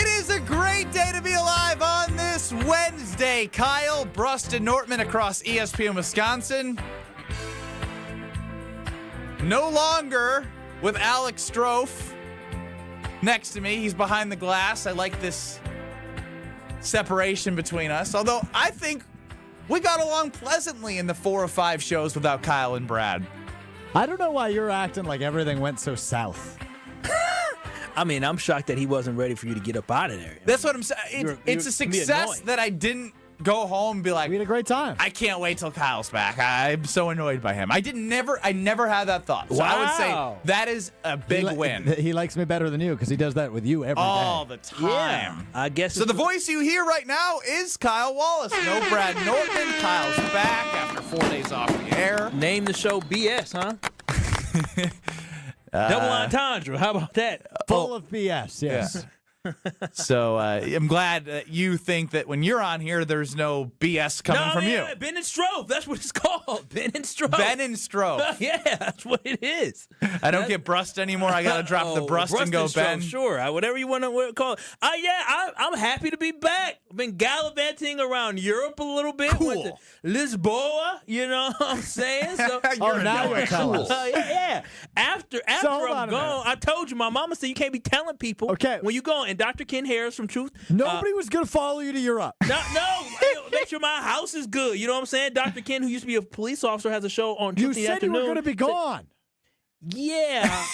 It is a great day to be alive on this Wednesday. Kyle, Brust, and Nortman across ESPN Wisconsin. No longer with Alex Strofe next to me. He's behind the glass. I like this separation between us. Although I think we got along pleasantly in the 4 or 5 shows without Kyle and Brad. I don't know why you're acting like everything went so south. I mean, I'm shocked that he wasn't ready for you to get up out of there. That's what I'm saying. It's a success that I didn't go home and be like, we had a great time. I can't wait till Kyle's back. I'm so annoyed by him. I never had that thought. So I would say that is a big win. He likes me better than you because he does that with you every day. All the time. Yeah, I guess. So the voice you hear right now is Kyle Wallace. No Brad Nortman. Kyle's back after 4 days off the air. Name the show BS, huh? Double entendre. How about that? Full of BS, yes. Yeah. So I'm glad that you think that when you're on here, there's no BS coming from you. Ben and Strofe. That's what it's called. Ben and Strofe. Ben and Strofe. Yeah, that's what it is. I don't get Brust anymore. I got to drop the Brust and go Ben. Strofe, sure. Whatever you want to call it. I'm happy to be back. I've been gallivanting around Europe a little bit. Cool. Went to Lisboa, you know what I'm saying? So, now you're telling us. Yeah. After I'm gone, I told you, my mama said you can't be telling people when you go. And Dr. Ken Harris from Truth. Nobody was going to follow you to Europe. No, make sure my house is good. You know what I'm saying? Dr. Ken, who used to be a police officer, has a show on Truth in the afternoon. You said you were going to be gone. Yeah.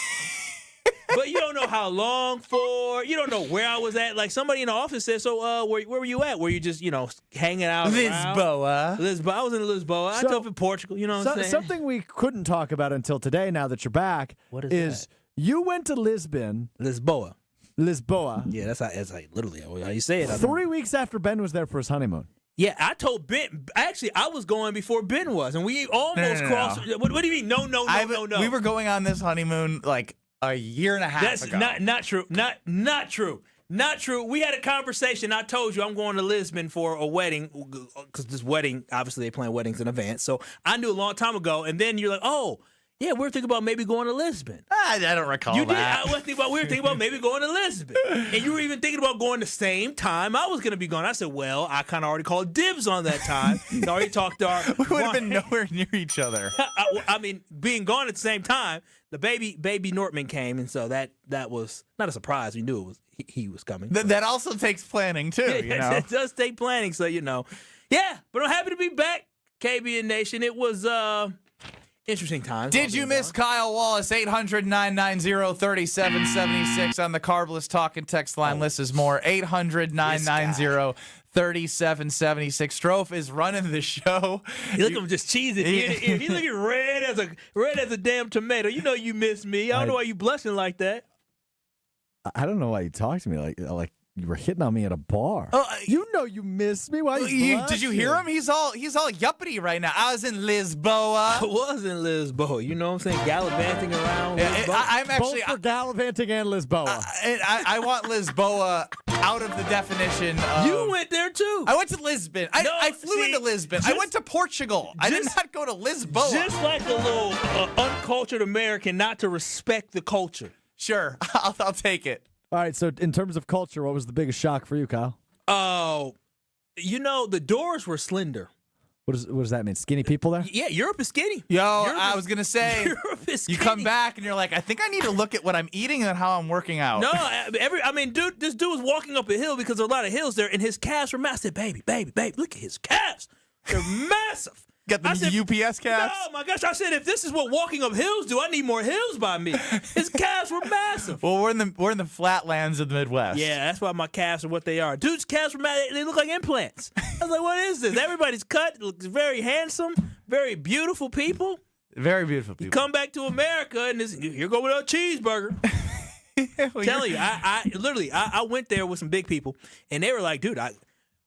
But you don't know how long for. You don't know where I was at. Like somebody in the office said, so where were you at? Were you just, hanging out Lisboa. Lisboa. I was in Lisboa. I told in Portugal. You know what I'm saying? Something we couldn't talk about until today, now that you're back, is you went to Lisbon. Lisboa. Lisboa. Yeah, that's how literally how you say it. 3 weeks after Ben was there for his honeymoon. Yeah, I told Ben. Actually, I was going before Ben was, and we almost crossed. No. What do you mean? No. We were going on this honeymoon like a year and a half ago. That's not true. Not true. Not true. We had a conversation. I told you I'm going to Lisbon for a wedding because this wedding, obviously they plan weddings in advance. So I knew a long time ago, and then you're like, oh. Yeah, we were thinking about maybe going to Lisbon. I don't recall that. You did. We were thinking about maybe going to Lisbon. And you were even thinking about going the same time I was going to be going. I said, well, I kind of already called dibs on that time. I already talked to our... We would have been nowhere near each other. I mean, being gone at the same time, the baby Nortman came, and so that was not a surprise. We knew he was coming. That also takes planning, too, It does take planning, so Yeah, but I'm happy to be back, KBN Nation. It was... interesting times. Did you miss Kyle Wallace? 800-990-3776 on the Carbless Talk and Text line. List is more. 800-990-3776. Strofe is running the show. You look at him just cheesing ear to ear. He's looking red as a damn tomato. You know you miss me. I don't know why you blushing like that. I don't know why you talk to me like you were hitting on me at a bar. You know you missed me. Why did you hear him? He's all yuppity right now. I was in Lisboa. I was in Lisboa. You know what I'm saying? Gallivanting around. I'm actually both for gallivanting and Lisboa. I want Lisboa out of the definition of... You went there too. I went to Lisbon. I flew into Lisbon. I went to Portugal. I did not go to Lisboa. Just like a little uncultured American not to respect the culture. Sure. I'll take it. All right, so in terms of culture, what was the biggest shock for you, Kyle? Oh, the doors were slender. What does that mean? Skinny people there? Yeah, Europe is skinny. I was going to say, Europe is skinny. You come back and you're like, I think I need to look at what I'm eating and how I'm working out. No, this dude was walking up a hill because there are a lot of hills there, and his calves were massive. Baby, look at his calves. They're massive. Got the UPS calves? Oh, my gosh. I said, if this is what walking up hills do, I need more hills by me. His calves were massive. Well, we're in the flatlands of the Midwest. Yeah, that's why my calves are what they are. Dude's calves were massive. They look like implants. I was like, what is this? Everybody's cut. Looks very handsome. Very beautiful people. Very beautiful people. You come back to America, and here go with a cheeseburger. Well, telling you, I went there with some big people, and they were like, dude,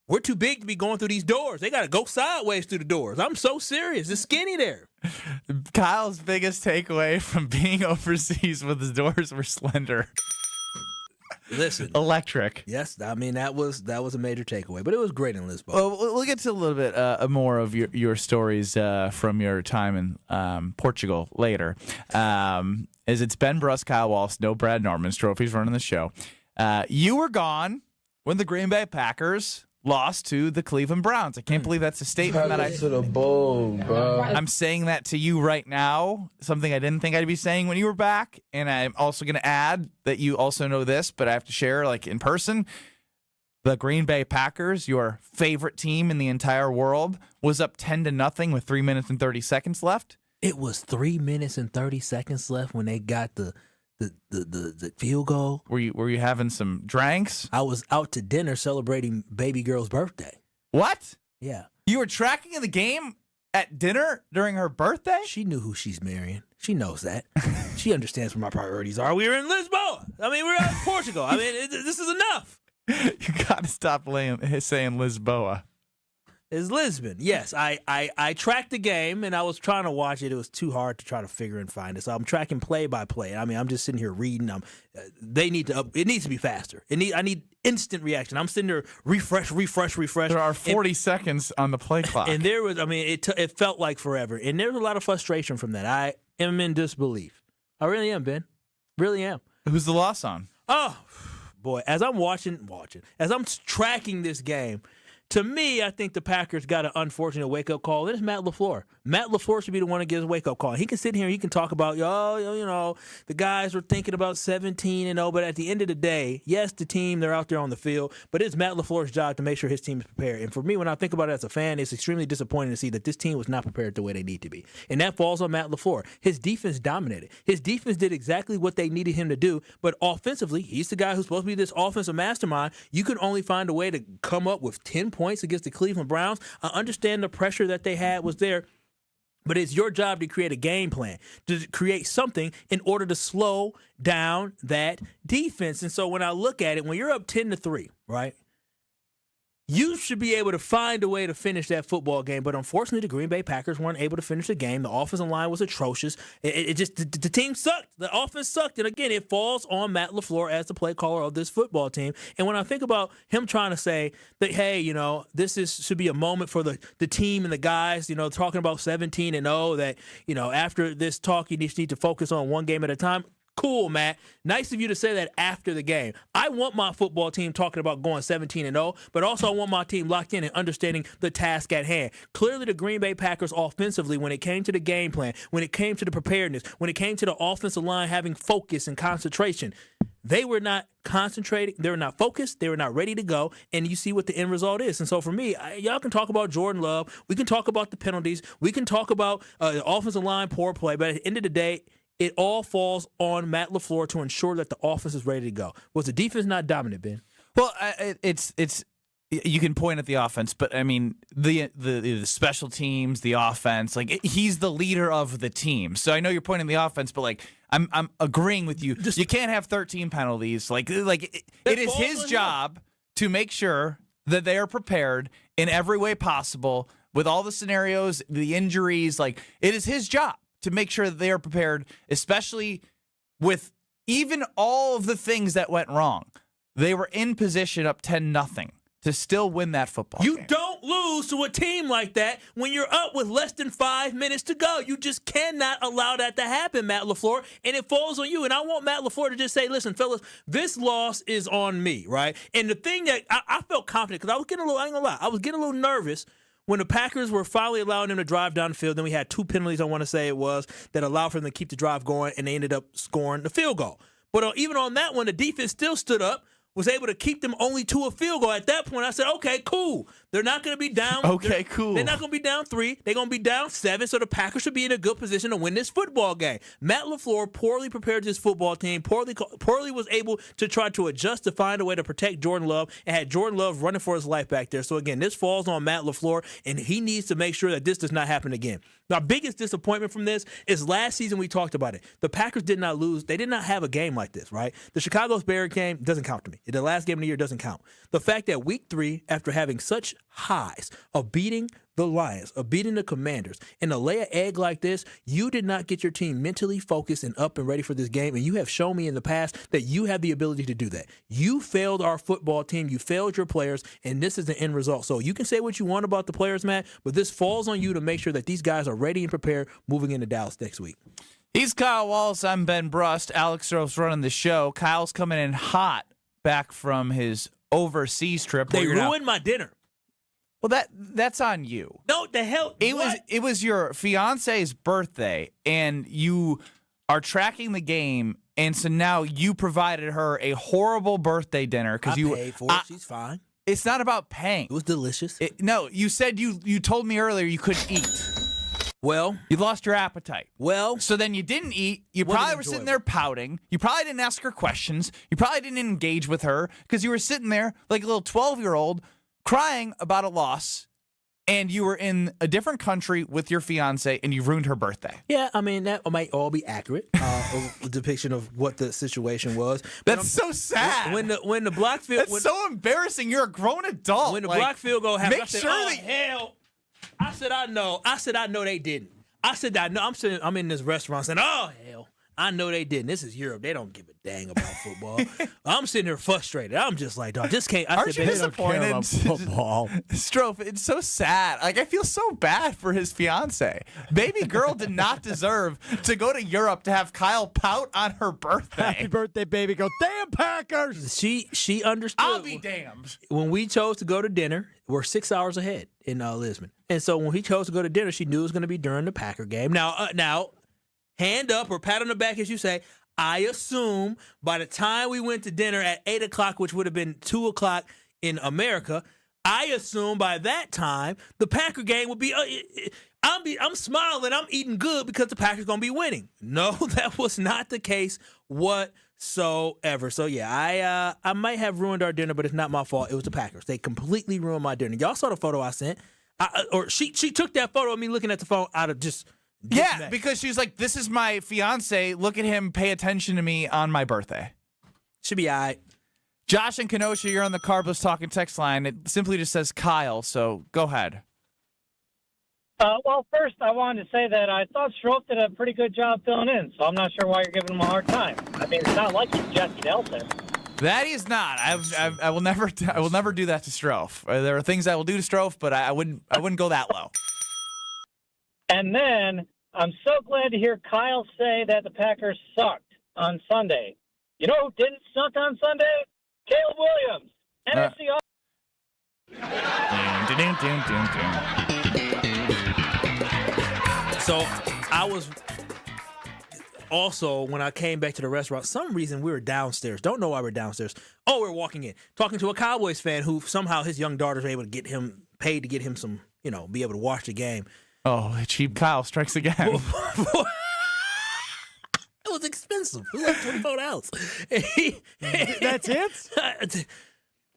we're too big to be going through these doors. They got to go sideways through the doors. I'm so serious. It's skinny there. Kyle's biggest takeaway from being overseas with his doors were slender. Listen. Electric. Yes, I mean, that was a major takeaway, but it was great in Lisbon. Well, we'll get to a little bit more of your stories from your time in Portugal later. As it's Ben Brust, Kyle Wallace, no Brad Nortman. Trophy's running the show. You were gone when the Green Bay Packers lost to the Cleveland Browns. I can't believe that's a statement that to the bowl, bro. I'm saying that to you right now, something I didn't think I'd be saying when you were back. And I'm also going to add that you also know this, but I have to share like in person. The Green Bay Packers, your favorite team in the entire world, was up 10-0 with 3 minutes and 30 seconds left. It was 3 minutes and 30 seconds left when they got the field goal. Were you having some drinks? I was out to dinner celebrating baby girl's birthday. What? Yeah. You were tracking the game at dinner during her birthday? She knew who she's marrying. She knows that. She understands what my priorities are. We were in Lisboa. I mean, we're out in Portugal. I mean, this is enough. You got to stop saying Lisboa. It's Lisbon. Yes, I tracked the game, and I was trying to watch it. It was too hard to try to figure and find it. So I'm tracking play by play. I mean, I'm just sitting here reading. They need to. It needs to be faster. I need instant reaction. I'm sitting there refresh. There are 40 seconds on the play clock, and there was. I mean, it felt like forever, and there was a lot of frustration from that. I am in disbelief. I really am, Ben. Really am. Who's the loss on? Oh, boy. As I'm as I'm tracking this game. To me, I think the Packers got an unfortunate wake-up call. It's Matt LaFleur. Matt LaFleur should be the one that gives a wake-up call. He can sit here and he can talk about, the guys were thinking about 17-0, but at the end of the day, yes, the team, they're out there on the field, but it's Matt LaFleur's job to make sure his team is prepared. And for me, when I think about it as a fan, it's extremely disappointing to see that this team was not prepared the way they need to be. And that falls on Matt LaFleur. His defense dominated. His defense did exactly what they needed him to do, but offensively, he's the guy who's supposed to be this offensive mastermind. You can only find a way to come up with 10 points against the Cleveland Browns. I understand the pressure that they had was there, but it's your job to create a game plan, to create something in order to slow down that defense. And so when I look at it, when you're up 10-3, right, you should be able to find a way to finish that football game. But unfortunately, the Green Bay Packers weren't able to finish the game. The offensive line was atrocious. It just the team sucked. The offense sucked. And again, it falls on Matt LaFleur as the play caller of this football team. And when I think about him trying to say that, hey, this should be a moment for the team and the guys, talking about 17-0, that, after this talk, you just need to focus on one game at a time. Cool, Matt. Nice of you to say that after the game. I want my football team talking about going 17-0, but also I want my team locked in and understanding the task at hand. Clearly, the Green Bay Packers offensively, when it came to the game plan, when it came to the preparedness, when it came to the offensive line having focus and concentration, they were not concentrating. They were not focused. They were not ready to go. And you see what the end result is. And so for me, y'all can talk about Jordan Love. We can talk about the penalties. We can talk about the offensive line poor play. But at the end of the day, it all falls on Matt LaFleur to ensure that the offense is ready to go. Was the defense not dominant, Ben? Well, it's you can point at the offense, but I mean the special teams, the offense, he's the leader of the team. So I know you're pointing at the offense, but I'm agreeing with you. You can't have 13 penalties. It is his job to make sure that they are prepared in every way possible with all the scenarios, the injuries. It is his job to make sure that they are prepared, especially with even all of the things that went wrong. They were in position up 10-0 to still win that football game. You don't lose to a team like that when you're up with less than 5 minutes to go. You just cannot allow that to happen, Matt LaFleur, and it falls on you. And I want Matt LaFleur to just say, listen, fellas, this loss is on me, right? And the thing that I felt confident, because I was getting I ain't gonna lie, I was getting a little nervous when the Packers were finally allowing them to drive down the field. Then we had 2 penalties, I want to say it was, that allowed for them to keep the drive going, and they ended up scoring the field goal. But even on that one, the defense still stood up, was able to keep them only to a field goal. At that point, I said, okay, cool. They're not going to be down. Okay, cool. They're not going to be down 3. They're going to be down 7, so the Packers should be in a good position to win this football game. Matt LaFleur poorly prepared his football team, poorly was able to try to adjust to find a way to protect Jordan Love, and had Jordan Love running for his life back there. So, again, this falls on Matt LaFleur, and he needs to make sure that this does not happen again. Now, biggest disappointment from this is last season we talked about it. The Packers did not lose. They did not have a game like this, right? The Chicago Bears game doesn't count to me. The last game of the year doesn't count. The fact that week 3, after having such highs of beating the Lions, of beating the Commanders, and to lay an egg like this, you did not get your team mentally focused and up and ready for this game, and you have shown me in the past that you have the ability to do that. You failed our football team, you failed your players, and this is the end result. So you can say what you want about the players, Matt, but this falls on you to make sure that these guys are ready and prepared moving into Dallas next week. He's Kyle Wallace. I'm Ben Brust. Alex Stroh's running the show. Kyle's coming in hot back from his overseas trip. They ruined my dinner. Well, that's on you. No, the hell. It was your fiance's birthday, and you are tracking the game, and so now you provided her a horrible birthday dinner because you paid for it. She's fine. It's not about paying. It was delicious. No, you said you told me earlier you couldn't eat. Well, you lost your appetite. Well, so then you didn't eat. You probably were sitting there pouting. You probably didn't ask her questions. You probably didn't engage with her because you were sitting there like a little 12-year-old crying about a loss, and you were in a different country with your fiance, and you ruined her birthday. Yeah, I mean, that might all be accurate, a depiction of what the situation was. That's so sad. When the block field... That's so embarrassing. You're a grown adult. When the block field goal happened, make sure hell... I said, I know they didn't. I said, I know. I'm in this restaurant saying, oh, hell. I know they didn't. This is Europe. They don't give a dang about football. I'm sitting here frustrated. I'm just like, dog, just can't. Aren't you disappointed? About football. Strofe, it's so sad. Like, I feel so bad for his fiance. Baby girl did not deserve to go to Europe to have Kyle pout on her birthday. Happy birthday, baby girl. Damn Packers. She understood. I'll be damned. When we chose to go to dinner, we're 6 hours ahead in Lisbon. And so when he chose to go to dinner, she knew it was going to be during the Packer game. Now, hand up or pat on the back, as you say, I assume by the time we went to dinner at 8 o'clock, which would have been 2 o'clock in America, I assume by that time the Packer game would be. I'm smiling, I'm eating good because the Packers gonna be winning. No, that was not the case whatsoever. So yeah, I might have ruined our dinner, but it's not my fault. It was the Packers. They completely ruined my dinner. Y'all saw the photo I sent, or she took that photo of me looking at the phone out of just. Yeah, because she's like, this is my fiance. Look at him pay attention to me on my birthday. Should be all right. Josh and Kenosha, you're on the Carbless Talking text line. It simply just says Kyle, so go ahead. Well, first, I wanted to say that I thought Strofe did a pretty good job filling in, so I'm not sure why you're giving him a hard time. I mean, it's not like he's Jesse Nelson. That is not. I will never do that to Strofe. There are things I will do to Strofe, but I wouldn't go that low. And then I'm so glad to hear Kyle say that the Packers sucked on Sunday. You know who didn't suck on Sunday? Caleb Williams, NFC. So I was also, when I came back to the restaurant, some reason we were downstairs. Don't know why we're downstairs. Oh, we're walking in, talking to a Cowboys fan who somehow his young daughters were able to get him paid to get him some, be able to watch the game. Oh, cheap Kyle strikes again. It was expensive. It was like $24. That's it?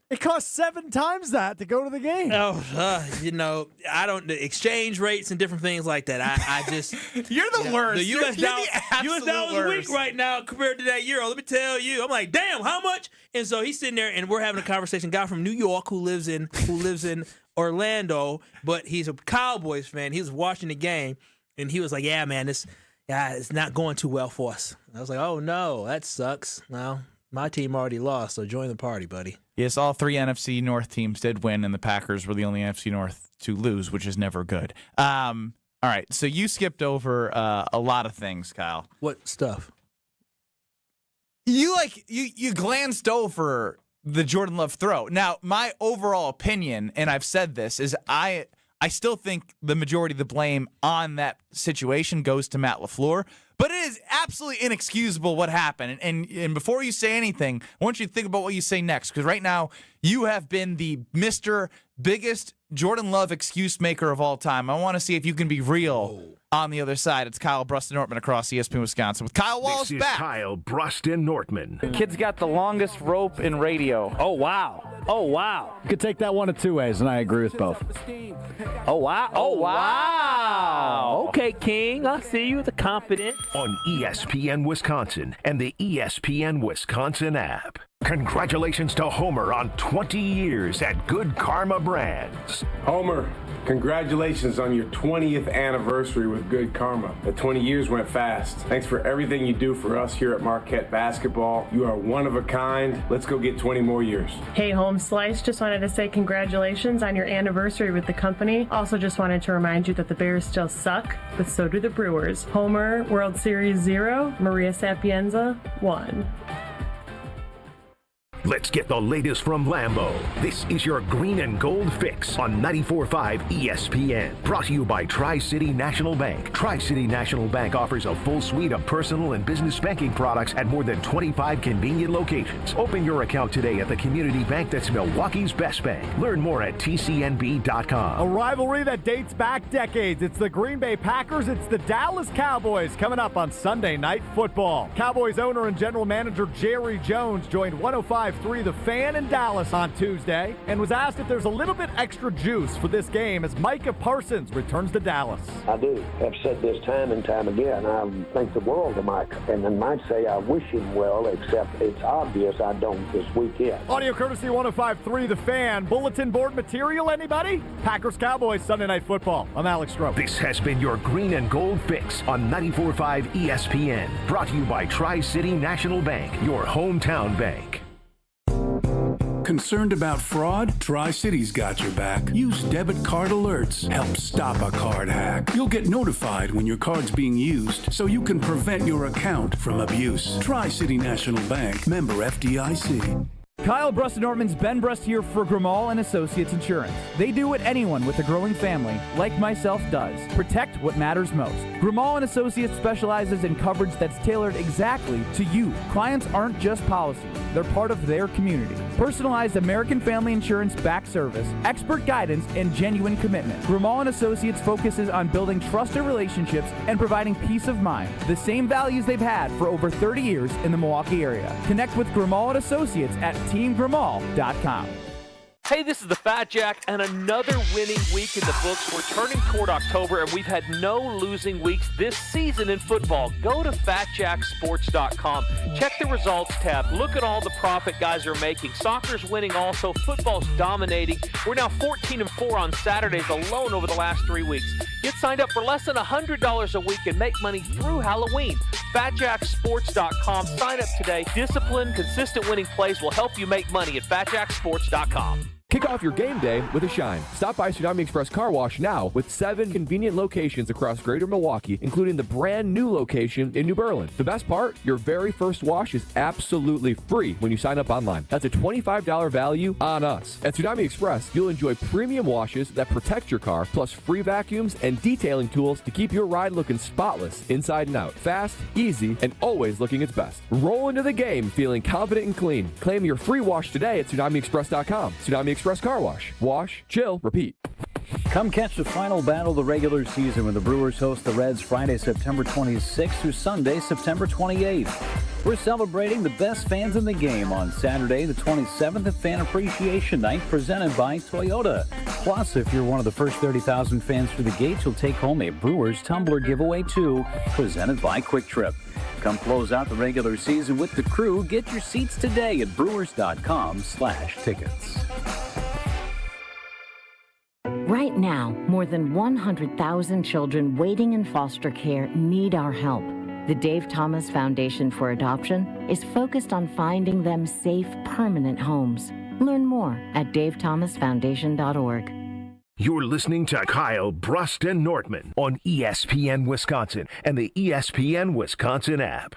It costs 7 times that to go to the game. I don't the exchange rates and different things like that. I just you're the worst. The U.S. dollar is weak right now compared to that euro. Let me tell you, I'm like, damn, how much? And so he's sitting there, and we're having a conversation. Guy from New York who lives in Orlando, but he's a Cowboys fan. He was watching the game, and he was like, "Yeah, man, it's not going too well for us." I was like, "Oh no, that sucks." Well, my team already lost, so join the party, buddy. Yes, all 3 NFC North teams did win, and the Packers were the only NFC North to lose, which is never good. All right, so you skipped over a lot of things, Kyle. What stuff? You glanced over the Jordan Love throw. Now, my overall opinion, and I've said this, is I still think the majority of the blame on that situation goes to Matt LaFleur. But it is absolutely inexcusable what happened. And before you say anything, I want you to think about what you say next. Because right now, you have been the Mr. Biggest Jordan Love excuse maker of all time. I want to see if you can be real on the other side. It's Kyle, Brust, and Nortman across ESPN Wisconsin with Kyle Wallace this is back. Kyle, Brust, and Nortman. Kid's got the longest rope in radio. Oh, wow. Oh, wow. You could take that one of 2 ways, and I agree with both. Oh, wow. Oh, wow. Okay, King. I see you with the confidence. On ESPN Wisconsin and the ESPN Wisconsin app. Congratulations to Homer on 20 years at Good Karma Brands. Homer, congratulations on your 20th anniversary with Good Karma. The 20 years went fast. Thanks for everything you do for us here at Marquette Basketball. You are one of a kind. Let's go get 20 more years. Hey, Home Slice, just wanted to say congratulations on your anniversary with the company. Also just wanted to remind you that the Bears still suck, but so do the Brewers. Homer, World Series 0, Maria Sapienza 1. Let's get the latest from Lambeau. This is your Green and Gold Fix on 94.5 ESPN. Brought to you by Tri-City National Bank. Tri-City National Bank offers a full suite of personal and business banking products at more than 25 convenient locations. Open your account today at the community bank that's Milwaukee's best bank. Learn more at tcnb.com. A rivalry that dates back decades. It's the Green Bay Packers. It's the Dallas Cowboys coming up on Sunday Night Football. Cowboys owner and general manager Jerry Jones joined 105.3 The Fan in Dallas on Tuesday and was asked if there's a little bit extra juice for this game as Micah Parsons returns to Dallas. I do. I've said this time and time again. I think the world of Micah, and then might say I wish him well, except it's obvious I don't this weekend. Audio courtesy 105.3 The Fan. Bulletin board material, anybody? Packers Cowboys Sunday Night Football. I'm Alex Stroh. This has been your Green and Gold Fix on 94.5 ESPN. Brought to you by Tri-City National Bank, your hometown bank. Concerned about fraud? Tri-City's got your back. Use debit card alerts. Help stop a card hack. You'll get notified when your card's being used so you can prevent your account from abuse. Tri-City National Bank, member FDIC. Kyle, Brust, and Nortman's Ben Brust here for Grimal & Associates Insurance. They do what anyone with a growing family, like myself, does. Protect what matters most. Grimal & Associates specializes in coverage that's tailored exactly to you. Clients aren't just policies. They're part of their community. Personalized American Family Insurance back service, expert guidance, and genuine commitment. Grimal & Associates focuses on building trusted relationships and providing peace of mind. The same values they've had for over 30 years in the Milwaukee area. Connect with Grimal & Associates at teamgrimal.com. Hey, this is the Fat Jack, and another winning week in the books. We're turning toward October, and we've had no losing weeks this season in football. Go to FatJackSports.com. Check the results tab. Look at all the profit guys are making. Soccer's winning also. Football's dominating. We're now 14-4 on Saturdays alone over the last 3 weeks. Get signed up for less than $100 a week and make money through Halloween. FatJackSports.com. Sign up today. Disciplined, consistent winning plays will help you make money at FatJackSports.com. Kick off your game day with a shine. Stop by Tsunami Express Car Wash now with 7 convenient locations across greater Milwaukee, including the brand new location in New Berlin. The best part, your very first wash is absolutely free when you sign up online. That's a $25 value on us. At Tsunami Express, you'll enjoy premium washes that protect your car, plus free vacuums and detailing tools to keep your ride looking spotless inside and out. Fast, easy, and always looking its best. Roll into the game feeling confident and clean. Claim your free wash today at TsunamiExpress.com. Tsunami Express Car Wash. Wash, chill, repeat. Come catch the final battle of the regular season when the Brewers host the Reds Friday, September 26th through Sunday, September 28th. We're celebrating the best fans in the game on Saturday, the 27th at Fan Appreciation Night, presented by Toyota. Plus, if you're one of the first 30,000 fans through the gates, you'll take home a Brewers Tumbler giveaway too, presented by Quick Trip. Come close out the regular season with the crew. Get your seats today at brewers.com/tickets. Right now, more than 100,000 children waiting in foster care need our help. The Dave Thomas Foundation for Adoption is focused on finding them safe, permanent homes. Learn more at davethomasfoundation.org. You're listening to Kyle, Brust, and Nortman on ESPN Wisconsin and the ESPN Wisconsin app.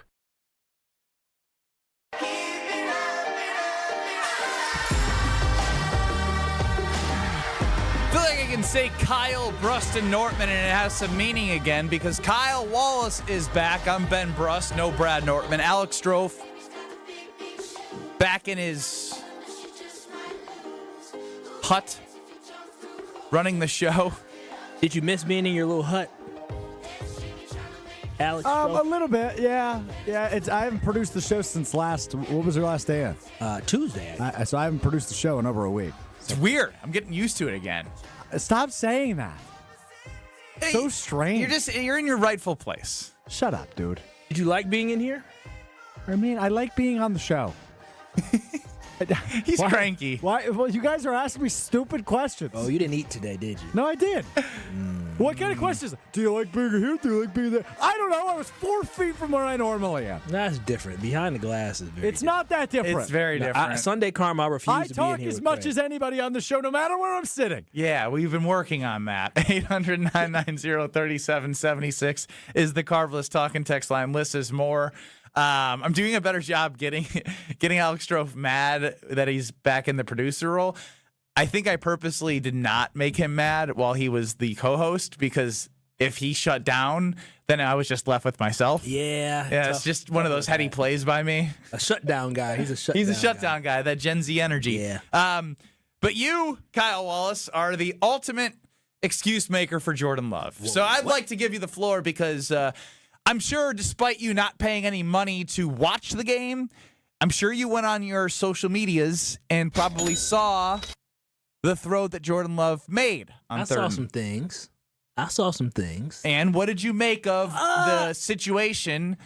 I feel like I can say Kyle, Brust, and Nortman, and it has some meaning again because Kyle Wallace is back. I'm Ben Brust, no Brad Nortman. Alex Stroh back in his hut, running the show. Did you miss being in your little hut, Alex? A little bit, yeah. I haven't produced the show since what was your last day of? Tuesday. So I haven't produced the show in over a week. It's weird. I'm getting used to it again. Stop saying that. Hey, so strange. You're in your rightful place. Shut up, dude. Did you like being in here? I mean, I like being on the show. He's cranky. Why? Well, you guys are asking me stupid questions. Oh, you didn't eat today, did you? No, I did. What kind of questions? Do you like being here? Do you like being there? I don't know. I was 4 feet from where I normally am. That's different. Behind the glass is very It's not that different. It's very different. Sunday Karma, I refuse to be in here. I talk as much as anybody on the show, no matter where I'm sitting. Yeah, we've been working on that. 800-990-3776 is the Carveless talking text line. List is more. I'm doing a better job getting Alex Strofe mad that he's back in the producer role. I think I purposely did not make him mad while he was the co-host, because if he shut down, then I was just left with myself. Yeah. It's just one of those heady plays by me. A shutdown guy. He's a shutdown guy. That Gen Z energy. Yeah. But you, Kyle Wallace, are the ultimate excuse maker for Jordan Love. So I'd like to give you the floor because I'm sure despite you not paying any money to watch the game, I'm sure you went on your social medias and probably saw the throw that Jordan Love made on third. I saw some things. And what did you make of the situation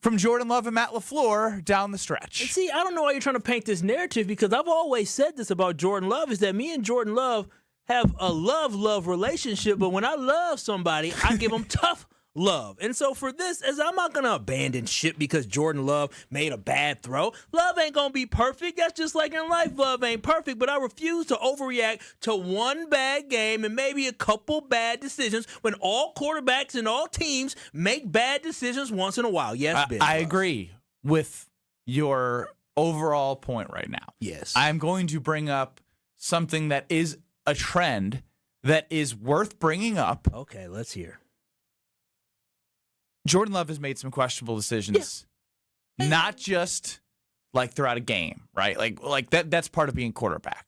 from Jordan Love and Matt LaFleur down the stretch? See, I don't know why you're trying to paint this narrative, because I've always said this about Jordan Love, is that me and Jordan Love have a love-love relationship, but when I love somebody, I give them tough love. And so for this, as I'm not going to abandon shit because Jordan Love made a bad throw. Love ain't going to be perfect. That's just like in life. Love ain't perfect, but I refuse to overreact to one bad game and maybe a couple bad decisions when all quarterbacks and all teams make bad decisions once in a while. Yes, Ben. I agree with your overall point right now. Yes. I'm going to bring up something that is a trend that is worth bringing up. Okay, let's hear. Jordan Love has made some questionable decisions, not just like throughout a game, right? Like that's part of being quarterback.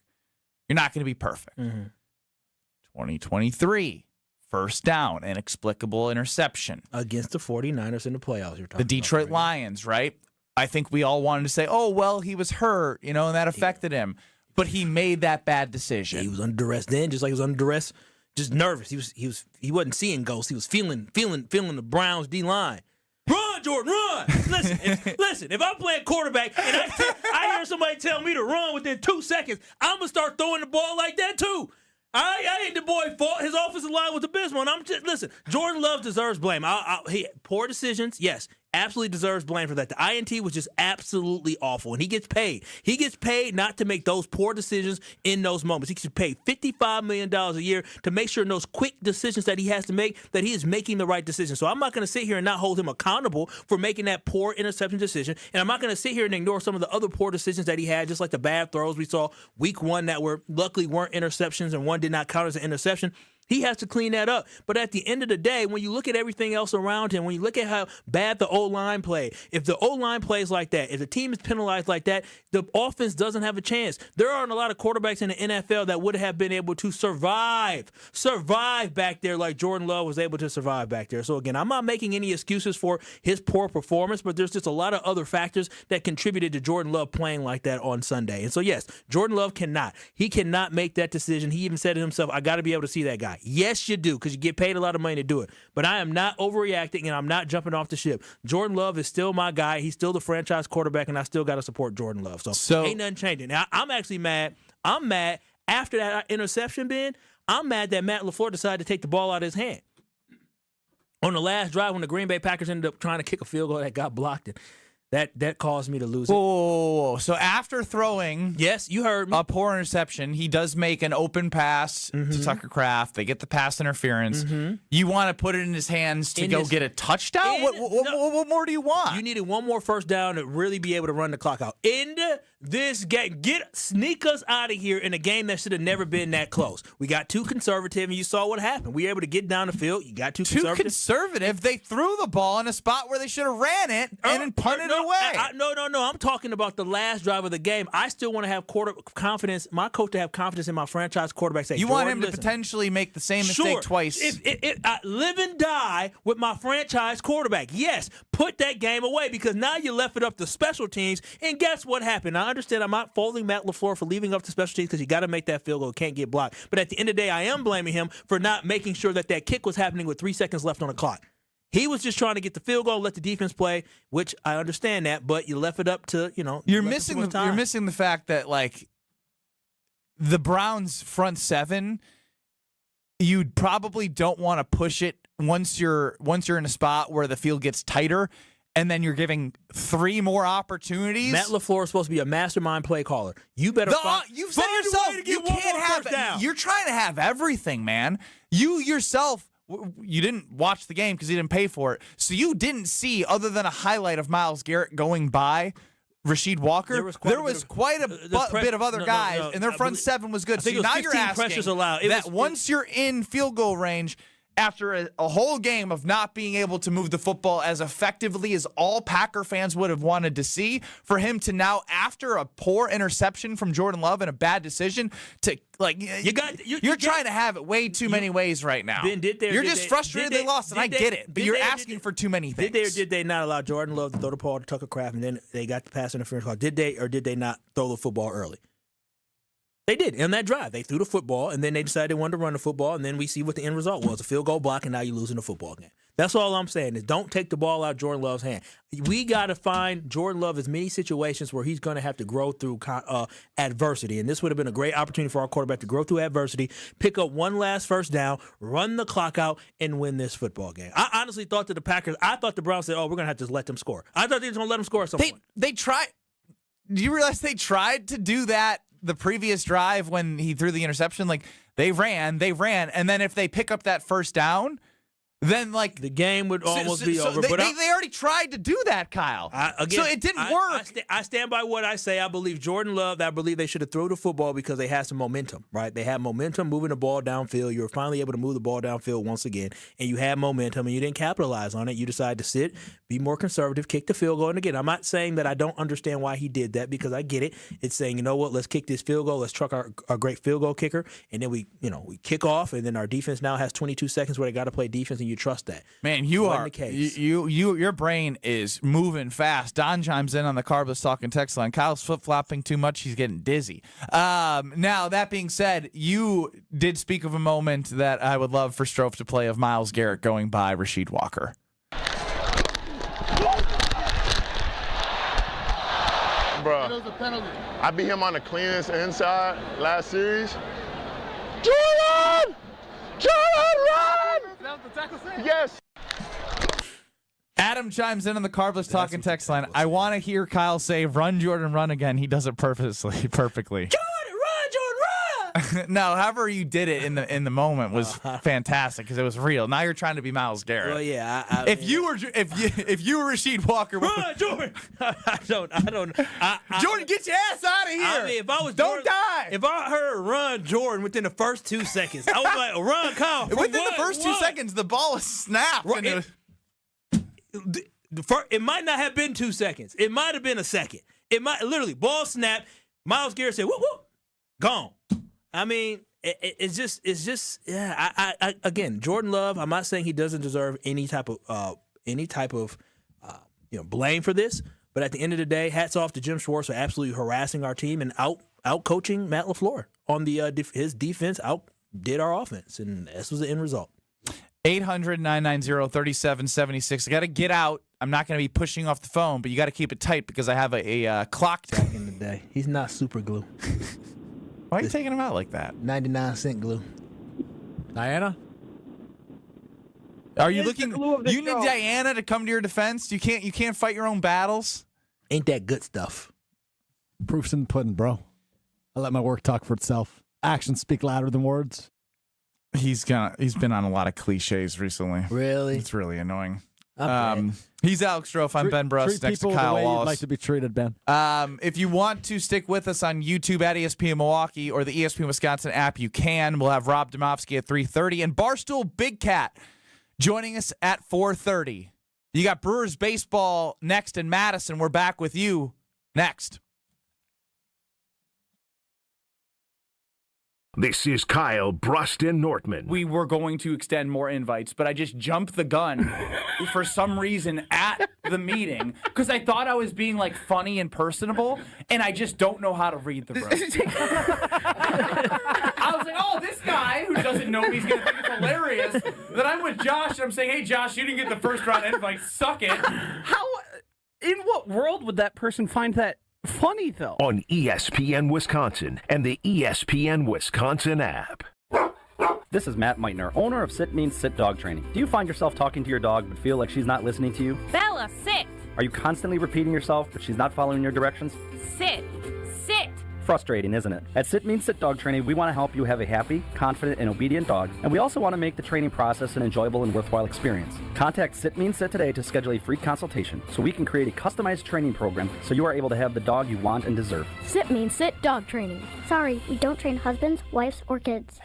You're not going to be perfect. 2023, first down, inexplicable interception. Against the 49ers in the playoffs, you're talking the Detroit Lions, right? I think we all wanted to say, oh, well, he was hurt, and that affected him. But he made that bad decision. He was under duress then, just like he was under duress. Just nervous. He wasn't seeing ghosts. He was feeling the Browns D-line. Run, Jordan, run! Listen, if I'm playing quarterback and I hear somebody tell me to run within 2 seconds, I'm going to start throwing the ball like that too. I ain't the boy fault. His offensive line was abysmal. And listen, Jordan Love deserves blame. Poor decisions, yes. Absolutely deserves blame for that. The INT was just absolutely awful, and he gets paid. He gets paid not to make those poor decisions in those moments. He gets paid $55 million a year to make sure in those quick decisions that he has to make, that he is making the right decision. So I'm not going to sit here and not hold him accountable for making that poor interception decision, and I'm not going to sit here and ignore some of the other poor decisions that he had, just like the bad throws we saw week one that luckily weren't interceptions and one did not count as an interception. He has to clean that up. But at the end of the day, when you look at everything else around him, when you look at how bad the O-line played, if the O-line plays like that, if the team is penalized like that, the offense doesn't have a chance. There aren't a lot of quarterbacks in the NFL that would have been able to survive back there like Jordan Love was able to survive back there. So again, I'm not making any excuses for his poor performance, but there's just a lot of other factors that contributed to Jordan Love playing like that on Sunday. And so yes, Jordan Love cannot make that decision. He even said it himself, I got to be able to see that guy. Yes, you do, because you get paid a lot of money to do it. But I am not overreacting, and I'm not jumping off the ship. Jordan Love is still my guy. He's still the franchise quarterback, and I still got to support Jordan Love. So ain't nothing changing. Now, I'm actually mad. I'm mad after that interception, Ben. I'm mad that Matt LaFleur decided to take the ball out of his hand. On the last drive when the Green Bay Packers ended up trying to kick a field goal that got blocked, that caused me to lose it. Whoa. So after throwing yes, you heard me. A poor interception, he does make an open pass to Tucker Kraft. They get the pass interference. You want to put it in his hands to get a touchdown? What more do you want? You needed one more first down to really be able to run the clock out. End this game. Sneak us out of here in a game that should have never been that close. We got too conservative, and you saw what happened. We were able to get down the field. You got too conservative. They threw the ball in a spot where they should have ran it and then punted it away. No. I'm talking about the last drive of the game. I still want to have confidence. My coach to have confidence in my franchise quarterback. Say, you want him to potentially make the same mistake twice. If I live and die with my franchise quarterback. Yes, put that game away, because now you left it up to special teams. And guess what happened? I understand I'm not faulting Matt LaFleur for leaving up to special teams, because you got to make that field goal. It can't get blocked. But at the end of the day, I am blaming him for not making sure that kick was happening with 3 seconds left on the clock. He was just trying to get the field goal, let the defense play, which I understand that, but you left it up to, You're missing the fact that, like, the Browns' front seven, you probably don't want to push it once you're in a spot where the field gets tighter, and then you're giving 3 more opportunities. Matt LaFleur is supposed to be a mastermind play caller. You better you've said yourself, you can't have it. You're trying to have everything, man. You yourself you didn't watch the game because you didn't pay for it. So you didn't see, other than a highlight of Myles Garrett going by Rasheed Walker, there was quite a bit of other guys, and their front seven was good. So now you're asking that once you're in field goal range, after a whole game of not being able to move the football as effectively as all Packer fans would have wanted to see, for him to now, after a poor interception from Jordan Love and a bad decision, to you're trying to have it way too many ways right now. You're just frustrated they lost, and I get it, but you're asking for too many things. Did they or did they not allow Jordan Love to throw the ball to Tucker Kraft, and then they got the pass interference call? Did they or did they not throw the football early? They did. In that drive, they threw the football, and then they decided they wanted to run the football, and then we see what the end result was, a field goal block, and now you're losing the football game. That's all I'm saying is don't take the ball out of Jordan Love's hand. We got to find Jordan Love as many situations where he's going to have to grow through adversity, and this would have been a great opportunity for our quarterback to grow through adversity, pick up one last first down, run the clock out, and win this football game. I honestly thought that the Browns said, we're going to have to just let them score. I thought they were going to let them score at some point. They tried. Do you realize they tried to do that the previous drive when he threw the interception? Like, they ran, and then if they pick up that first down, then the game would almost be over. They already tried to do that, Kyle. So it didn't work. I stand by what I say. I believe Jordan Love. I believe they should have thrown the football because they had some momentum, right? They had momentum moving the ball downfield. You were finally able to move the ball downfield once again, and you had momentum, and you didn't capitalize on it. You decided to sit, be more conservative, kick the field goal. And again, I'm not saying that I don't understand why he did that, because I get it. It's saying, you know what, let's kick this field goal. Let's truck our great field goal kicker, and then we kick off, and then our defense now has 22 seconds where they got to play defense, and you trust that. Man, your brain is moving fast. Don chimes in on the Carbless Talking text line. Kyle's flip-flopping too much. He's getting dizzy. Now, that being said, you did speak of a moment that I would love for Strofe to play of Myles Garrett going by Rasheed Walker. Bro, I beat him on the cleanest inside last series. Jordan! Run! That was the tackle save? Yes. Adam chimes in on the Carbless Talking text line. I want to hear Kyle say, "Run, Jordan, run" again. He does it perfectly. Jordan, run! No, however you did it in the moment was fantastic because it was real. Now you're trying to be Myles Garrett. Well, yeah. If you were Rasheed Walker, run, Jordan. I don't. Jordan, get your ass out of here. I mean, if I was don't die. If I heard "run, Jordan" within the first 2 seconds, I was like, "Run, Kyle." Within the first 2 seconds, the ball was snapped. It might not have been 2 seconds. It might have been a second. It might literally ball snapped. Myles Garrett said, "Whoop whoop," gone. I mean, it's just yeah. Again, Jordan Love. I'm not saying he doesn't deserve any type of blame for this, but at the end of the day, hats off to Jim Schwartz for absolutely harassing our team and out coaching Matt LaFleur on the his defense outdid our offense, and this was the end result. 800-990-3776. I got to get out. I'm not going to be pushing off the phone, but you got to keep it tight because I have a clock back in the day. He's not super glue. Why are you taking him out like that? 99-cent glue. Diana? Are you looking? You need Diana to come to your defense? You can't fight your own battles? Ain't that good stuff? Proof's in the pudding, bro. I let my work talk for itself. Actions speak louder than words. He's been on a lot of cliches recently. Really? It's really annoying. He's Alex Strofe. I'm Ben Brust. Next to Kyle Wallace. You'd like to be treated, Ben. If you want to stick with us on YouTube at ESPN Milwaukee or the ESPN Wisconsin app, you can. We'll have Rob Demovsky at 3:30 and Barstool Big Cat joining us at 4:30. You got Brewers baseball next in Madison. We're back with you next. This is Kyle, Brust, and Nortman. We were going to extend more invites, but I just jumped the gun for some reason at the meeting because I thought I was being funny and personable, and I just don't know how to read the room. I was like, oh, this guy who doesn't know me, he's going to think it's hilarious that I'm with Josh, and I'm saying, hey, Josh, you didn't get the first round invite. Suck it. In what world would that person find that funny, though? On ESPN Wisconsin and the ESPN Wisconsin app. This is Matt Meitner, owner of Sit Means Sit Dog Training. Do you find yourself talking to your dog but feel like she's not listening to you? Bella, sit! Are you constantly repeating yourself but she's not following your directions? Sit! Sit! Frustrating, isn't it? At Sit Means Sit Dog Training, we want to help you have a happy, confident, and obedient dog, and we also want to make the training process an enjoyable and worthwhile experience. Contact Sit Means Sit today to schedule a free consultation so we can create a customized training program so you are able to have the dog you want and deserve. Sit Means Sit Dog Training. Sorry, we don't train husbands, wives, or kids.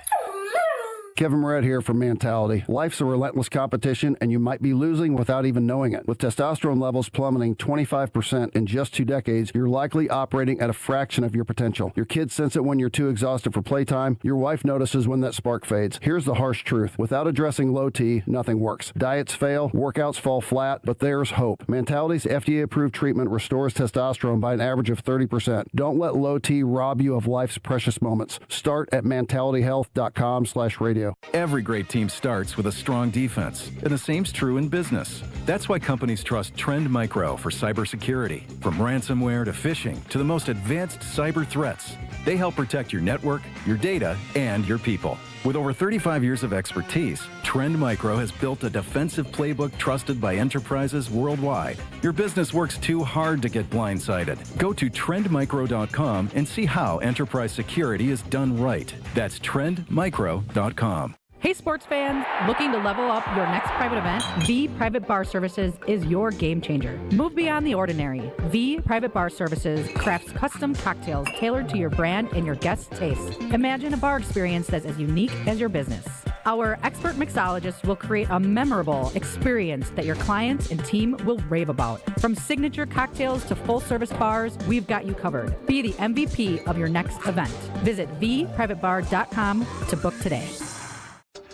Kevin Moret here from Mentality. Life's a relentless competition, and you might be losing without even knowing it. With testosterone levels plummeting 25% in just 2 decades, you're likely operating at a fraction of your potential. Your kids sense it when you're too exhausted for playtime. Your wife notices when that spark fades. Here's the harsh truth. Without addressing low T, nothing works. Diets fail, workouts fall flat, but there's hope. Mentality's FDA-approved treatment restores testosterone by an average of 30%. Don't let low T rob you of life's precious moments. Start at mentalityhealth.com/radio. Every great team starts with a strong defense, and the same's true in business. That's why companies trust Trend Micro for cybersecurity. From ransomware to phishing to the most advanced cyber threats, they help protect your network, your data, and your people. With over 35 years of expertise, Trend Micro has built a defensive playbook trusted by enterprises worldwide. Your business works too hard to get blindsided. Go to trendmicro.com and see how enterprise security is done right. That's trendmicro.com. Hey sports fans, looking to level up your next private event? V Private Bar Services is your game changer. Move beyond the ordinary. V Private Bar Services crafts custom cocktails tailored to your brand and your guests' tastes. Imagine a bar experience that's as unique as your business. Our expert mixologists will create a memorable experience that your clients and team will rave about. From signature cocktails to full-service bars, we've got you covered. Be the MVP of your next event. Visit vprivatebar.com to book today.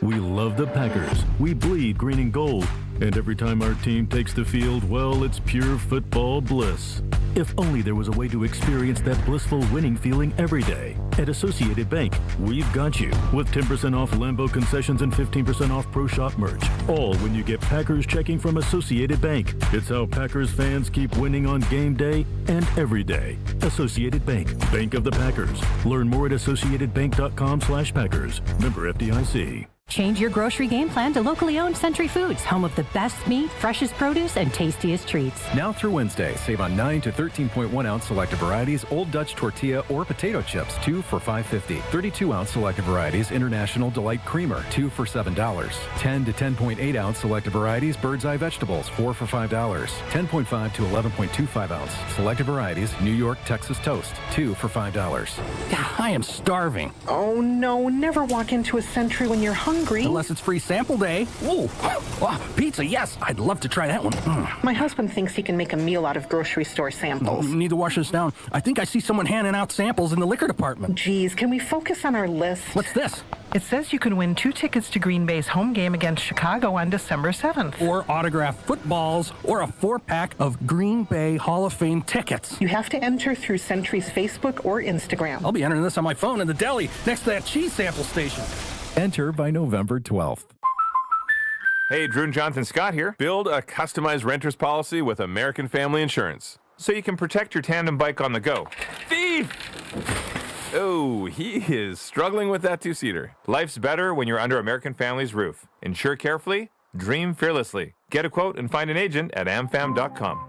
We love the Packers. We bleed green and gold. And every time our team takes the field, well, it's pure football bliss. If only there was a way to experience that blissful winning feeling every day. At Associated Bank, we've got you. With 10% off Lambeau concessions and 15% off Pro Shop merch. All when you get Packers checking from Associated Bank. It's how Packers fans keep winning on game day and every day. Associated Bank. Bank of the Packers. Learn more at associatedbank.com/Packers. Member FDIC. Change your grocery game plan to locally owned Century Foods, home of the best meat, freshest produce, and tastiest treats. Now through Wednesday, save on 9 to 13.1 ounce selective varieties, Old Dutch tortilla or potato chips, 2 for $5.50. 32 ounce selective varieties, International Delight Creamer, 2 for $7. 10 to 10.8 ounce selective varieties, Bird's Eye Vegetables, 4 for $5. 10.5 to 11.25 ounce selective varieties, New York Texas Toast, 2 for $5. I am starving. Oh no, never walk into a Century when you're hungry. Unless it's free sample day. Ooh, pizza, yes. I'd love to try that one. My husband thinks he can make a meal out of grocery store samples. Need to wash this down. I think I see someone handing out samples in the liquor department. Geez, can we focus on our list? What's this? It says you can win 2 tickets to Green Bay's home game against Chicago on December 7th. Or autographed footballs, or a 4-pack of Green Bay Hall of Fame tickets. You have to enter through Century's Facebook or Instagram. I'll be entering this on my phone in the deli next to that cheese sample station. Enter by November 12th. Hey, Drew and Jonathan Scott here. Build a customized renter's policy with American Family Insurance so you can protect your tandem bike on the go. Thief! Oh, he is struggling with that 2-seater. Life's better when you're under American Family's roof. Insure carefully, dream fearlessly. Get a quote and find an agent at amfam.com.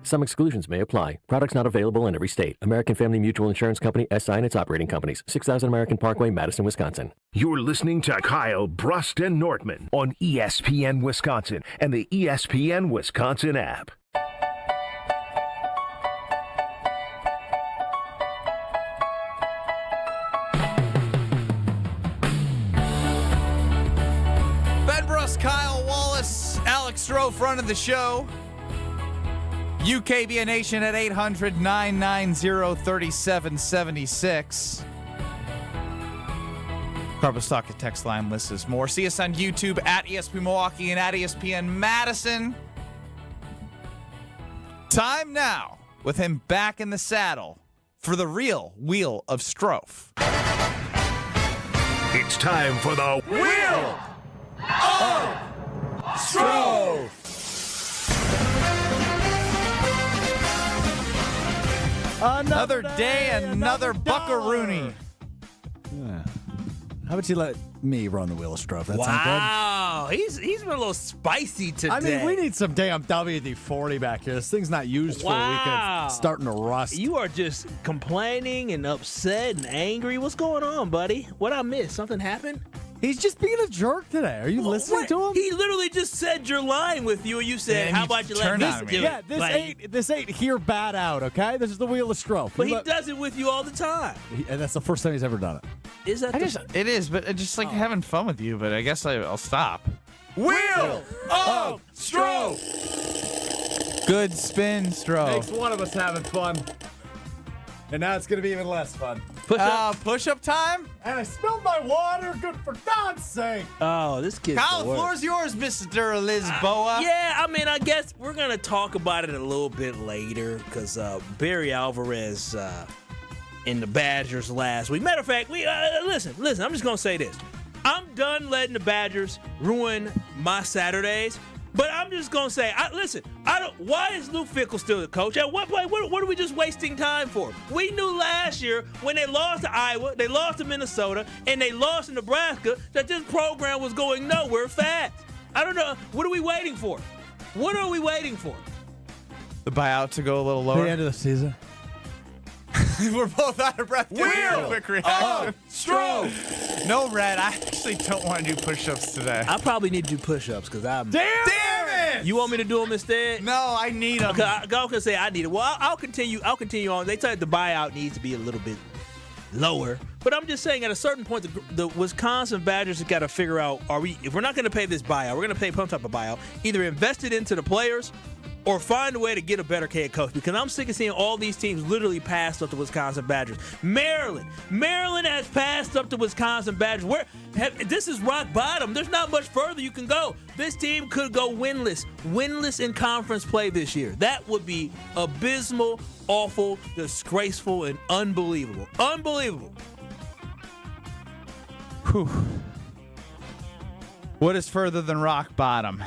Some exclusions may apply. Products not available in every state. American Family Mutual Insurance Company, SI and its operating companies. 6000 American Parkway, Madison, Wisconsin. You're listening to Kyle, Brust, and Nortman on ESPN Wisconsin and the ESPN Wisconsin app. Ben Brust, Kyle Wallace, Alex Strofe running the show. UKBN Nation at 800-990-3776. Carbostock text line lists us more. See us on YouTube at ESPN Milwaukee and at ESPN Madison. Time now with him back in the saddle for the real Wheel of Strofe. It's time for the Wheel of Strofe. Another day, another buckaroony. How about you let me run the wheel of Strofe? That sound good? Wow, he's been a little spicy today. I mean, we need some damn WD-40 back here. This thing's not used for a week. It's starting to rust. You are just complaining and upset and angry. What's going on, buddy? What I missed? Something happened? He's just being a jerk today. Are you listening to him? He literally just said you're lying with you, and you said, "How about you let this do it?" Yeah, this ain't here bad out. Okay, this is the wheel of Strofe. But he does it with you all the time. And that's the first time he's ever done it. Is that? It is, but I just like having fun with you. But I guess I'll stop. Wheel of Strofe. Good spin, Strofe. Makes one of us having fun. And now it's going to be even less fun. Push-up time? And I spilled my water. Good for God's sake. Oh, this kid's Kyle, the floor's yours, Mr. Lisboa. Yeah, I mean, I guess we're going to talk about it a little bit later because Barry Alvarez in the Badgers last week. Matter of fact, listen, I'm just going to say this. I'm done letting the Badgers ruin my Saturdays. But I'm just going to say, why is Luke Fickell still the coach? At what point, what are we just wasting time for? We knew last year when they lost to Iowa, they lost to Minnesota, and they lost to Nebraska that this program was going nowhere fast. I don't know. What are we waiting for? What are we waiting for? The buyout to go a little lower. The end of the season. We're both out of breath. Wheel quick reaction. of Strofe. No, Red, I actually don't want to do push-ups today. I probably need to do push-ups because I'm... Damn it! You want me to do them instead? No, I need them. I was gonna say I need it. Well, I'll continue on. They said the buyout needs to be a little bit lower, but I'm just saying at a certain point, the Wisconsin Badgers have got to figure out: if we're not going to pay this buyout, we're going to pay some type of buyout. Either invest it into the players, or find a way to get a better head coach. Because I'm sick of seeing all these teams literally pass up the Wisconsin Badgers. Maryland has passed up the Wisconsin Badgers. This is rock bottom. There's not much further you can go. This team could go winless in conference play this year. That would be abysmal, awful, disgraceful, and unbelievable. Unbelievable. Whew. What is further than rock bottom?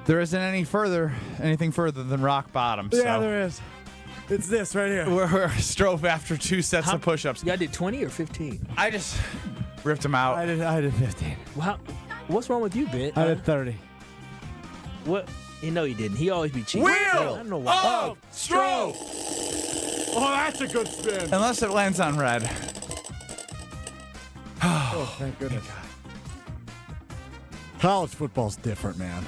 There isn't anything further than rock bottom. Yeah, so. there is. It's this right here. We're Strofe after 2 sets of push-ups. You did 20 or 15? I just ripped them out. I did 15. Well, what's wrong with you, Ben? I did 30. What? You know you didn't. He always be cheating. Wheel I don't know why. of Strofe. Oh, that's a good spin. Unless it lands on Red. Oh, thank goodness. College football's different, man.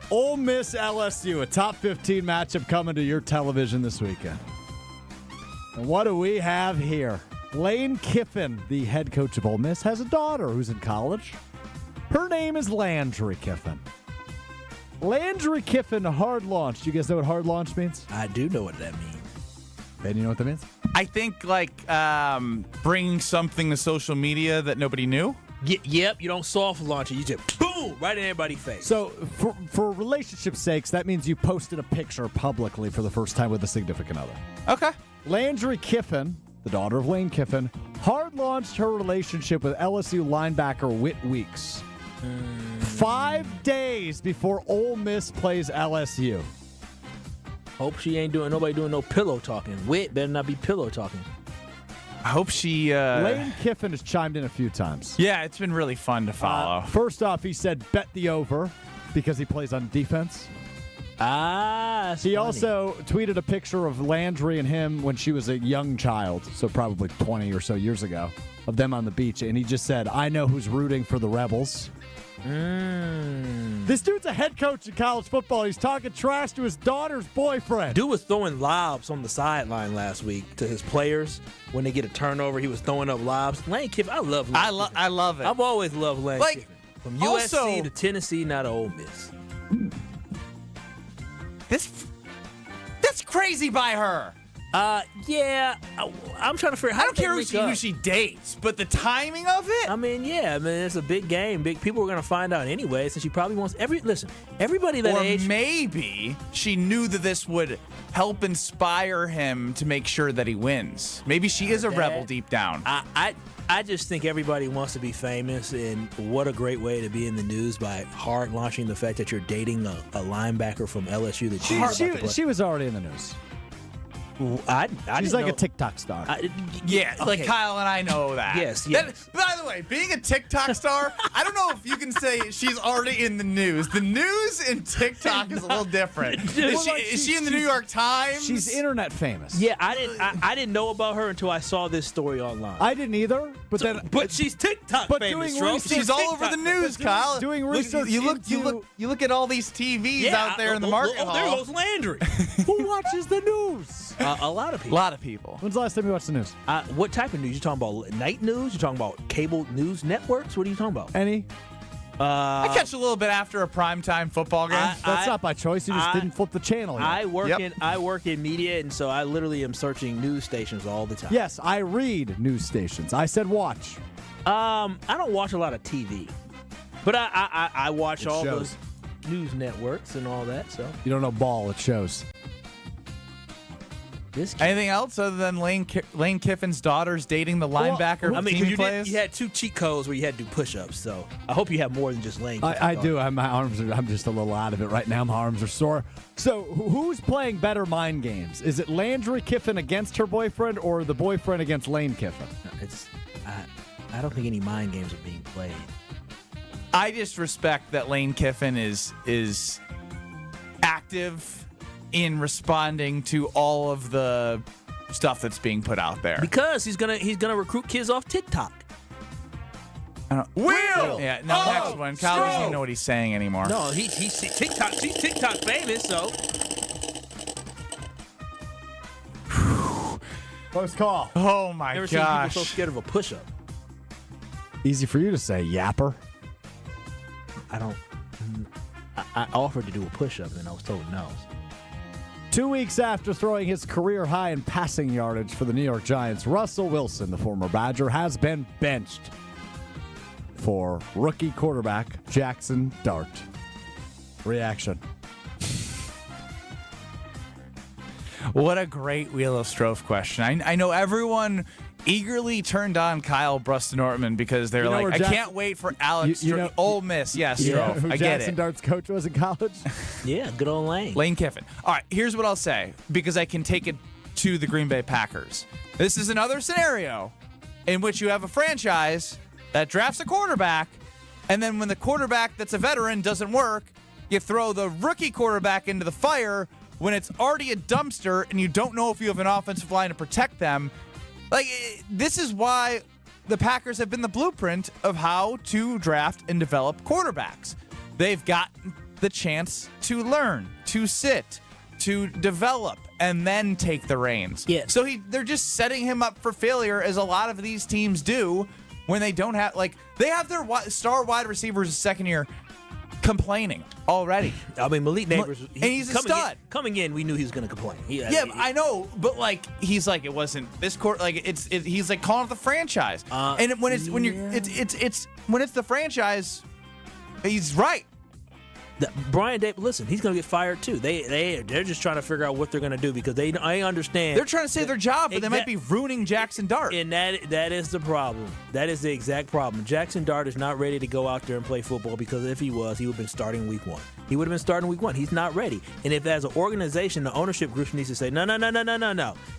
Ole Miss LSU, a top 15 matchup coming to your television this weekend. And what do we have here? Lane Kiffin, the head coach of Ole Miss, has a daughter who's in college. Her name is Landry Kiffin. Landry Kiffin hard launch. Do you guys know what hard launch means? I do know what that means. Ben, you know what that means? I think bringing something to social media that nobody knew. Yep, you don't soft launch it. You just boom right in everybody's face. So for relationship sakes, that means you posted a picture publicly for the first time with a significant other. Okay. Landry Kiffin, the daughter of Lane Kiffin, hard launched her relationship with LSU linebacker Whit Weeks 5 days before Ole Miss plays LSU. Hope she ain't nobody doing no pillow talking. Whit better not be pillow talking. I hope she... Lane Kiffin has chimed in a few times. Yeah, it's been really fun to follow. First off, he said bet the over because he plays on defense. He also tweeted a picture of Landry and him when she was a young child, so probably 20 or so years ago, of them on the beach. And he just said, I know who's rooting for the Rebels. This dude's a head coach in college football. He's talking trash to his daughter's boyfriend. Dude was throwing lobs on the sideline last week to his players. When they get a turnover, he was throwing up lobs. Lane Kiffin, I love Lane Kiffin. I love it. I've always loved Lane Kiffin. From USC to Tennessee, not Ole Miss. That's crazy by her. Yeah, I'm trying to figure out how I don't care who she dates, but the timing of it? I mean, it's a big game. People are going to find out anyway, since she probably wants everybody that age. Or maybe she knew that this would help inspire him to make sure that he wins. Maybe she is a rebel deep down. I just think everybody wants to be famous, and what a great way to be in the news by hard launching the fact that you're dating a linebacker from LSU that she was already in the news. She's like a TikTok star. Yeah, okay. like Kyle and I know that. Yes. By the way, being a TikTok star, I don't know if you can say she's already in the news. The news in TikTok is a little different. Is she in the New York Times? She's internet famous. Yeah, I didn't know about her until I saw this story online. I didn't either, but she's TikTok famous. She's all over the news, Kyle. Doing research. You look at all these TVs out there in the market hall. There goes Landry. Who watches the news? A lot of people. A lot of people. When's the last time you watched the news? What type of news? You talking about night news? You talking about cable news networks? What are you talking about? Any? I catch a little bit after a primetime football game. That's not by choice. You just didn't flip the channel yet. I work in media, and so I literally am searching news stations all the time. Yes, I read news stations. I said watch. I don't watch a lot of TV, but I watch all those news networks and all that. So you don't know ball. It shows. Anything else other than Lane Kiffin's daughter's dating the linebacker? You had 2 cheat codes where you had to do push-ups. So I hope you have more than just Lane. I do. My arms are. I'm just a little out of it right now. My arms are sore. So who's playing better mind games? Is it Landry Kiffin against her boyfriend or the boyfriend against Lane Kiffin? I don't think any mind games are being played. I just respect that Lane Kiffin is active in responding to all of the stuff that's being put out there. Because he's gonna recruit kids off TikTok. Will! Yeah, no, next one. Kyle doesn't even know what he's saying anymore. No, he's TikTok. She's TikTok famous, so. Close call. Oh my Never gosh! seen people so scared of a push-up. Easy for you to say, yapper. I offered to do a push-up, and I was told no. 2 weeks after throwing his career high in passing yardage for the New York Giants, Russell Wilson, the former Badger, has been benched for rookie quarterback Jackson Dart. Reaction. What a great Wheel of Strofe question. I know everyone eagerly turned on Kyle Brust Nortman because they're I can't wait for Alex Ole Miss. Yes, Strofe. Who I get Jackson it. Dart's coach was in college? Yeah, good old Lane. Lane Kiffin. All right, here's what I'll say because I can take it to the Green Bay Packers. This is another scenario in which you have a franchise that drafts a quarterback, and then when the quarterback that's a veteran doesn't work, you throw the rookie quarterback into the fire when it's already a dumpster and you don't know if you have an offensive line to protect them. This is why the Packers have been the blueprint of how to draft and develop quarterbacks. They've got the chance to learn, to sit, to develop, and then take the reins. Yeah. So they're just setting him up for failure, as a lot of these teams do when they don't have, they have their star wide receivers second year complaining already. I mean, Malik Neighbors, and he's a stud. Coming in, we knew he was going to complain. I know, but he's it wasn't this court. He's calling it the franchise. And when it's the franchise, he's right. Brian Davis, listen, he's going to get fired too. They're just trying to figure out what they're going to do because I understand. They're trying to save their job, but they might be ruining Jackson Dart. And that is the problem. That is the exact problem. Jackson Dart is not ready to go out there and play football because if he was, he would have been starting week 1. He would have been starting week 1. He's not ready. And if as an organization, the ownership group needs to say, no.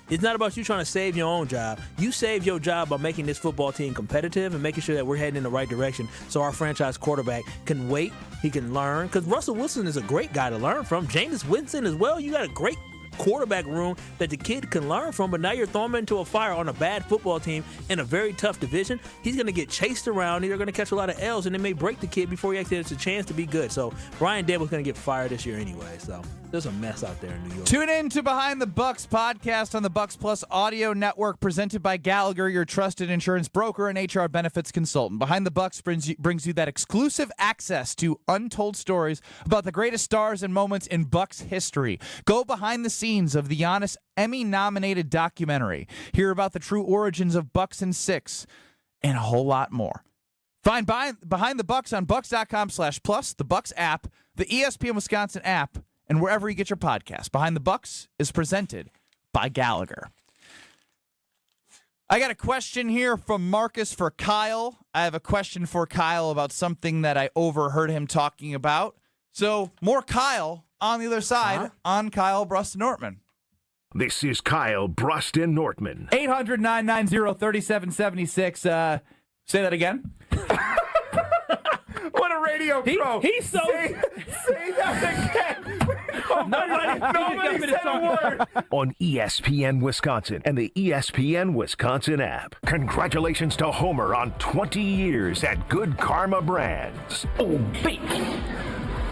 It's not about you trying to save your own job. You save your job by making this football team competitive and making sure that we're heading in the right direction so our franchise quarterback can wait, he can learn. Because Russell Wilson is a great guy to learn from. Jameis Winston as well. You got a great quarterback room that the kid can learn from, but now you're throwing him into a fire on a bad football team in a very tough division. He's going to get chased around. They're going to catch a lot of L's, and it may break the kid before he actually has a chance to be good. So Brian Daboll's going to get fired this year anyway. So there's a mess out there in New York. Tune in to Behind the Bucks podcast on the Bucks Plus audio network, presented by Gallagher, your trusted insurance broker and HR benefits consultant. Behind the Bucks brings you that exclusive access to untold stories about the greatest stars and moments in Bucks history. Go behind the scenes of the Giannis Emmy-nominated documentary. Hear about the true origins of Bucks and Six, and a whole lot more. Find Behind the Bucks on Bucks.com/plus, the Bucks app, the ESPN Wisconsin app, and wherever you get your podcast. Behind the Bucks is presented by Gallagher. I got a question here from Marcus for Kyle. I have a question for Kyle about something that I overheard him talking about. So more Kyle on the other side on Kyle Brust Nortman. This is Kyle, Brust, and Nortman. 800-990-3776. Say that again. What a radio pro. He's so... Say that again. Nobody said a word. On ESPN Wisconsin and the ESPN Wisconsin app. Congratulations to Homer on 20 years at Good Karma Brands. Oh, baby.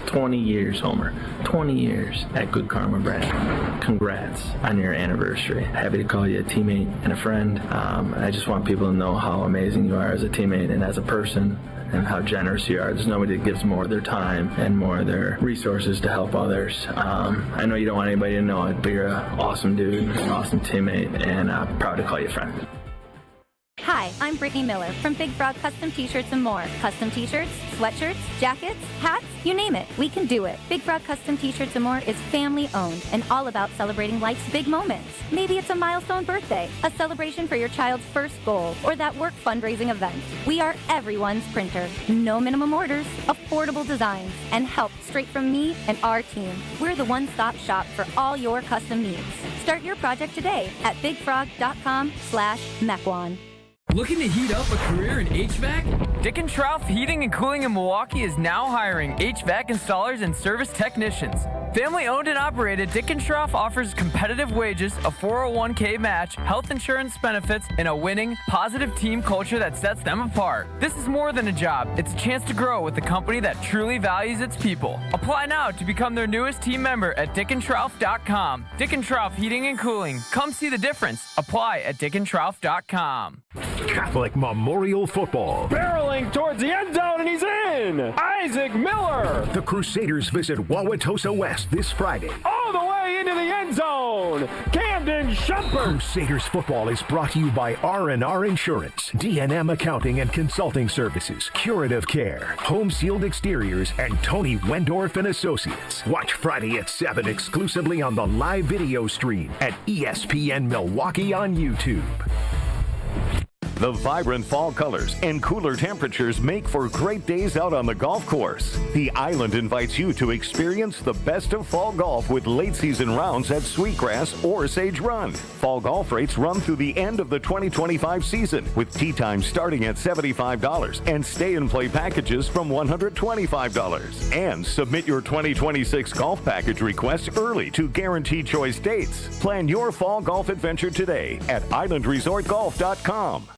20 years, Homer. 20 years at Good Karma Brand. Congrats on your anniversary. Happy to call you a teammate and a friend. I just want people to know how amazing you are as a teammate and as a person, and how generous you are. There's nobody that gives more of their time and more of their resources to help others. I know you don't want anybody to know it, but you're an awesome dude, an awesome teammate, and I'm proud to call you a friend. Hi, I'm Brittany Miller from Big Frog Custom T-Shirts and more. Custom T-shirts, sweatshirts, jackets, hats, you name it, we can do it. Big Frog Custom T-Shirts and more is family owned and all about celebrating life's big moments. Maybe it's a milestone birthday, a celebration for your child's first goal, or that work fundraising event. We are everyone's printer. No minimum orders, affordable designs, and help straight from me and our team. We're the one-stop shop for all your custom needs. Start your project today at bigfrog.com/Mequon. Looking to heat up a career in HVAC? Dick & Trough Heating and Cooling in Milwaukee is now hiring HVAC installers and service technicians. Family owned and operated, Dick & Trough offers competitive wages, a 401k match, health insurance benefits, and a winning, positive team culture that sets them apart. This is more than a job. It's a chance to grow with a company that truly values its people. Apply now to become their newest team member at dickandtrough.com. Dick & Trough Heating and Cooling. Come see the difference. Apply at dickandtrough.com. Catholic Memorial Football. Barreling towards the end zone, and he's in! Isaac Miller! The Crusaders visit Wauwatosa West this Friday. All the way into the end zone! Camden Shumpert! Crusaders football is brought to you by R&R Insurance, D&M Accounting and Consulting Services, Curative Care, Home Sealed Exteriors, and Tony Wendorf and Associates. Watch Friday at 7 exclusively on the live video stream at ESPN Milwaukee on YouTube. The vibrant fall colors and cooler temperatures make for great days out on the golf course. The Island invites you to experience the best of fall golf with late season rounds at Sweetgrass or Sage Run. Fall golf rates run through the end of the 2025 season, with tee times starting at $75 and stay and play packages from $125. And submit your 2026 golf package request early to guarantee choice dates. Plan your fall golf adventure today at islandresortgolf.com.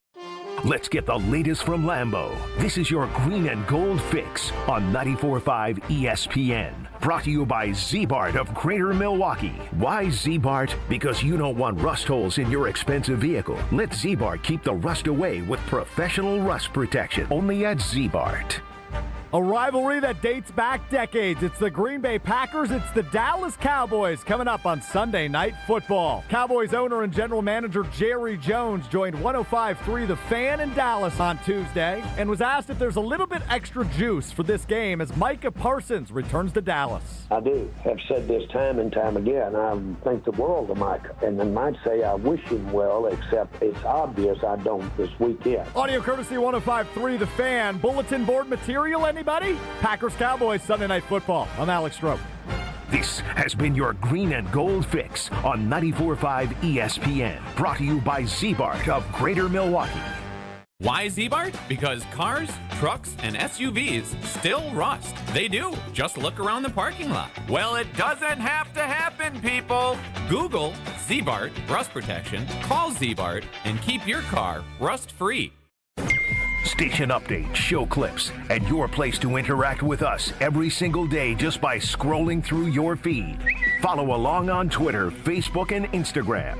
Let's get the latest from Lambeau. This is your green and gold fix on 94.5 ESPN. Brought to you by Z-Bart of Greater Milwaukee. Why Z-Bart? Because you don't want rust holes in your expensive vehicle. Let Z-Bart keep the rust away with professional rust protection. Only at Z-Bart. A rivalry that dates back decades. It's the Green Bay Packers. It's the Dallas Cowboys coming up on Sunday Night Football. Cowboys owner and general manager Jerry Jones joined 105.3 The Fan in Dallas on Tuesday and was asked if there's a little bit extra juice for this game as Micah Parsons returns to Dallas. I do. Have said this time and time again. I think the world of Micah. And I might say I wish him well, except it's obvious I don't this weekend. Audio courtesy 105.3 The Fan. Bulletin board material, anybody? Packers-Cowboys Sunday Night Football. I'm Alex Stroh. This has been your green and gold fix on 94.5 ESPN. Brought to you by Z-Bart of Greater Milwaukee. Why Z-Bart? Because cars, trucks, and SUVs still rust. They do. Just look around the parking lot. Well, it doesn't have to happen, people. Google Z-Bart rust protection, call Z-Bart, and keep your car rust-free. Station updates, show clips, and your place to interact with us every single day just by scrolling through your feed. Follow along on Twitter, Facebook, and Instagram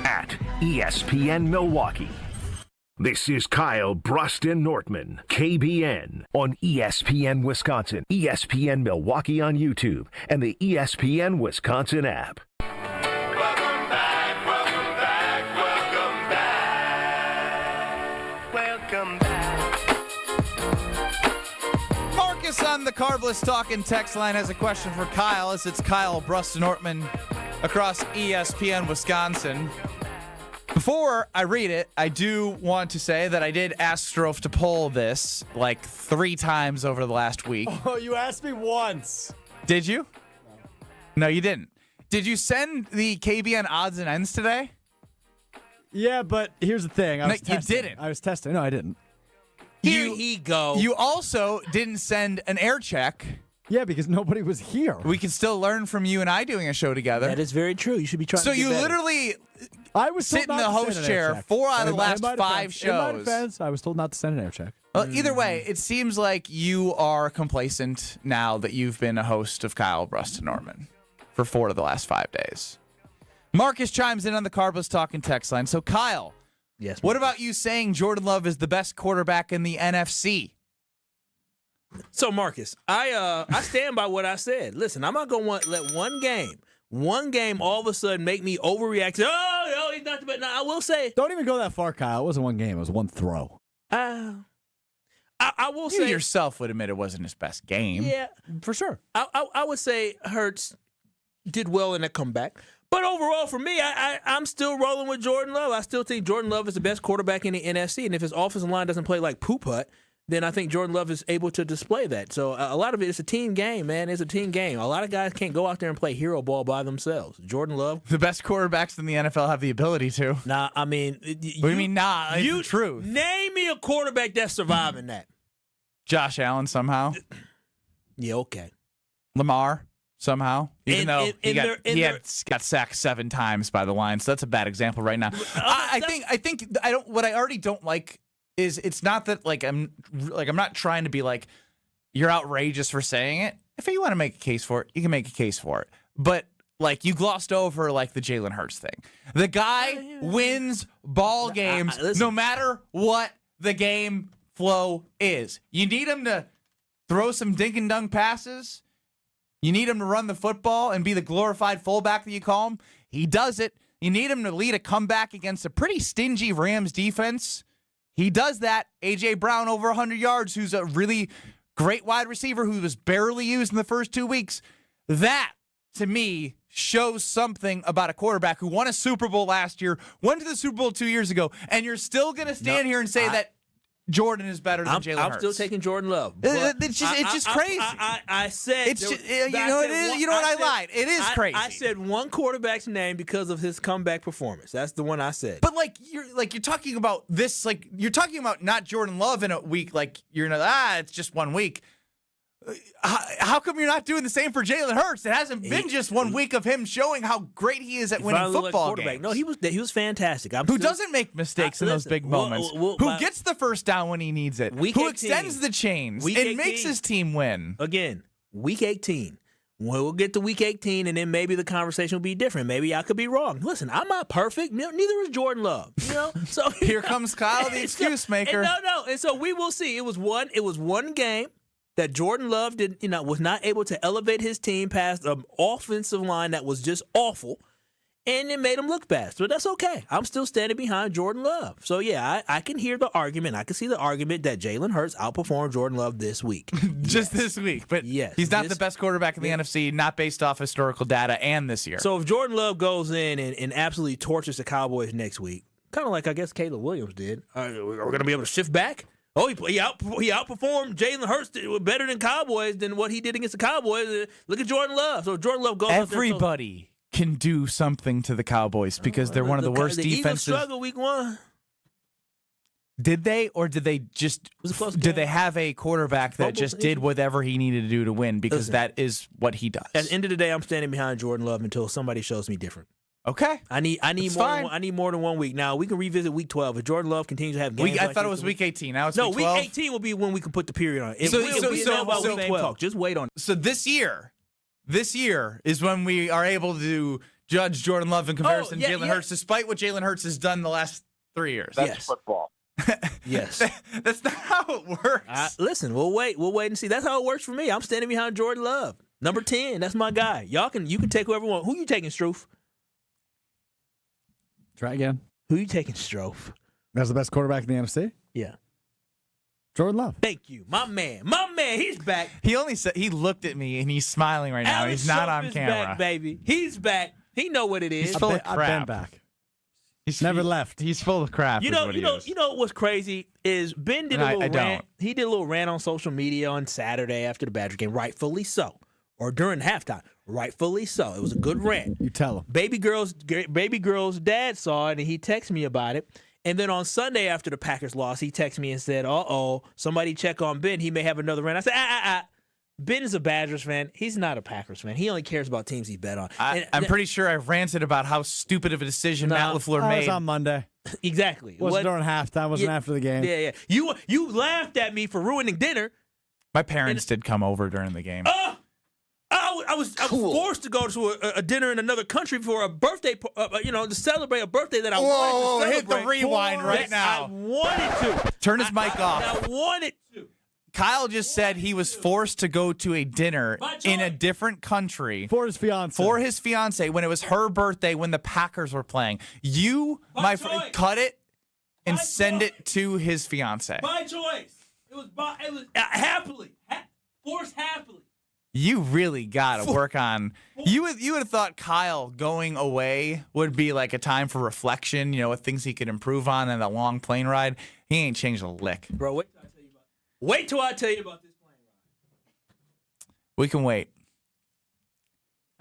at ESPN Milwaukee. This is Kyle, Brust, and Nortman, KBN, on ESPN Wisconsin, ESPN Milwaukee on YouTube, and the ESPN Wisconsin app. Marcus on the Carbless Talking text line has a question for Kyle, as it's Kyle, Brust, and Nortman across ESPN Wisconsin. Before I read it, I do want to say that I did ask Strofe to poll this like 3 times over the last week. Oh, you asked me once. Did you? No, you didn't. Did you send the KBN odds and ends today? Yeah, but here's the thing. You didn't. I was testing. No, I didn't. Here he go. You also didn't send an air check. Yeah, because nobody was here. We can still learn from you and I doing a show together. That is very true. You should be trying so to get you better. literally I was sit in the host chair 4 out of the last 5 shows. In my defense, I was told not to send an air check. Well, either way, it seems like you are complacent now that you've been a host of Kyle, Brust, and Norman for 4 of the last 5 days. Marcus chimes in on the Carbless Talking text line. So, Kyle, yes. What about you saying Jordan Love is the best quarterback in the NFC? So, Marcus, I stand by what I said. Listen, I'm not going to let one game all of a sudden make me overreact. Oh, he's not the best. Now, I will say. Don't even go that far, Kyle. It wasn't one game. It was one throw. I will say. You yourself would admit it wasn't his best game. Yeah, for sure. I would say Hurts did well in that comeback. But overall, for me, I'm still rolling with Jordan Love. I still think Jordan Love is the best quarterback in the NFC. And if his offensive line doesn't play like poop-hut, then I think Jordan Love is able to display that. So a lot of it is a team game, man. It's a team game. A lot of guys can't go out there and play hero ball by themselves. Jordan Love. The best quarterbacks in the NFL have the ability to. Nah, I mean. What do you mean, nah? It's the truth. Name me a quarterback that's surviving that. Josh Allen somehow. Yeah, okay. Lamar somehow. Even though he got sacked 7 times by the Lions. So that's a bad example right now. What I already don't like is it's not that I'm not trying to be like you're outrageous for saying it. If you want to make a case for it, you can make a case for it. But like you glossed over like the Jalen Hurts thing. The guy wins ball games no matter what the game flow is. You need him to throw some dink and dunk passes. You need him to run the football and be the glorified fullback that you call him. He does it. You need him to lead a comeback against a pretty stingy Rams defense. He does that. A.J. Brown over 100 yards, who's a really great wide receiver who was barely used in the first 2 weeks. That, to me, shows something about a quarterback who won a Super Bowl last year, went to the Super Bowl 2 years ago, and you're still going to stand here and say that Jordan is better than Jalen Hurts. I'm still taking Jordan Love. It's just crazy. I said it's just, you know it is. You know what? I lied. It is crazy. I said one quarterback's name because of his comeback performance. That's the one I said. But you're talking about this. You're talking about not Jordan Love in a week. It's just 1 week. How come you're not doing the same for Jalen Hurts? It hasn't been just 1 week of him showing how great he is at winning football games. No, he was fantastic. Doesn't make mistakes in those big moments? Who gets the first down when he needs it? Who extends the chains and makes his team win? Again, week 18. We'll get to week 18, and then maybe the conversation will be different. Maybe I could be wrong. Listen, I'm not perfect. Neither is Jordan Love. So here comes Kyle, the excuse maker. And so we will see. It was one game that Jordan Love was not able to elevate his team past an offensive line that was just awful, and it made him look bad. So that's okay. I'm still standing behind Jordan Love. So, yeah, I can hear the argument. I can see the argument that Jalen Hurts outperformed Jordan Love this week. Just this week. But yes, he's not the best quarterback in the NFC, not based off historical data and this year. So if Jordan Love goes in and absolutely tortures the Cowboys next week, kind of like I guess Caleb Williams did, are we going to be able to shift back? Oh, he outperformed Jalen Hurts better than Cowboys than what he did against the Cowboys. Look at Jordan Love. So Jordan Love goes everybody can do something to the Cowboys because they're one of the worst defenses. The Eagles struggled week 1. Did they, or did they just? Did they have a quarterback that just did whatever he needed to do to win? Because that is what he does. At the end of the day, I'm standing behind Jordan Love until somebody shows me different. Okay. I need more than 1 week. Now we can revisit week 12 if Jordan Love continues to have games. I thought it was week 18. Now it's week 12. Week 18 will be when we can put the period on it. Week 12. Just wait on it. So this year is when we are able to judge Jordan Love in comparison to Jalen Hurts, despite what Jalen Hurts has done the last 3 years. That's football. Yes. That's not how it works. Listen, we'll wait and see. That's how it works for me. I'm standing behind Jordan Love. Number 10, that's my guy. You can take whoever you want. Who you taking, Struth? Try again. Who you taking, Strofe? That's the best quarterback in the NFC? Yeah. Jordan Love. Thank you. My man, he's back. He looked at me and he's smiling right now. He's not on camera. Back, baby. He's back. He know what it is. He's full of crap. I've been back. He's never left. He's full of crap. You know what's crazy is Ben did a little rant. He did a little rant on social media on Saturday after the Badger game, rightfully so. or during halftime. Rightfully so. It was a good rant. You tell him. Baby girl's dad saw it, and he texted me about it. And then on Sunday after the Packers lost, he texted me and said, somebody check on Ben. He may have another rant. I said, Ben is a Badgers fan. He's not a Packers fan. He only cares about teams he bet on. I'm pretty sure I ranted about how stupid of a decision Matt LaFleur made. It was on Monday. Exactly. Wasn't during halftime. Wasn't after the game. Yeah. You laughed at me for ruining dinner. My parents did come over during the game. I was forced to go to a dinner in another country for a birthday, to celebrate a birthday that I wanted to celebrate. Hit the rewind right now. I wanted to. Turn his mic off. I wanted to. Kyle just said he was forced to go to a dinner in a different country. For his fiance. For his fiance when it was her birthday when the Packers were playing. You, my friend, cut it and send it to his fiance. By choice. It was happily. Forced happily. You really got to work on. You would have thought Kyle going away would be like a time for reflection, with things he could improve on and a long plane ride. He ain't changed a lick. Bro, wait till I tell you about this plane ride. We can wait.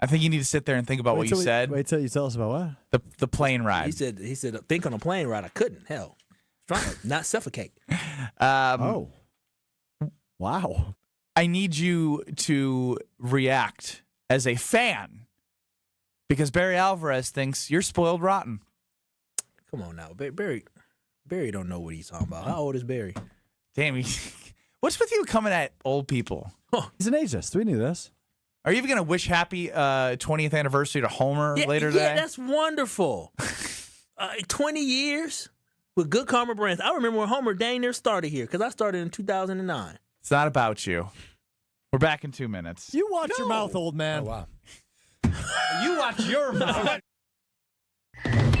I think you need to sit there and think about what you said. Wait till you tell us about what? The plane ride. He said, think on a plane ride. I couldn't. Hell. Trying to not suffocate. Wow. I need you to react as a fan because Barry Alvarez thinks you're spoiled rotten. Come on now. Barry don't know what he's talking about. How old is Barry? Damn, what's with you coming at old people? He's an ageist. We knew this. Are you even going to wish happy 20th anniversary to Homer later today? Yeah, that's wonderful. 20 years with Good Karma Brands. I remember when Homer dang near started here because I started in 2009. It's not about you. We're back in 2 minutes. You watch your mouth, old man. Oh, wow. You watch your mouth.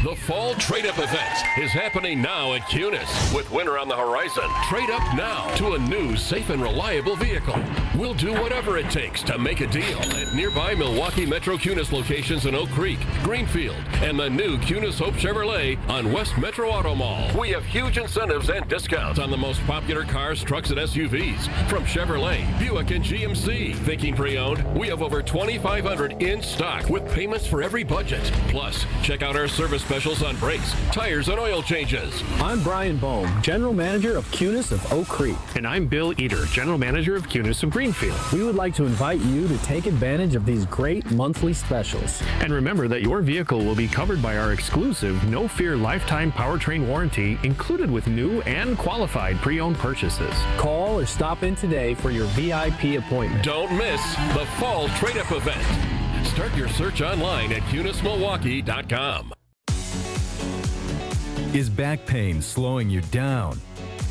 The Fall Trade-Up event is happening now at Cunis. With winter on the horizon, trade up now to a new, safe and reliable vehicle. We'll do whatever it takes to make a deal at nearby Milwaukee Metro Cunis locations in Oak Creek, Greenfield, and the new Cunis Hope Chevrolet on West Metro Auto Mall. We have huge incentives and discounts on the most popular cars, trucks, and SUVs from Chevrolet, Buick, and GMC. Thinking pre-owned? We have over 2,500 in stock with payments for every budget. Plus, check out our service specials on brakes, tires, and oil changes. I'm Brian Bohm, General Manager of Cunis of Oak Creek. And I'm Bill Eater, General Manager of Cunis of Greenfield. We would like to invite you to take advantage of these great monthly specials. And remember that your vehicle will be covered by our exclusive No Fear lifetime powertrain warranty included with new and qualified pre-owned purchases. Call or stop in today for your VIP appointment. Don't miss the Fall Trade-Up event. Start your search online at CunisMilwaukee.com. Is back pain slowing you down?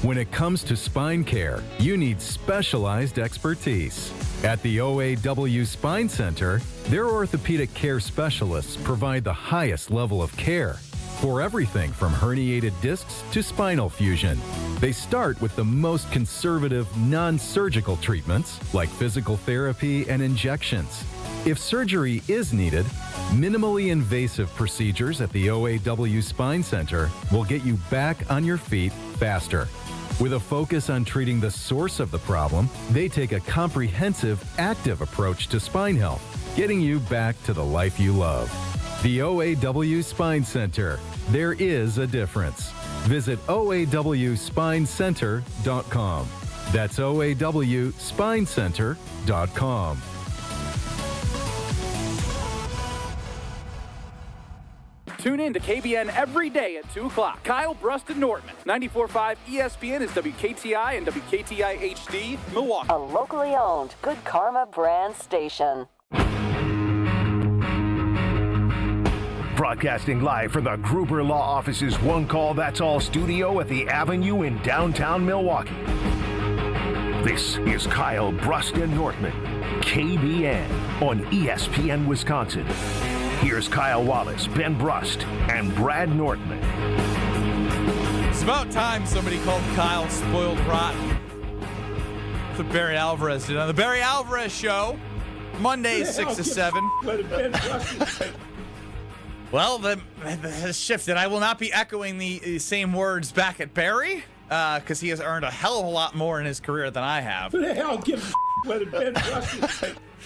When it comes to spine care, you need specialized expertise. At the OAW Spine Center, their orthopedic care specialists provide the highest level of care for everything from herniated discs to spinal fusion. They start with the most conservative, non-surgical treatments like physical therapy and injections. If surgery is needed, minimally invasive procedures at the OAW Spine Center will get you back on your feet faster. With a focus on treating the source of the problem, they take a comprehensive, active approach to spine health, getting you back to the life you love. The OAW Spine Center. There is a difference. Visit OAWSpineCenter.com. That's OAWSpineCenter.com. Tune in to KBN every day at 2 o'clock. Kyle, Brust, and Nortman. 94.5 ESPN is WKTI and WKTI HD, Milwaukee. A locally owned Good Karma brand station. Broadcasting live from the Gruber Law Office's One Call That's All studio at the Avenue in downtown Milwaukee. This is Kyle, Brust, and Nortman, KBN on ESPN Wisconsin. Here's Kyle Wallace, Ben Brust, and Brad Nortman. It's about time somebody called Kyle spoiled rotten. That's what Barry Alvarez did on the Barry Alvarez Show, Mondays 6 to 7. Well, that has shifted. I will not be echoing the same words back at Barry because he has earned a hell of a lot more in his career than I have. Who the hell gives a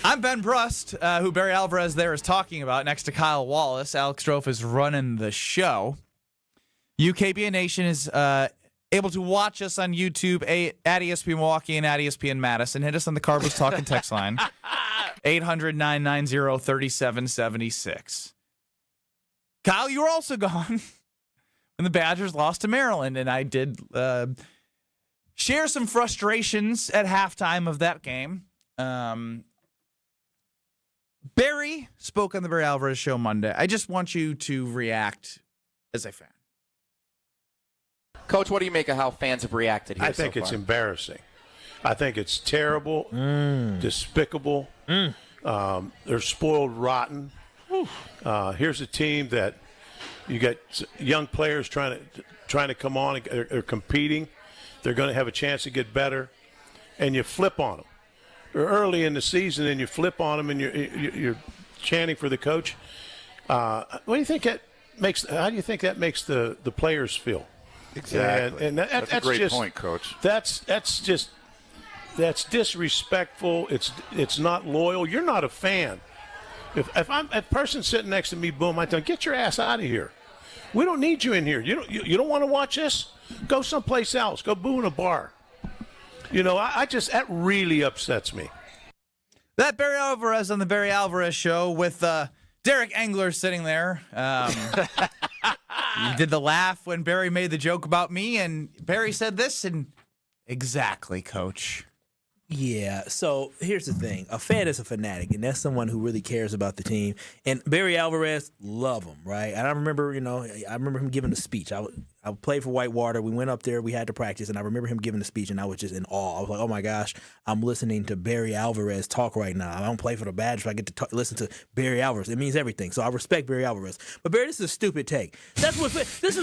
I'm Ben Brust, who Barry Alvarez there is talking about, next to Kyle Wallace. Alex Strofe is running the show. KBN Nation is able to watch us on YouTube at ESPN Milwaukee and at ESPN Madison. Hit us on the Cardinals Talking text line, 800-990-3776. Kyle, you were also gone when the Badgers lost to Maryland, and I did share some frustrations at halftime of that game. Barry spoke on the Barry Alvarez show Monday. I just want you to react as a fan. Coach, what do you make of how fans have reacted here I think so it's far? embarrassing. I think it's terrible, despicable. They're spoiled rotten. Here's a team that you got young players trying to come on. They're competing. They're going to have a chance to get better, and you flip on them. They're early in the season, and you flip on them, and you're chanting for the coach. What do you think that makes? How do you think that makes the players feel? Exactly. And that's a great just, point, Coach. That's disrespectful. It's not loyal. You're not a fan. If I'm a person sitting next to me, boom, I tell, get your ass out of here. We don't need you in here. You don't want to watch this? Go someplace else. Go boo in a bar. That really upsets me. That Barry Alvarez on the Barry Alvarez show with Derek Engler sitting there. You did the laugh when Barry made the joke about me, and Barry said this, and exactly, Coach. Yeah, so here's the thing. A fan is a fanatic, and that's someone who really cares about the team. And Barry Alvarez, love him, right? And I remember, him giving a speech. I played for Whitewater. We went up there. We had to practice, and I remember him giving a speech, and I was just in awe. I was like, oh, my gosh, I'm listening to Barry Alvarez talk right now. I don't play for the Badgers, but I get to listen to Barry Alvarez. It means everything, so I respect Barry Alvarez. But, Barry, this is a stupid take. This is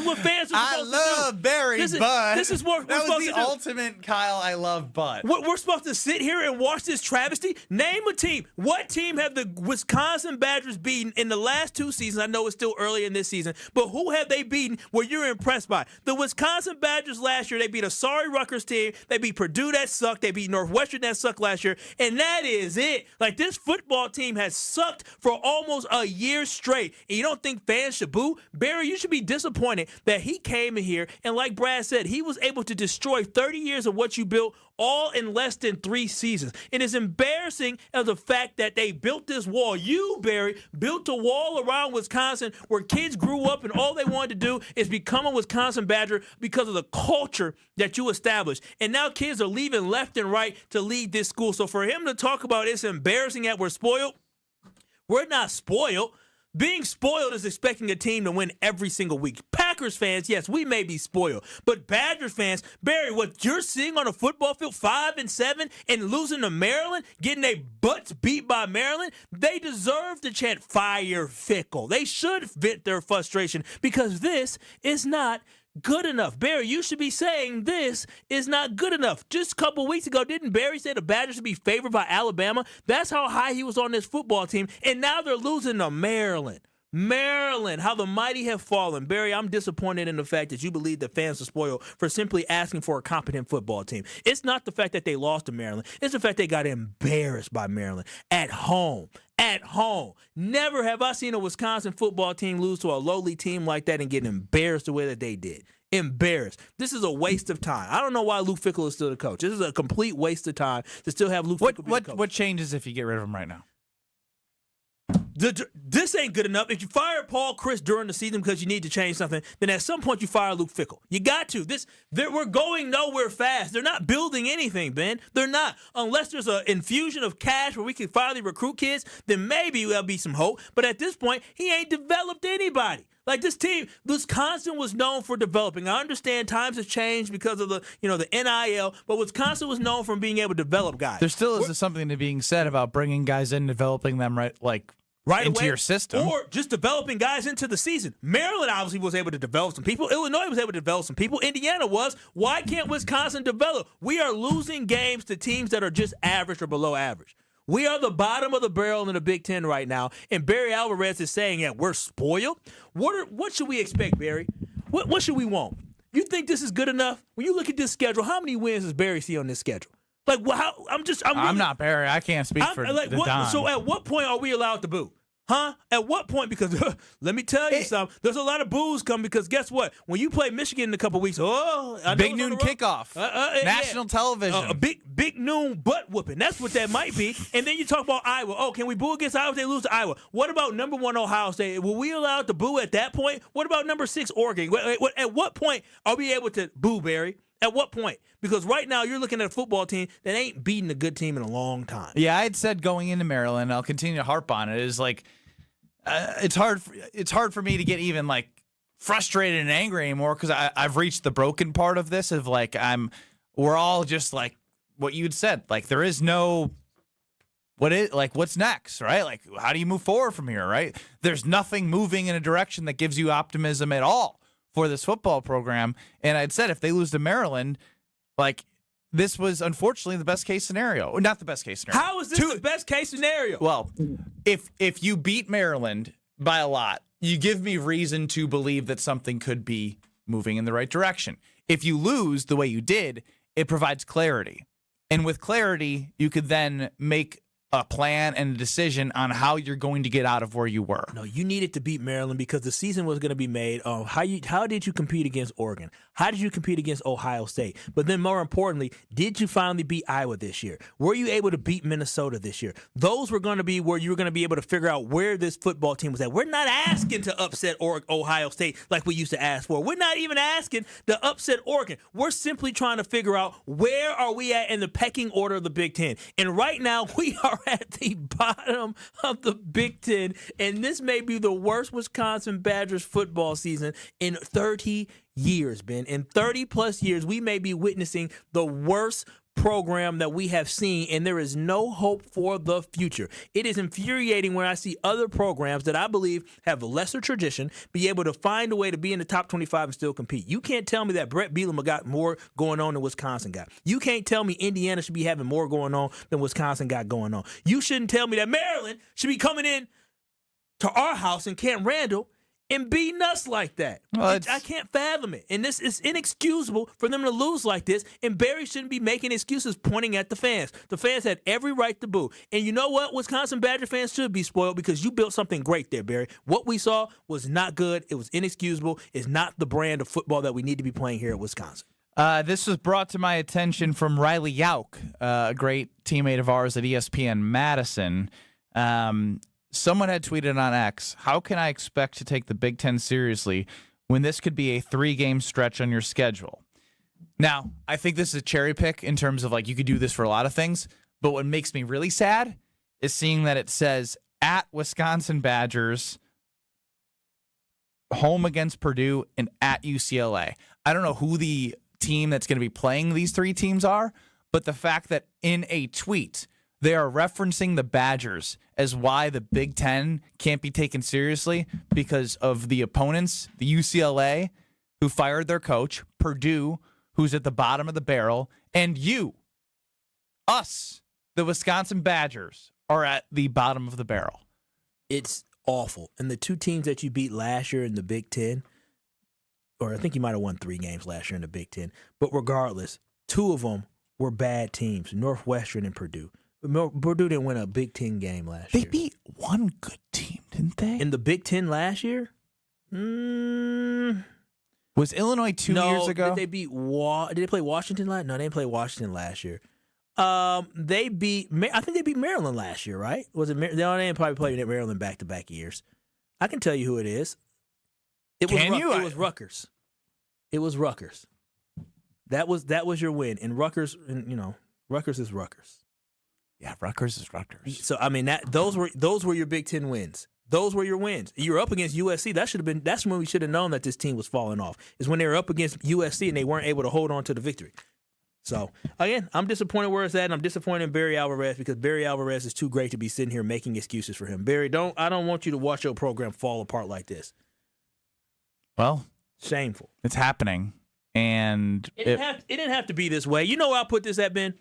what fans are supposed to do. I love Barry, but this is what that we're was supposed the to do. ultimate Kyle, I love but. We're supposed to sit here and watch this travesty? Name a team. What team have the Wisconsin Badgers beaten in the last 2 seasons? I know it's still early in this season, but who have they beaten where you're impressed by? The Wisconsin Badgers last year, they beat a sorry Rutgers team. They beat Purdue, that sucked. They beat Northwestern, that sucked last year. And that is it. Like, this football team has sucked for almost a year straight. And you don't think fans should boo? Barry, you should be disappointed that he came in here, and like Brad said, he was able to destroy 30 years of what you built all in less than 3 seasons. It is embarrassing as the fact that they built this wall. You, Barry, built a wall around Wisconsin where kids grew up and all they wanted to do is become a Wisconsin Badger because of the culture that you established. And now kids are leaving left and right to lead this school. So for him to talk about it's embarrassing that we're spoiled, we're not spoiled. Being spoiled is expecting a team to win every single week. Packers fans, yes, we may be spoiled. But Badgers fans, Barry, what you're seeing on a football field, 5-7, and losing to Maryland, getting their butts beat by Maryland, they deserve to chant fire Fickle. They should vent their frustration because this is not good enough. Barry, you should be saying this is not good enough. Just a couple weeks ago, didn't Barry say the Badgers should be favored by Alabama? That's how high he was on this football team. And now they're losing to Maryland. Maryland, how the mighty have fallen. Barry, I'm disappointed in the fact that you believe that fans are spoiled for simply asking for a competent football team. It's not the fact that they lost to Maryland. It's the fact they got embarrassed by Maryland at home. At home. Never have I seen a Wisconsin football team lose to a lowly team like that and get embarrassed the way that they did. Embarrassed. This is a waste of time. I don't know why Luke Fickell is still the coach. This is a complete waste of time to still have Luke Fickell be the coach. What changes if you get rid of him right now? This ain't good enough. If you fire Paul Chris during the season because you need to change something, then at some point you fire Luke Fickell. You got to. We're going nowhere fast. They're not building anything, Ben. They're not. Unless there's an infusion of cash where we can finally recruit kids, then maybe there'll be some hope. But at this point, he ain't developed anybody. Like this team, Wisconsin was known for developing. I understand times have changed because of the NIL, but Wisconsin was known for being able to develop guys. There still is something to being said about bringing guys in, developing them right into away, your system. Or just developing guys into the season. Maryland obviously was able to develop some people. Illinois was able to develop some people. Indiana was. Why can't Wisconsin develop? We are losing games to teams that are just average or below average. We are the bottom of the barrel in the Big Ten right now, and Barry Alvarez is saying that we're spoiled. What should we expect, Barry? What should we want? You think this is good enough? When you look at this schedule, how many wins does Barry see on this schedule? Like, I'm not Barry. I can't speak for like, the Don. So at what point are we allowed to boo? Huh? At what point? Because let me tell you something. There's a lot of boos coming because guess what? When you play Michigan in a couple weeks, big noon kickoff, national television, a big noon butt whooping. That's what that might be. And then you talk about Iowa. Oh, can we boo against Iowa if they lose to Iowa? What about number 1 Ohio State? Were we allowed to boo at that point? What about number 6 Oregon? At what point are we able to boo, Barry? At what point? Because right now you're looking at a football team that ain't beaten a good team in a long time. Yeah, I had said going into Maryland, I'll continue to harp on it, is like it's hard for me to get even like frustrated and angry anymore because I've reached the broken part of this of like we're all just like what you'd said, like there is no what's next, right? Like how do you move forward from here, right? There's nothing moving in a direction that gives you optimism at all for this football program. And I'd said if they lose to Maryland, like this was unfortunately the best case scenario. Not the best case scenario. How is this the best case scenario? Well, if you beat Maryland by a lot, you give me reason to believe that something could be moving in the right direction. If you lose the way you did, it provides clarity. And with clarity, you could then make a plan and a decision on how you're going to get out of where you were. No, you needed to beat Maryland because the season was going to be made on how did you compete against Oregon? How did you compete against Ohio State? But then more importantly, did you finally beat Iowa this year? Were you able to beat Minnesota this year? Those were going to be where you were going to be able to figure out where this football team was at. We're not asking to upset Ohio State like we used to ask for. We're not even asking to upset Oregon. We're simply trying to figure out where are we at in the pecking order of the Big Ten. And right now we are at the bottom of the Big Ten, and this may be the worst Wisconsin Badgers football season in 30 years, Ben. In 30-plus years, we may be witnessing the worst program that we have seen, and there is no hope for the future. It is infuriating when I see other programs that I believe have a lesser tradition be able to find a way to be in the top 25 and still compete. You can't tell me that Brett Bielema got more going on than Wisconsin got. You can't tell me Indiana should be having more going on than Wisconsin got going on. You shouldn't tell me that Maryland should be coming in to our house in Camp Randall and beating us like that. Well, I can't fathom it. And this is inexcusable for them to lose like this. And Barry shouldn't be making excuses pointing at the fans. The fans had every right to boo. And you know what? Wisconsin Badger fans should be spoiled because you built something great there, Barry. What we saw was not good. It was inexcusable. It's not the brand of football that we need to be playing here at Wisconsin. This was brought to my attention from Riley Yauk, a great teammate of ours at ESPN Madison. Someone had tweeted on X, how can I expect to take the Big Ten seriously when this could be a 3-game stretch on your schedule? Now, I think this is a cherry pick in terms of like you could do this for a lot of things, but what makes me really sad is seeing that it says at Wisconsin Badgers, home against Purdue, and at UCLA. I don't know who the team that's going to be playing these 3 teams are, but the fact that in a tweet they are referencing the Badgers as why the Big Ten can't be taken seriously because of the opponents, the UCLA, who fired their coach, Purdue, who's at the bottom of the barrel, and us, the Wisconsin Badgers, are at the bottom of the barrel. It's awful. And the 2 teams that you beat last year in the Big Ten, or I think you might have won 3 games last year in the Big Ten, but regardless, 2 of them were bad teams, Northwestern and Purdue. Purdue didn't win a Big Ten game last year. They beat one good team, didn't they? In the Big Ten last year? Was Illinois 2 years ago? Did they beat did they play Washington last? No, they didn't play Washington last year. I think they beat Maryland last year, right? Was it? They didn't probably play Maryland back-to-back years. I can tell you who it is. It was Rutgers. It was Rutgers. That was your win. And Rutgers, Rutgers is Rutgers. Yeah, Rutgers is Rutgers. So I mean those were your Big Ten wins. Those were your wins. You were up against USC. That's when we should have known that this team was falling off. Is when they were up against USC and they weren't able to hold on to the victory. So again, I'm disappointed where it's at, and I'm disappointed in Barry Alvarez because Barry Alvarez is too great to be sitting here making excuses for him. Barry, I don't want you to watch your program fall apart like this. Well, shameful. It's happening, and it didn't have to be this way. You know where I put this at, Ben?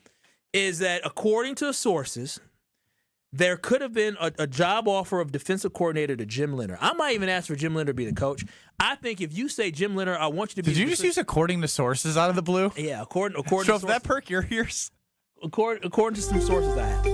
Is that according to sources, there could have been a job offer of defensive coordinator to Jim Leonhard. I might even ask for Jim Leonhard to be the coach. I think if you say Jim Leonhard, I want you to be. Did you just use according to sources out of the blue? Yeah, according to so sources. If that perk your ears. According to some sources I have.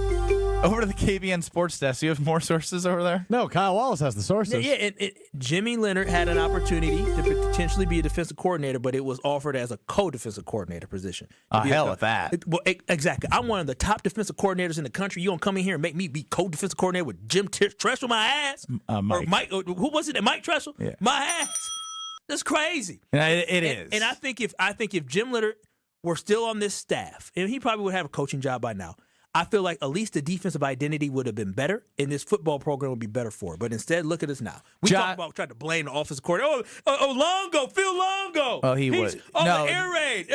Over to the KBN Sports Desk. You have more sources over there? No, Kyle Wallace has the sources. Yeah, Jimmy Leonard had an opportunity to potentially be a defensive coordinator, but it was offered as a co-defensive coordinator position. Hell with that. Well, exactly. I'm one of the top defensive coordinators in the country. You gonna come in here and make me be co-defensive coordinator with Jim Tressel, my ass? Mike. Or Mike? Who was it? Mike Tressel? Yeah. My ass. That's crazy. It is. And I think if Jim Leonard were still on this staff, and he probably would have a coaching job by now, I feel like at least the defensive identity would have been better, and this football program would be better for it. But instead, look at us now. We talk about trying to blame the offensive coordinator. Longo, Phil Longo. Oh, he would. No, the air raid.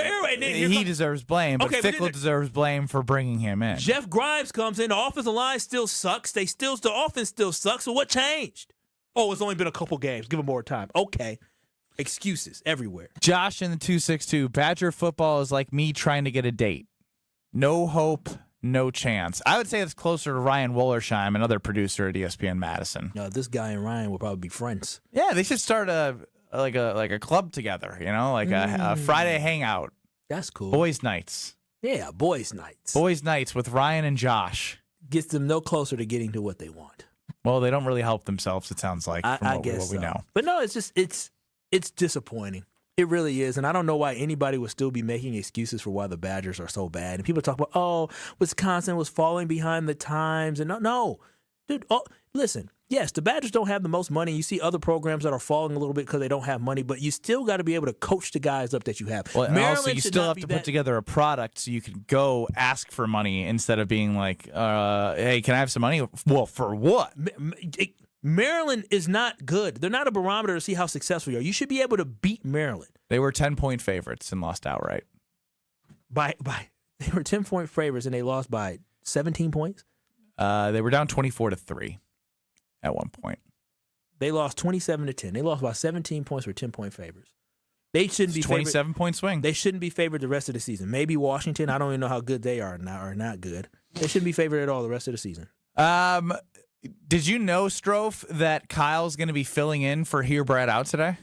He deserves blame, but Fickle deserves blame for bringing him in. Jeff Grimes comes in. The offensive line still sucks. The offense still sucks. So what changed? Oh, it's only been a couple games. Give him more time. Okay. Excuses everywhere. Josh in the 262. Badger football is like me trying to get a date. No hope. No chance. I would say it's closer to Ryan Wollersheim, another producer at ESPN Madison. No, this guy and Ryan will probably be friends. Yeah, they should start a club together. Like a Friday hangout. That's cool. Boys' nights. Yeah, boys' nights. Boys' nights with Ryan and Josh. Gets them no closer to getting to what they want. Well, they don't really help themselves. It sounds like from what we know. But no, it's just it's disappointing. It really is, and I don't know why anybody would still be making excuses for why the Badgers are so bad. And people talk about, Wisconsin was falling behind the times, and no, dude. Listen, yes, the Badgers don't have the most money. You see other programs that are falling a little bit because they don't have money, but you still got to be able to coach the guys up that you have. Well, and also you still have to put together a product so you can go ask for money instead of being like, "Hey, can I have some money?" Well, for what? Maryland is not good. They're not a barometer to see how successful you are. You should be able to beat Maryland. They were 10-point favorites and lost outright. They were 10-point favorites and they lost by 17 points? They were down 24-3 at one point. They lost 27-10. They lost by 17 points for 10-point favorites. They shouldn't be 27-point swing. They shouldn't be favored the rest of the season. Maybe Washington. I don't even know how good they are now or not good. They shouldn't be favored at all the rest of the season. Did you know, Strofe, that Kyle's going to be filling in for Here Brad Out today?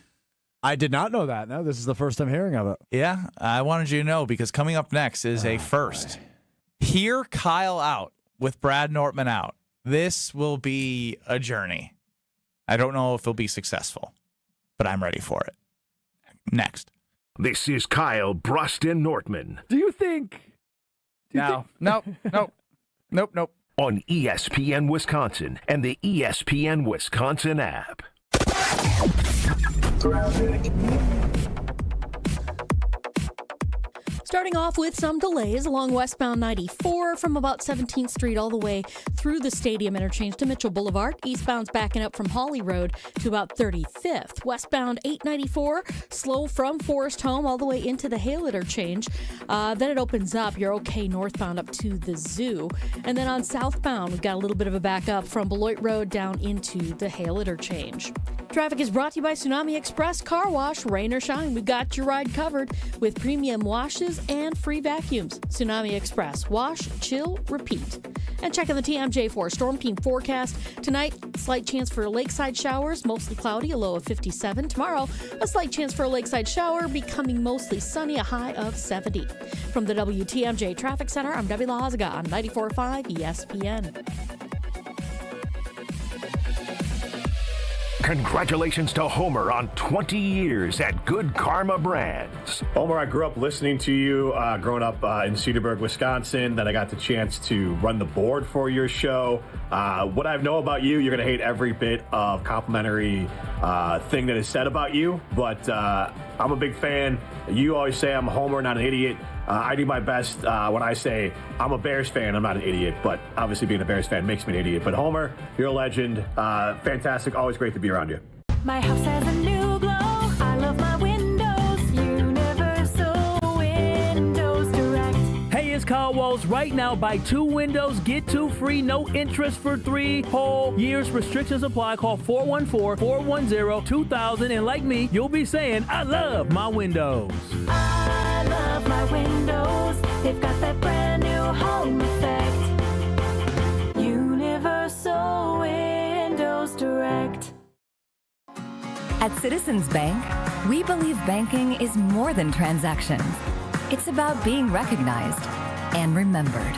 I did not know that. No, this is the first I'm hearing of it. Yeah, I wanted you to know because coming up next is a first. Hear Kyle out with Brad Nortman out. This will be a journey. I don't know if it'll be successful, but I'm ready for it. Next. This is Kyle, Brust, and Nortman. Do you think? Nope. On ESPN Wisconsin and the ESPN Wisconsin app. Starting off with some delays along westbound 94 from about 17th Street all the way through the stadium interchange to Mitchell Boulevard. Eastbound's backing up from Hawley Road to about 35th. Westbound 894 slow from Forest Home all the way into the Hale interchange. Then it opens up. You're okay northbound up to the zoo. And then on southbound, we've got a little bit of a backup from Beloit Road down into the Hale interchange. Traffic is brought to you by Tsunami Express Car Wash. Rain or shine, we've got your ride covered with premium washes and free vacuums. Tsunami Express. Wash, chill, repeat. And checking the TMJ for Storm Team forecast. Tonight, slight chance for lakeside showers, mostly cloudy, a low of 57. Tomorrow, a slight chance for a lakeside shower, becoming mostly sunny, a high of 70. From the WTMJ Traffic Center, I'm Debbie Lahazaga on 94.5 ESPN. Congratulations to Homer on 20 years at Good Karma Brands. Homer, I grew up listening to you growing up in Cedarburg, Wisconsin. Then I got the chance to run the board for your show. What I know about you, you're going to hate every bit of complimentary thing that is said about you. But I'm a big fan. You always say I'm a Homer, not an idiot. I do my best when I say I'm a Bears fan. I'm not an idiot, but obviously being a Bears fan makes me an idiot. But Homer, you're a legend. Fantastic. Always great to be around you. My house has a new glow. I love my windows. Universal Windows Direct. Hey, it's Kyle Walls. Right now, buy 2 windows, get 2 free, no interest for 3 whole years. Restrictions apply. Call 414-410-2000. And like me, you'll be saying, I love my windows. I love my windows. They've got that brand new home effect. Universal Windows Direct. At Citizens Bank, we believe banking is more than transactions. It's about being recognized, and remembered.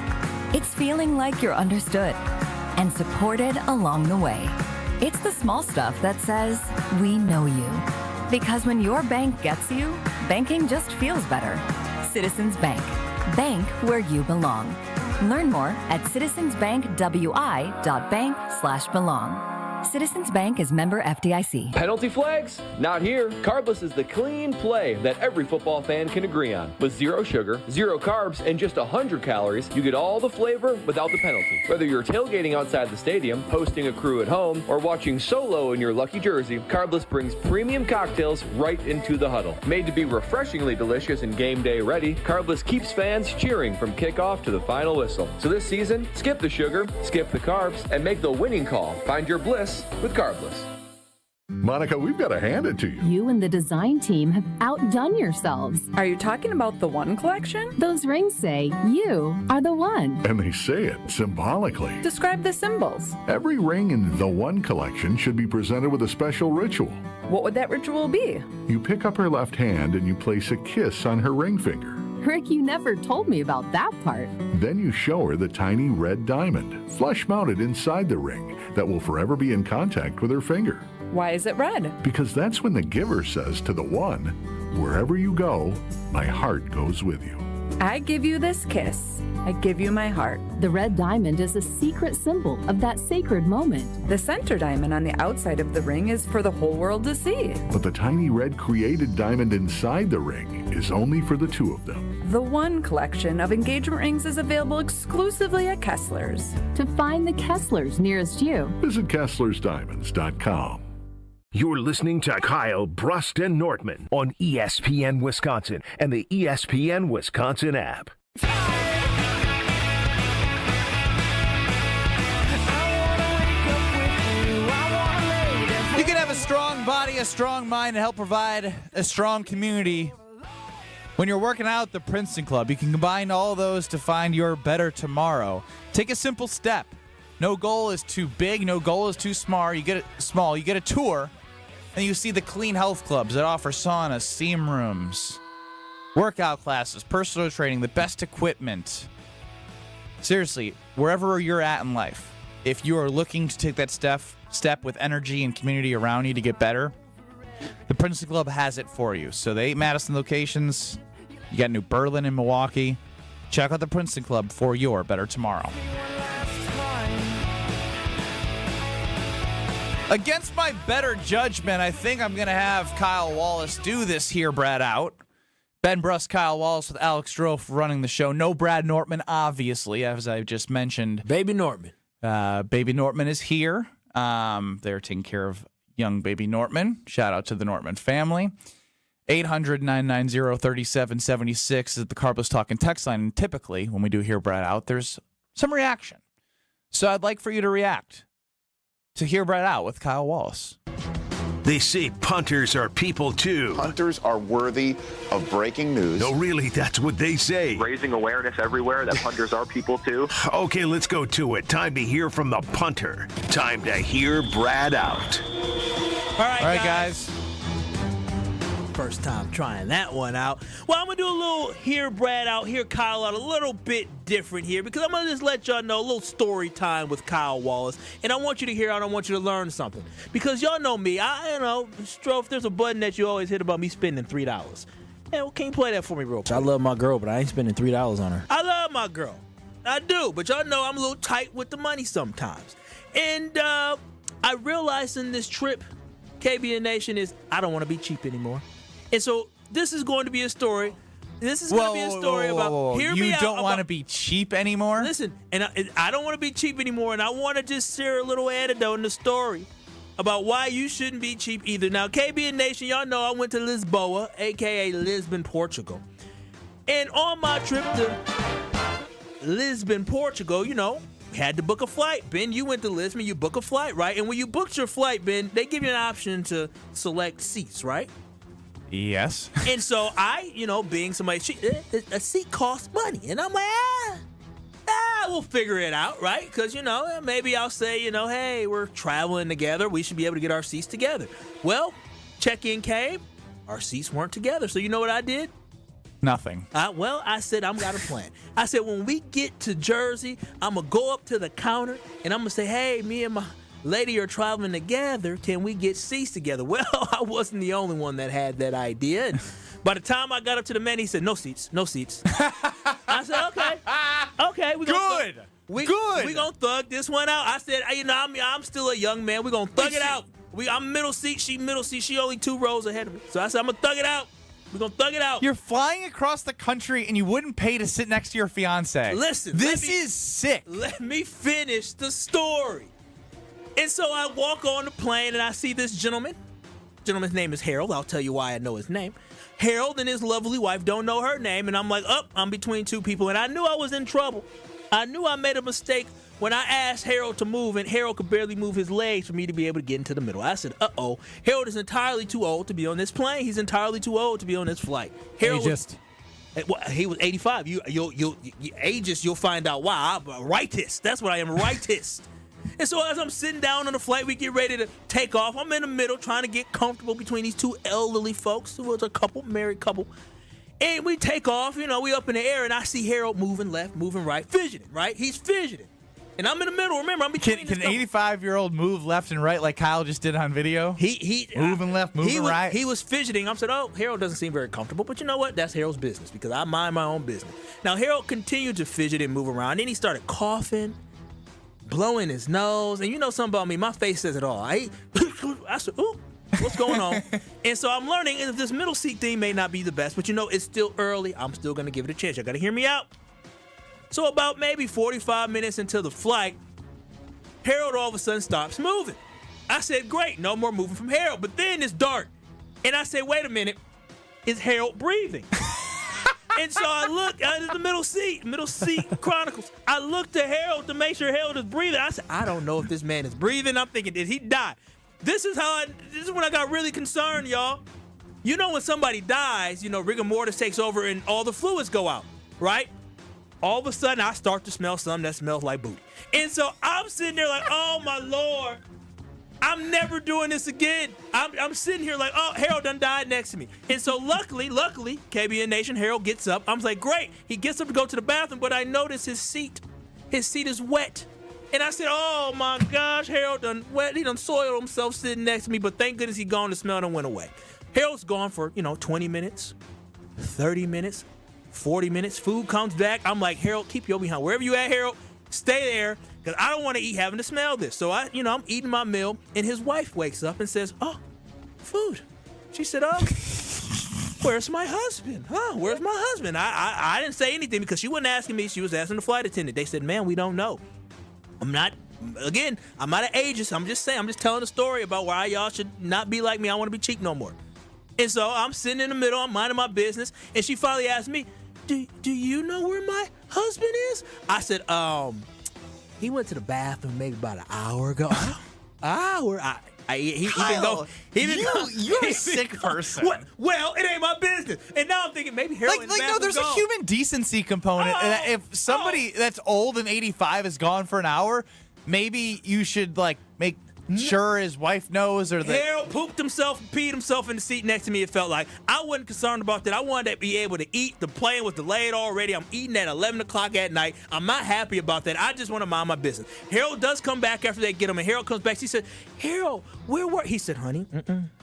It's feeling like you're understood and supported along the way. It's the small stuff that says, we know you. Because when your bank gets you, banking just feels better. Citizens Bank. Bank where you belong. Learn more at citizensbankwi.bank/belong. Citizens Bank is member FDIC. Penalty flags? Not here. Carbless is the clean play that every football fan can agree on. With 0 sugar, 0 carbs, and just 100 calories, you get all the flavor without the penalty. Whether you're tailgating outside the stadium, hosting a crew at home, or watching solo in your lucky jersey, Carbless brings premium cocktails right into the huddle. Made to be refreshingly delicious and game day ready, Carbless keeps fans cheering from kickoff to the final whistle. So this season, skip the sugar, skip the carbs, and make the winning call. Find your bliss with Carbless. Monica, we've got to hand it to you. You and the design team have outdone yourselves. Are you talking about the One collection? Those rings say you are the one. And they say it symbolically. Describe the symbols. Every ring in the One collection should be presented with a special ritual. What would that ritual be? You pick up her left hand and you place a kiss on her ring finger. Rick, you never told me about that part. Then you show her the tiny red diamond, flush-mounted inside the ring, that will forever be in contact with her finger. Why is it red? Because that's when the giver says to the one, wherever you go, my heart goes with you. I give you this kiss. I give you my heart. The red diamond is a secret symbol of that sacred moment. The center diamond on the outside of the ring is for the whole world to see. But the tiny red created diamond inside the ring is only for the two of them. The One collection of engagement rings is available exclusively at Kessler's. To find the Kessler's nearest you, visit KesslersDiamonds.com. You're listening to Kyle, Brust, and Nortman on ESPN Wisconsin and the ESPN Wisconsin app. You can have a strong body, a strong mind, and help provide a strong community. When you're working out at the Princeton Club, you can combine all those to find your better tomorrow. Take a simple step. No goal is too big. No goal is too small. You get a tour, and you see the clean health clubs that offer saunas, steam rooms, workout classes, personal training, the best equipment. Seriously, wherever you're at in life, if you are looking to take that step with energy and community around you to get better, the Princeton Club has it for you. So the 8 Madison locations, you got New Berlin and Milwaukee. Check out the Princeton Club for your better tomorrow. Against my better judgment, I think I'm going to have Kyle Wallace do this here, Brad out. Ben Brust, Kyle Wallace with Alex Strofe running the show. No Brad Nortman, obviously, as I just mentioned. Baby Nortman. Baby Nortman is here. They're taking care of young baby Nortman. Shout out to the Nortman family. 800-990-3776 is the Carbless Talking text line. And typically, when we do hear Brad out, there's some reaction. So I'd like for you to react to hear Brad out with Kyle Wallace. They say punters are people too. Punters are worthy of breaking news. No, really, that's what they say. Raising awareness everywhere that punters are people too. Okay, let's go to it. Time to hear from the punter. Time to hear Brad out. All right, guys. First time trying that one out. Well, I'm going to do a little hear Brad out, hear Kyle out a little bit different here because I'm going to just let y'all know a little story time with Kyle Wallace. And I want you to hear out, I want you to learn something. Because y'all know me. Strofe, there's a button that you always hit about me spending $3. Hey, well, can you play that for me real quick? I love my girl, but I ain't spending $3 on her. I love my girl. I do. But y'all know I'm a little tight with the money sometimes. And I realized in this trip, KBN Nation is, I don't want to be cheap anymore. And so this is going to be a story. This is going to be a story about. Hear me out. You don't want to be cheap anymore? Listen, and I don't want to be cheap anymore, and I want to just share a little anecdote in the story about why you shouldn't be cheap either. Now, KBN Nation, y'all know I went to Lisboa, a.k.a. Lisbon, Portugal. And on my trip to Lisbon, Portugal, had to book a flight. Ben, you went to Lisbon, you book a flight, right? And when you booked your flight, Ben, they give you an option to select seats, right? Yes. And so I, being somebody, a seat costs money. And I'm like, we'll figure it out, right? Because, maybe I'll say, hey, we're traveling together. We should be able to get our seats together. Well, check-in came. Our seats weren't together. So you know what I did? Nothing. I said, I'm got a plan. I said, when we get to Jersey, I'm going to go up to the counter, and I'm going to say, hey, me and my lady are traveling together. Can we get seats together? Well, I wasn't the only one that had that idea. And by the time I got up to the man, he said, no seats, no seats. I said, okay. We're Good. We're going to thug this one out. I said, I'm still a young man. We're going to thug it out. I'm middle seat. She middle seat. She only 2 rows ahead of me. So I said, I'm going to thug it out. We're going to thug it out. You're flying across the country and you wouldn't pay to sit next to your fiance. Listen. This is sick. Let me finish the story. And so I walk on the plane and I see this gentleman. Gentleman's name is Harold. I'll tell you why I know his name. Harold and his lovely wife don't know her name. And I'm like, I'm between 2 people. And I knew I was in trouble. I knew I made a mistake when I asked Harold to move, and Harold could barely move his legs for me to be able to get into the middle. I said, Harold is entirely too old to be on this plane. He's entirely too old to be on this flight. Harold he was 85. You'll ageist, you'll find out why. I'm a rightist. That's what I am, a rightist. And so as I'm sitting down on the flight, we get ready to take off. I'm in the middle trying to get comfortable between these 2 elderly folks. It was a couple, married couple. And we take off, we up in the air, and I see Harold moving left, moving right, fidgeting, right? He's fidgeting. And I'm in the middle. Remember, I'm between Can an 85-year-old move left and right like Kyle just did on video? He moving left, moving right. He was fidgeting. I said, Harold doesn't seem very comfortable. But you know what? That's Harold's business because I mind my own business. Now, Harold continued to fidget and move around. Then he started coughing, blowing his nose. And you know something about me. My face says it all. I said, ooh. What's going on? And so I'm learning, and this middle seat thing may not be the best, but it's still early. I'm still going to give it a chance. You got to hear me out. So about maybe 45 minutes into the flight, Harold all of a sudden stops moving. I said, great, no more moving from Harold. But then it's dark. And I said, wait a minute, is Harold breathing? And so I look at the middle seat Chronicles. I looked at Harold to make sure Harold is breathing. I said, I don't know if this man is breathing. I'm thinking, did he die? This is when I got really concerned, y'all. When somebody dies, rigor mortis takes over and all the fluids go out, right? All of a sudden, I start to smell something that smells like booty. And so I'm sitting there like, oh, my Lord, I'm never doing this again. I'm sitting here like, Harold done died next to me. And so luckily, KBN Nation, Harold gets up. I'm like, great. He gets up to go to the bathroom, but I notice his seat is wet. And I said, oh, my gosh, Harold done wet. He done soiled himself sitting next to me, but thank goodness he gone. The smell done went away. Harold's gone for, 20 minutes, 30 minutes, 40 minutes. Food comes back. I'm like, Harold, keep your behind. Wherever you at, Harold, stay there, because I don't want to eat having to smell this. So, I'm eating my meal, and his wife wakes up and says, food. She said, where's my husband? Where's my husband? I didn't say anything because she wasn't asking me. She was asking the flight attendant. They said, man, we don't know. I'm not an ageist. I'm just telling a story about why y'all should not be like me. I don't want to be cheap no more. And so I'm sitting in the middle. I'm minding my business. And she finally asked me, do you know where my husband is? I said, he went to the bathroom maybe about an hour ago. Hour? He didn't go. You're a sick person. What? Well, it ain't my business. And now I'm thinking maybe Harold in the bathroom there's gone. a human decency component. If somebody that's old and 85 is gone for an hour, maybe you should make sure his wife knows or that Harold pooped himself, peed himself in the seat next to me. It felt like I wasn't concerned about that. I wanted to be able to eat. The plane was delayed already. I'm eating at 11 o'clock at night. I'm not happy about that. I just want to mind my business. Harold does come back after they get him, and Harold comes back. She said, Harold, where were? He said, honey,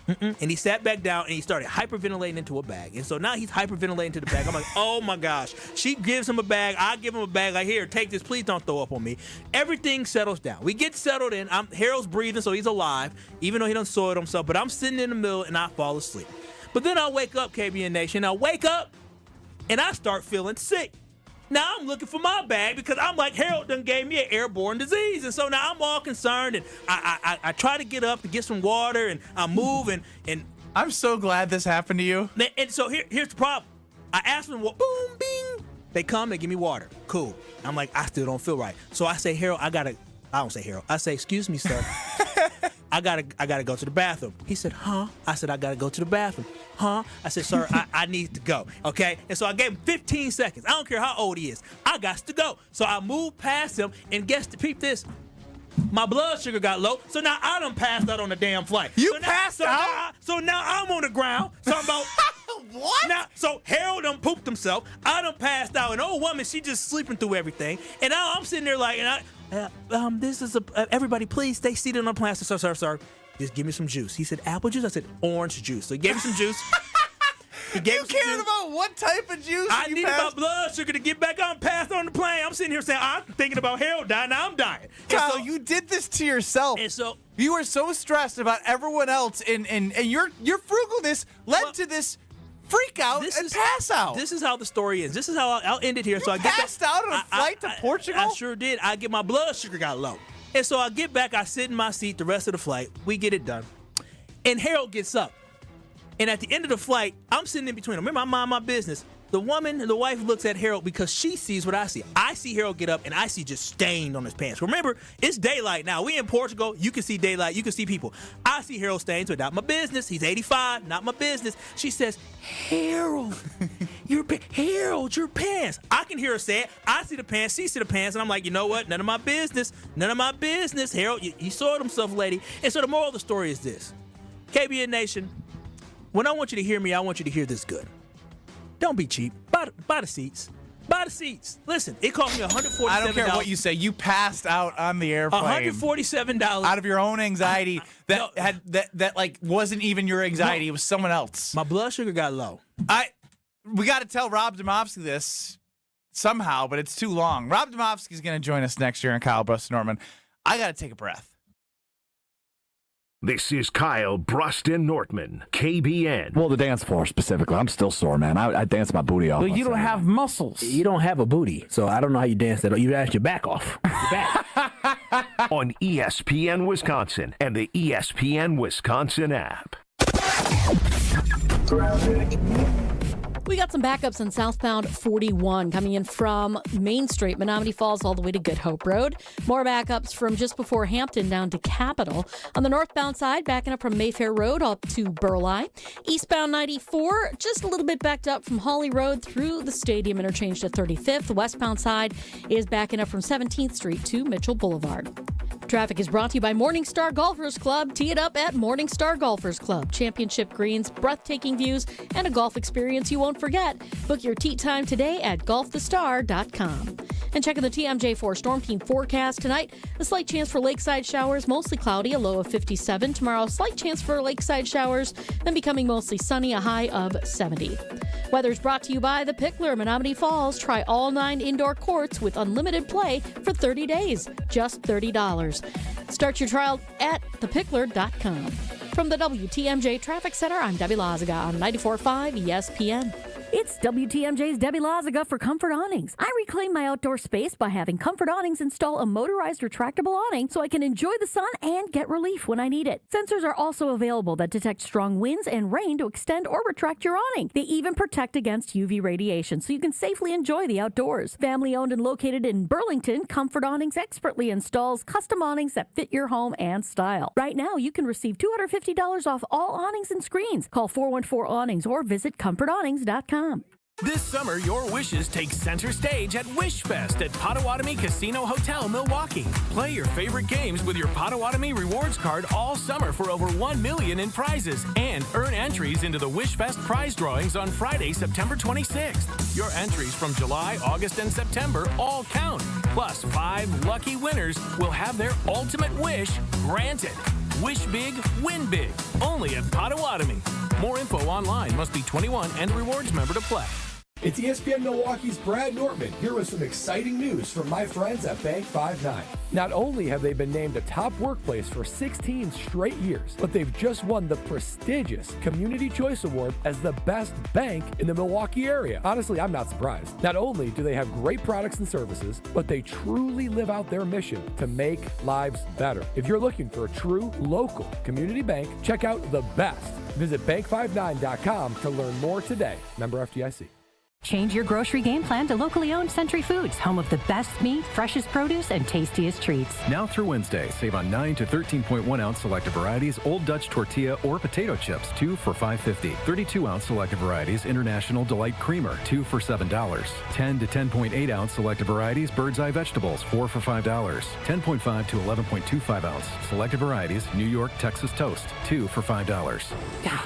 and he sat back down and he started hyperventilating into a bag. And so now he's hyperventilating to the bag. I'm like, oh my gosh. She gives him a bag. I give him a bag. Like, here, take this. Please don't throw up on me. Everything settles down. We get settled in. Harold's breathing, so he's alive, even though he done soiled himself. But I'm sitting in the middle and I fall asleep. But then I wake up, KBN Nation. I wake up and I start feeling sick. Now I'm looking for my bag because I'm like, Harold done gave me an airborne disease. And so now I'm all concerned, and I try to get up to get some water, and I move, and I'm so glad this happened to you. And so here's the problem. I ask them, boom, bing. They come, they give me water. Cool. I'm like, I still don't feel right. So I say, Harold, I don't say Harold. I say, excuse me, sir. I gotta go to the bathroom. He said, huh? I said, I gotta go to the bathroom. Huh? I said, sir, I need to go. Okay? And so I gave him 15 seconds. I don't care how old he is. I got to go. So I moved past him, and peep this. My blood sugar got low, so now I done passed out on the damn flight. You passed out? So now I'm on the ground. So I'm about what? So Harold done pooped himself. I done passed out. An old woman, she just sleeping through everything. And now I'm sitting there like, this is everybody, please stay seated on the plane. Sir. Just give me some juice. He said, apple juice? I said, orange juice. So he gave me some juice. You cared about what type of juice? I needed my blood sugar to get back on, pass on the plane. I'm sitting here saying, I'm thinking about Harold dying. Now I'm dying. Kyle, so you did this to yourself. And so you were so stressed about everyone else, and your frugalness led to this freak out and pass out. This is how the story is. This is how I'll end it here. So I passed out on a flight to Portugal? I sure did. I get my blood sugar got low. And so I get back, I sit in my seat the rest of the flight. We get it done. And Harold gets up. And at the end of the flight, I'm sitting in between them. Remember, I mind my business. The wife looks at Harold because she sees what I see. I see Harold get up, and I see just stained on his pants. Remember, it's daylight now. We in Portugal. You can see daylight. You can see people. I see Harold stains, but not my business. He's 85, not my business. She says, Harold, your pants. I can hear her say it. I see the pants. She see the pants, and I'm like, you know what? None of my business. None of my business. Harold, he soiled himself, lady. And so the moral of the story is this. KBN Nation, when I want you to hear me, I want you to hear this good. Don't be cheap. Buy the seats. Buy the seats. Listen, it cost me $147. I don't care what you say. You passed out on the airplane. $147 out of your own anxiety that wasn't even your anxiety. It was someone else. My blood sugar got low. We got to tell Rob Demovsky this somehow, but it's too long. Rob Demovsky is going to join us next year on Kyle, Brust, and Nortman. I got to take a breath. This is Kyle, Brust, and Nortman, KBN. Well, the dance floor specifically. I'm still sore, man. I dance my booty off. Well, you don't have muscles. You don't have a booty, so I don't know how you dance that. You dash your back off. Your back. On ESPN Wisconsin and the ESPN Wisconsin app. We got some backups on southbound 41 coming in from Main Street, Menominee Falls, all the way to Good Hope Road. More backups from just before Hampton down to Capitol. On the northbound side, backing up from Mayfair Road up to Burleigh. Eastbound 94, just a little bit backed up from Hawley Road through the Stadium interchange to 35th. The westbound side is backing up from 17th Street to Mitchell Boulevard. Traffic is brought to you by Morningstar Golfers Club. Tee it up at Morningstar Golfers Club. Championship greens, breathtaking views, and a golf experience you won't forget. Book your tee time today at golfthestar.com. And checking the TMJ4 Storm Team forecast tonight, a slight chance for lakeside showers, mostly cloudy, a low of 57. Tomorrow, slight chance for lakeside showers, then becoming mostly sunny, a high of 70. Weather's brought to you by The Pickler, Menominee Falls. Try all 9 indoor courts with unlimited play for 30 days, just $30. Start your trial at thepickler.com. From the WTMJ Traffic Center, I'm Debbie Lazaga on 94.5 ESPN. It's WTMJ's Debbie Lazaga for Comfort Awnings. I reclaim my outdoor space by having Comfort Awnings install a motorized retractable awning so I can enjoy the sun and get relief when I need it. Sensors are also available that detect strong winds and rain to extend or retract your awning. They even protect against UV radiation so you can safely enjoy the outdoors. Family owned and located in Burlington, Comfort Awnings expertly installs custom awnings that fit your home and style. Right now, you can receive $250 off all awnings and screens. Call 414-AWNINGS or visit comfortawnings.com. This summer, your wishes take center stage at Wish Fest at Potawatomi Casino Hotel, Milwaukee. Play your favorite games with your Potawatomi Rewards card all summer for over $1 million in prizes and earn entries into the Wish Fest prize drawings on Friday, September 26th. Your entries from July, August, and September all count. Plus, 5 lucky winners will have their ultimate wish granted. Wish big, win big. Only at Potawatomi. More info online. Must be 21 and a rewards member to play. It's ESPN Milwaukee's Brad Nortman here with some exciting news from my friends at Bank 5-9. Not only have they been named a top workplace for 16 straight years, but they've just won the prestigious Community Choice Award as the best bank in the Milwaukee area. Honestly, I'm not surprised. Not only do they have great products and services, but they truly live out their mission to make lives better. If you're looking for a true local community bank, check out the best. Visit bank59.com to learn more today. Member FDIC. Change your grocery game plan to locally owned Century Foods, home of the best meat, freshest produce, and tastiest treats. Now through Wednesday, save on 9 to 13.1 ounce selective varieties, Old Dutch tortilla or potato chips, 2 for $5.50. 32 ounce selective varieties, International Delight Creamer, 2 for $7. 10 to 10.8 ounce selective varieties, Bird's Eye Vegetables, 4 for $5. 10.5 to 11.25 ounce selective varieties, New York Texas Toast, 2 for $5.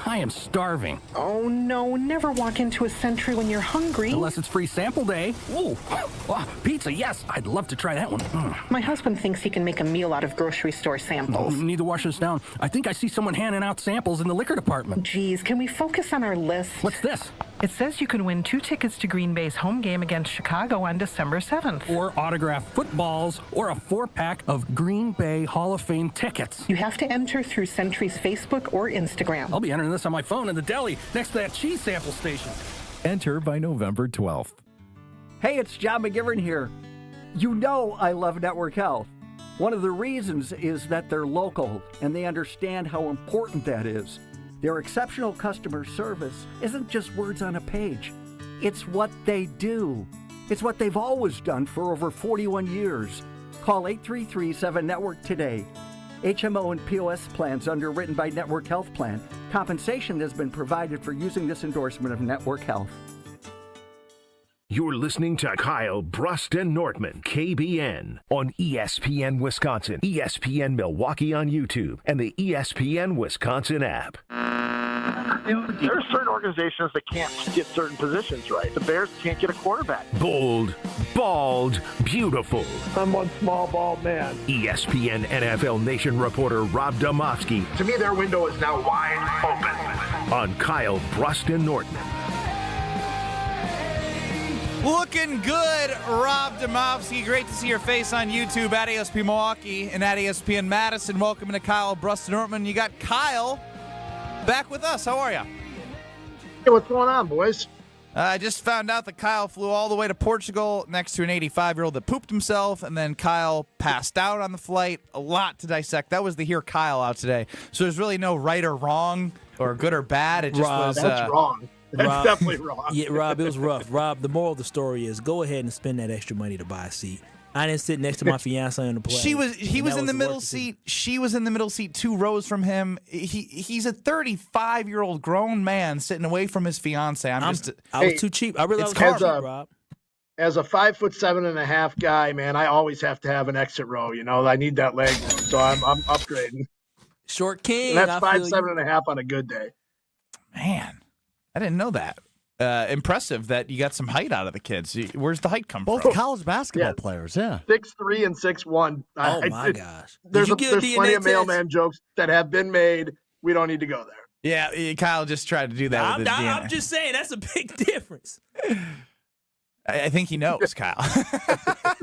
I am starving. Oh no, never walk into a Century when you're hungry. Unless it's free sample day. Ooh, pizza, yes. I'd love to try that one. My husband thinks he can make a meal out of grocery store samples. Need to wash this down. I think I see someone handing out samples in the liquor department. Geez, can we focus on our list? What's this? It says you can win 2 tickets to Green Bay's home game against Chicago on December 7th. Or autographed footballs, or a 4-pack of Green Bay Hall of Fame tickets. You have to enter through Century's Facebook or Instagram. I'll be entering this on my phone in the deli next to that cheese sample station. Enter by November 12th. Hey, it's John McGivern here. You know I love Network Health. One of the reasons is that they're local and they understand how important that is. Their exceptional customer service isn't just words on a page. It's what they do. It's what they've always done for over 41 years. Call 833-7-NETWORK today. HMO and POS plans underwritten by Network Health Plan. Compensation has been provided for using this endorsement of Network Health. You're listening to Kyle, Brust, and Nortman, KBN, on ESPN Wisconsin, ESPN Milwaukee on YouTube, and the ESPN Wisconsin app. There are certain organizations that can't get certain positions right. The Bears can't get a quarterback. Bold, bald, beautiful. I'm one small, bald man. ESPN NFL Nation reporter Rob Demovsky. To me, their window is now wide open. On Kyle, Brust, and Nortman. Looking good, Rob Demovsky. Great to see your face on YouTube at ESP Milwaukee and at ESPN Madison. Welcome to Kyle, Brust, and Nortman. You got Kyle back with us. How are you? Hey, what's going on, boys? I just found out that Kyle flew all the way to Portugal next to an 85-year-old that pooped himself, and then Kyle passed out on the flight. A lot to dissect. That was the Hear Kyle out today. So there's really no right or wrong or good or bad. It just was. That's wrong. That's Rob, definitely wrong. Yeah, Rob, it was rough. Rob, the moral of the story is go ahead and spend that extra money to buy a seat. I didn't sit next to my fiance on the plane. He was in the middle seat. She was in the middle seat 2 rows from him. He's a 35-year-old grown man sitting away from his fiance. I was too cheap. I really was cheap, Rob. As a 5'7.5" guy, man, I always have to have an exit row. You know, I need that leg, so I'm upgrading. Short king. And that's 5'7.5" on a good day. Man, I didn't know that. Impressive that you got some height out of the kids. Where's the height come from? Both college basketball players, yeah. 6'3" and 6'1". Oh, my gosh. There's plenty of mailman jokes that have been made. We don't need to go there. Yeah, Kyle just tried to do that with his DNA. I'm just saying, that's a big difference. I think he knows, Kyle.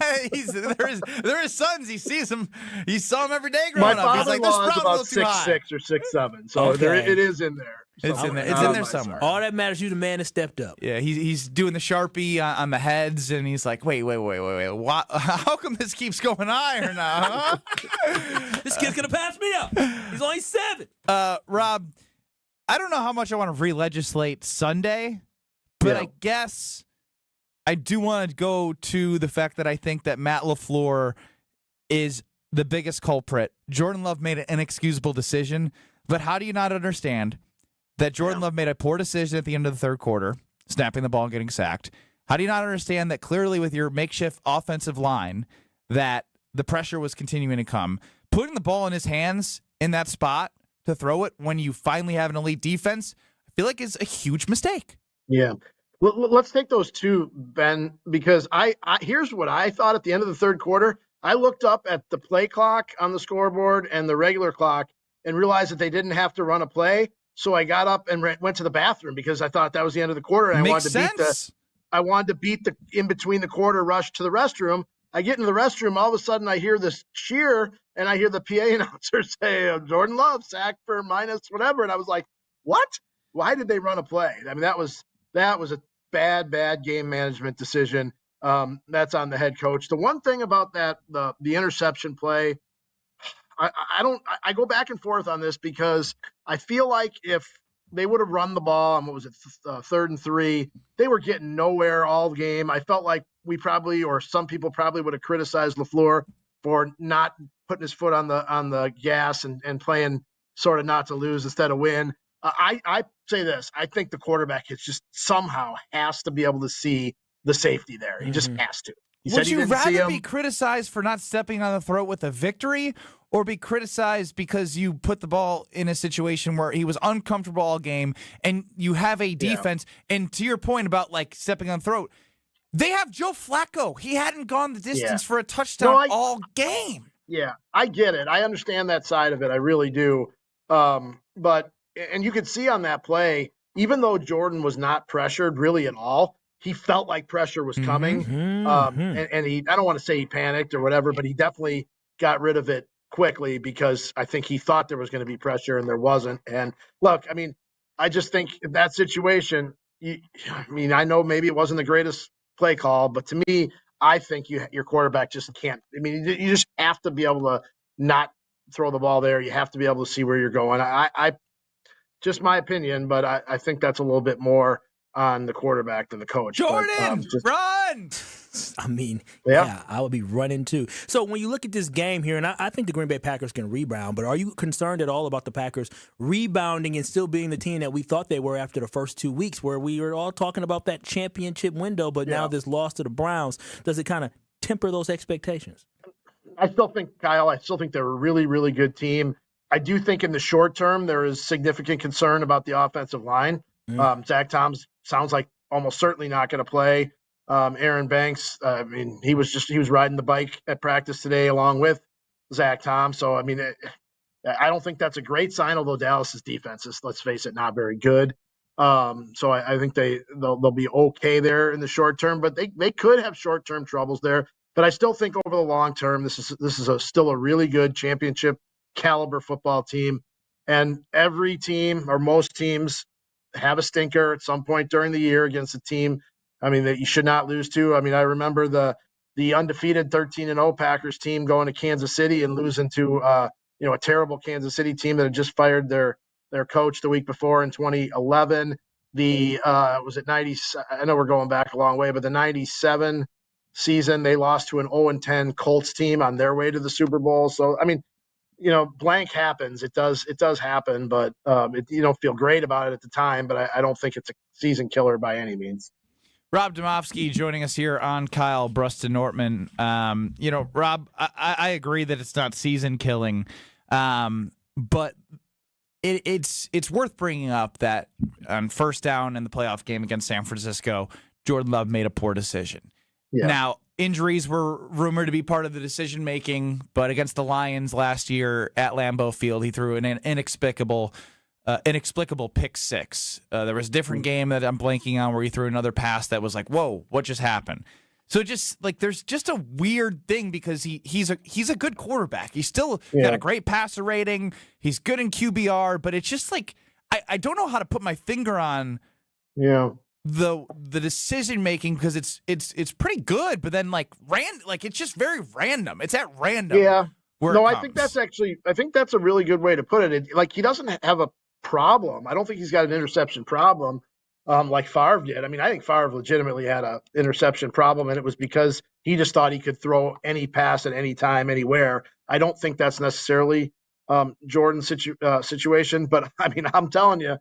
There is sons. He sees them. He saw him every day growing up. He's like, this is about too high. 6'6" or 6'7", so it is in there. It's in there. It's in there somewhere. All that matters, you the man that stepped up. Yeah, he's doing the Sharpie on the heads, and he's like, wait. What? How come this keeps going higher now? Huh? This kid's gonna pass me up. He's only 7. Rob, I don't know how much I want to re-legislate Sunday, but I guess I do want to go to the fact that I think that Matt LaFleur is the biggest culprit. Jordan Love made an inexcusable decision, but how do you not understand that Jordan Love made a poor decision at the end of the third quarter, snapping the ball and getting sacked? How do you not understand that clearly with your makeshift offensive line that the pressure was continuing to come? Putting the ball in his hands in that spot to throw it when you finally have an elite defense, I feel like is a huge mistake. Yeah. Well, let's take those two, Ben, because I here's what I thought at the end of the third quarter. I looked up at the play clock on the scoreboard and the regular clock and realized that they didn't have to run a play. So I got up and went to the bathroom because I thought that was the end of the quarter. And I wanted to beat the in between the quarter rush to the restroom. I get into the restroom. All of a sudden I hear this cheer and I hear the PA announcer say, Jordan Love sacked for minus whatever. And I was like, what? Why did they run a play? I mean, that was a bad game management decision. That's on the head coach. The one thing about that, the interception play, I go back and forth on this because I feel like if they would have run the ball on, 3rd and 3. They were getting nowhere all game. I felt like we probably, or some people probably would have criticized LaFleur for not putting his foot on the gas and playing sort of not to lose instead of win. I say this. I think the quarterback somehow has to be able to see the safety there. He just has to. Would you rather be criticized for not stepping on the throat with a victory, or be criticized because you put the ball in a situation where he was uncomfortable all game and you have a defense? Yeah. And to your point about like stepping on the throat, they have Joe Flacco. He hadn't gone the distance for a touchdown all game. Yeah, I get it. I understand that side of it. I really do. And you could see on that play, even though Jordan was not pressured really at all, he felt like pressure was coming. And he, I don't want to say he panicked or whatever, but he definitely got rid of it quickly because I think he thought there was going to be pressure and there wasn't. And look, I mean, I just think in that situation, I know maybe it wasn't the greatest play call, but to me, I think your quarterback just can't. I mean, you just have to be able to not throw the ball there. You have to be able to see where you're going. I just my opinion, but I think that's a little bit more on the quarterback than the coach. Jordan, run! I mean, yeah, I would be running too. So when you look at this game here, and I think the Green Bay Packers can rebound, but are you concerned at all about the Packers rebounding and still being the team that we thought they were after the first 2 weeks, where we were all talking about that championship window, but now this loss to the Browns, does it kind of temper those expectations? I still think they're a really, really good team. I do think in the short term, there is significant concern about the offensive line. Zach Tom's sounds like almost certainly not going to play. Aaron Banks, I mean, he was riding the bike at practice today along with Zach Tom. So, I mean, I don't think that's a great sign, although Dallas's defense is, let's face it, not very good. So I think they'll be okay there in the short term, but they could have short-term troubles there. But I still think over the long term, this is still a really good championship caliber football team. And every team or most teams have a stinker at some point during the year against a team, I mean, that you should not lose to. I mean, I remember the undefeated 13-0 Packers team going to Kansas City and losing to a terrible Kansas City team that had just fired their coach the week before in 2011. Was it 90? I know we're going back a long way, but the 97 season they lost to an 0-10 Colts team on their way to the Super Bowl. So I mean, blank happens. It does happen, but you don't feel great about it at the time. But I don't think it's a season killer by any means. Rob Demovsky joining us here on Kyle, Brust, and Nortman. Rob, I agree that it's not season killing, but it's worth bringing up that on first down in the playoff game against San Francisco, Jordan Love made a poor decision. Yeah. Now, injuries were rumored to be part of the decision-making, but against the Lions last year at Lambeau Field, he threw an inexplicable pick six. There was a different game that I'm blanking on where he threw another pass that was like, whoa, what just happened? So just like there's just a weird thing because he's a good quarterback. He's still got a great passer rating. He's good in QBR, but it's just like I don't know how to put my finger on the decision making because it's pretty good, but then it's just very random. It's at random. Yeah. I think that's a really good way to put it. He doesn't have a problem. I don't think he's got an interception problem like Favre did. I mean, I think Favre legitimately had an interception problem, and it was because he just thought he could throw any pass at any time, anywhere. I don't think that's necessarily Jordan's situation, but I mean, I'm telling you,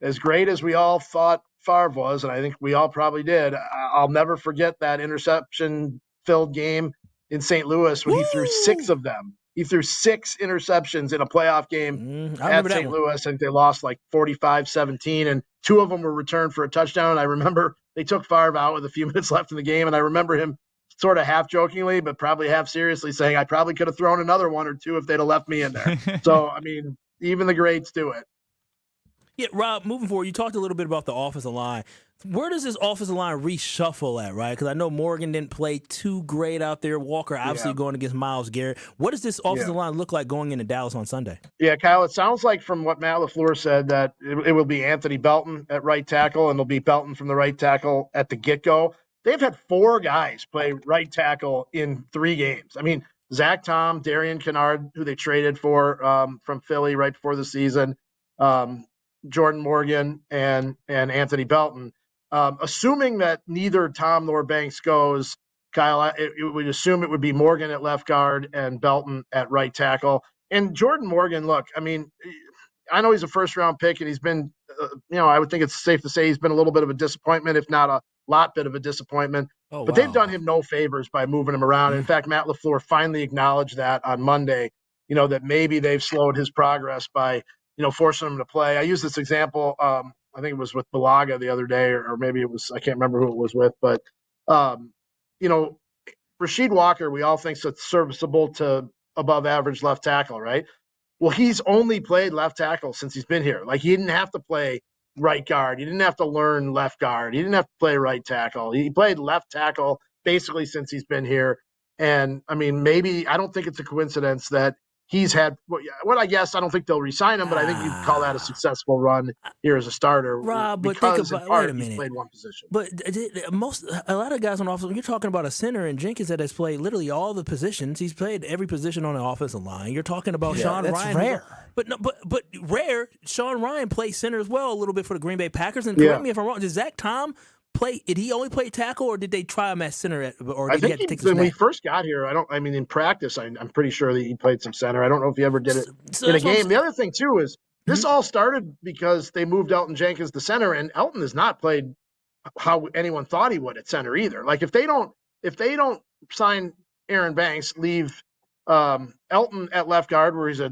as great as we all thought Favre was, and I think we all probably did, I'll never forget that interception-filled game in St. Louis when he threw 6 of them. He threw 6 interceptions in a playoff game at St. Louis. I think they lost like 45-17, and 2 of them were returned for a touchdown. And I remember they took Favre out with a few minutes left in the game, and I remember him sort of half-jokingly, but probably half-seriously saying, I probably could have thrown another 1 or 2 if they'd have left me in there. So, I mean, even the greats do it. Yeah, Rob, moving forward, you talked a little bit about the offensive line. Where does this offensive line reshuffle at, right? Because I know Morgan didn't play too great out there. Walker obviously going against Myles Garrett. What does this offensive line look like going into Dallas on Sunday? Yeah, Kyle, it sounds like from what Matt LaFleur said that it will be Anthony Belton at right tackle, and it'll be Belton from the right tackle at the get-go. They've had 4 guys play right tackle in 3 games. I mean, Zach Tom, Darian Kennard, who they traded for from Philly right before the season, Jordan Morgan and Anthony Belton. Assuming that neither Tom nor Banks goes, Kyle, it would assume it would be Morgan at left guard and Belton at right tackle. And Jordan Morgan, look, I mean, I know he's a first-round pick, and he's been, I would think it's safe to say he's been a little bit of a disappointment, if not a lot bit of a disappointment. But they've done him no favors by moving him around. In fact, Matt LaFleur finally acknowledged that on Monday, that maybe they've slowed his progress by, forcing him to play. I used this example, I think it was with Balaga the other day, or maybe it was, I can't remember who it was with, but, Rasheed Walker, we all think is serviceable to above average left tackle, right? Well, he's only played left tackle since he's been here. Like, he didn't have to play right guard. He didn't have to learn left guard. He didn't have to play right tackle. He played left tackle basically since he's been here. And, I mean, maybe – I don't think it's a coincidence that he's had – what I guess I don't think they'll re-sign him, but I think you'd call that a successful run here as a starter. Rob, but because think about in part, wait a minute. He's played one position. But a lot of guys on offense, you're talking about a center and Jenkins that has played literally all the positions. He's played every position on the offensive line. You're talking about Sean that's Ryan. Rare. But rare. Sean Ryan played center as well a little bit for the Green Bay Packers. And correct me if I'm wrong. Did Zach Tom play? Did he only play tackle, or did they try him at center? Or did I he have to think take some when we snaps? first got here, in practice, I'm pretty sure that he played some center. I don't know if he ever did it in a game. The other thing too is this all started because they moved Elton Jenkins to center, and Elton has not played how anyone thought he would at center either. Like if they don't sign Aaron Banks, leave Elton at left guard where he's a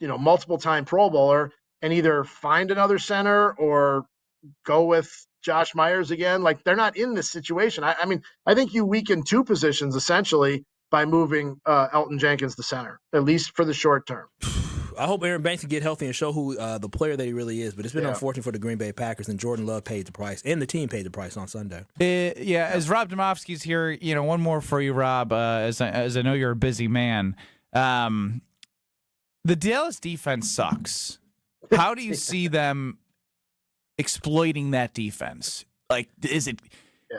multiple time Pro Bowler, and either find another center or go with Josh Myers again. Like they're not in this situation. I mean, I think you weaken two positions essentially by moving Elton Jenkins to center, at least for the short term. I hope Aaron Banks can get healthy and show who the player that he really is. But it's been unfortunate for the Green Bay Packers, and Jordan Love paid the price, and the team paid the price on Sunday. As Rob Demovsky's here, one more for you, Rob, as I know you're a busy man. The Dallas defense sucks. How do you see them exploiting that defense? Like, is it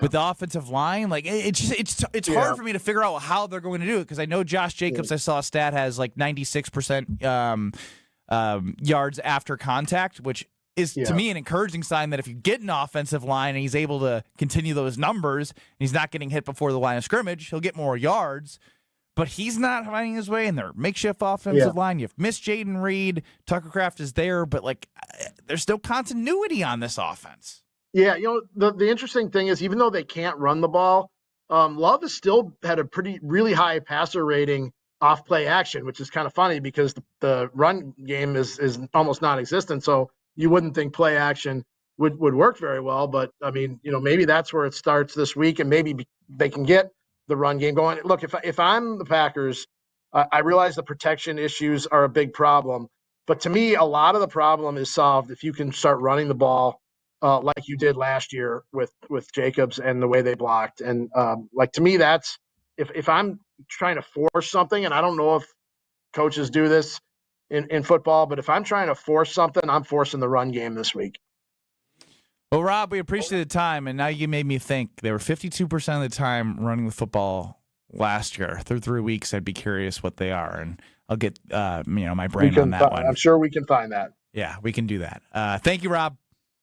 with the offensive line? Like, it's hard for me to figure out how they're going to do it, because I know Josh Jacobs, I saw a stat, has like 96% yards after contact, which is to me an encouraging sign that if you get an offensive line and he's able to continue those numbers and he's not getting hit before the line of scrimmage, he'll get more yards. But he's not finding his way in their makeshift offensive line. You've missed Jaden Reed. Tucker Kraft is there, but there's no continuity on this offense. Yeah, the interesting thing is, even though they can't run the ball, Love has still had a really high passer rating off play action, which is kind of funny because the run game is almost non-existent. So you wouldn't think play action would work very well. But I mean, maybe that's where it starts this week, and maybe they can get the run game going. Look, if I'm the Packers, I realize the protection issues are a big problem, but to me, a lot of the problem is solved if you can start running the ball like you did last year with Jacobs and the way they blocked. And to me, that's if I'm trying to force something, and I don't know if coaches do this in football, but if I'm trying to force something, I'm forcing the run game this week. Well, Rob, we appreciate the time, and now you made me think. They were 52% of the time running the football last year. Through 3 weeks, I'd be curious what they are, and I'll get my brain on that one. I'm sure we can find that. Yeah, we can do that. Thank you, Rob.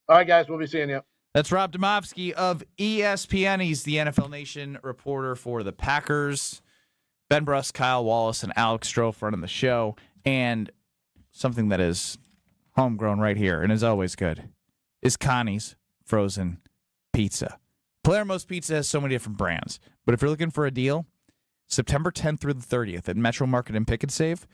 All right, guys, we'll be seeing you. That's Rob Demovsky of ESPN. He's the NFL Nation reporter for the Packers. Ben Brust, Kyle Wallace, and Alex Strofe running the show, and something that is homegrown right here and is always good is Connie's frozen pizza. Palermo's Pizza has so many different brands, but if you're looking for a deal, September 10th through the 30th at Metro Market and Pick and Save,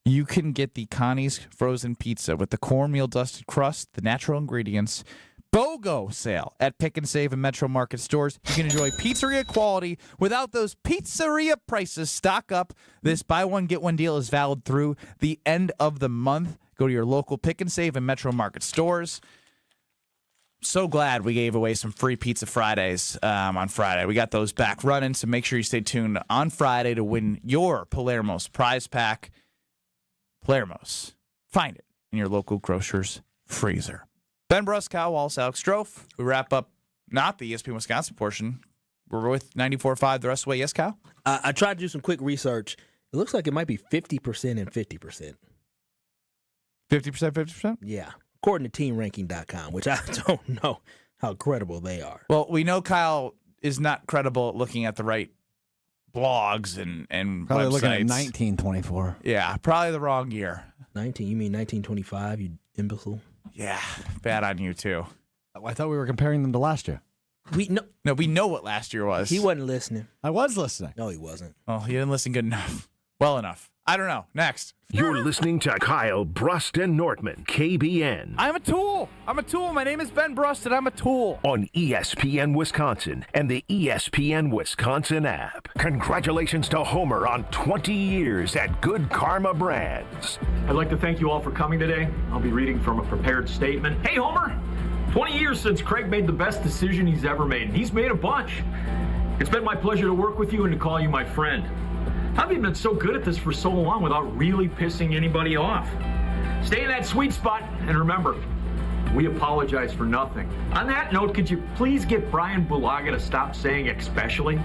you can get the Connie's frozen pizza with the cornmeal dusted crust, the natural ingredients, BOGO sale at Pick and Save and Metro Market stores. You can enjoy pizzeria quality without those pizzeria prices. Stock up. This buy one, get one deal is valid through the end of the month. Go to your local Pick and Save and Metro Market stores. So glad we gave away some free Pizza Fridays on Friday. We got those back running, so make sure you stay tuned on Friday to win your Palermo's prize pack. Palermo's. Find it in your local grocer's freezer. Ben Brust, Kyle Wallace, Alex Strofe. We wrap up not the ESPN Wisconsin portion. We're with 94.5 the rest of the way. Yes, Kyle? I tried to do some quick research. It looks like it might be 50% and 50%. 50%, 50%? Yeah. according to teamranking.com, which I don't know how credible they are. Well, we know Kyle is not credible at looking at the right blogs and probably websites. Looking at 1924. Yeah, probably the wrong year. 19? You mean 1925, you imbecile? Yeah, bad on you, too. I thought we were comparing them to last year. We know what last year was. He wasn't listening. I was listening. No, he wasn't. Well, he didn't listen good enough. Well enough. I don't know. Next. You're listening to Kyle, Brust, and Nortman, KBN. I'm a tool. My name is Ben Brust, and I'm a tool. On ESPN Wisconsin and the ESPN Wisconsin app. Congratulations to Homer on 20 years at Good Karma Brands. I'd like to thank you all for coming today. I'll be reading from a prepared statement. Hey, Homer! 20 years since Craig made the best decision he's ever made, and he's made a bunch. It's been my pleasure to work with you and to call you my friend. How have you been so good at this for so long without really pissing anybody off? Stay in that sweet spot, and remember, we apologize for nothing. On that note, could you please get Brian Bulaga to stop saying especially?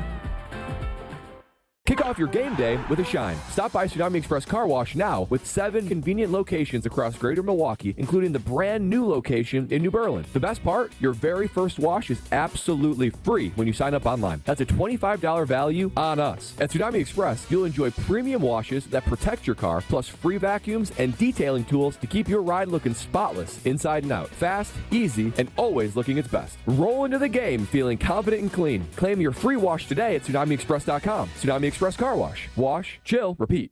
Kick off your game day with a shine. Stop by Tsunami Express Car Wash now with 7 convenient locations across greater Milwaukee, including the brand new location in New Berlin. The best part, your very first wash is absolutely free when you sign up online. That's a $25 value on us. At Tsunami Express, you'll enjoy premium washes that protect your car, plus free vacuums and detailing tools to keep your ride looking spotless inside and out. Fast, easy, and always looking its best. Roll into the game feeling confident and clean. Claim your free wash today at TsunamiExpress.com. Tsunami Express Car Wash. Wash, chill, repeat.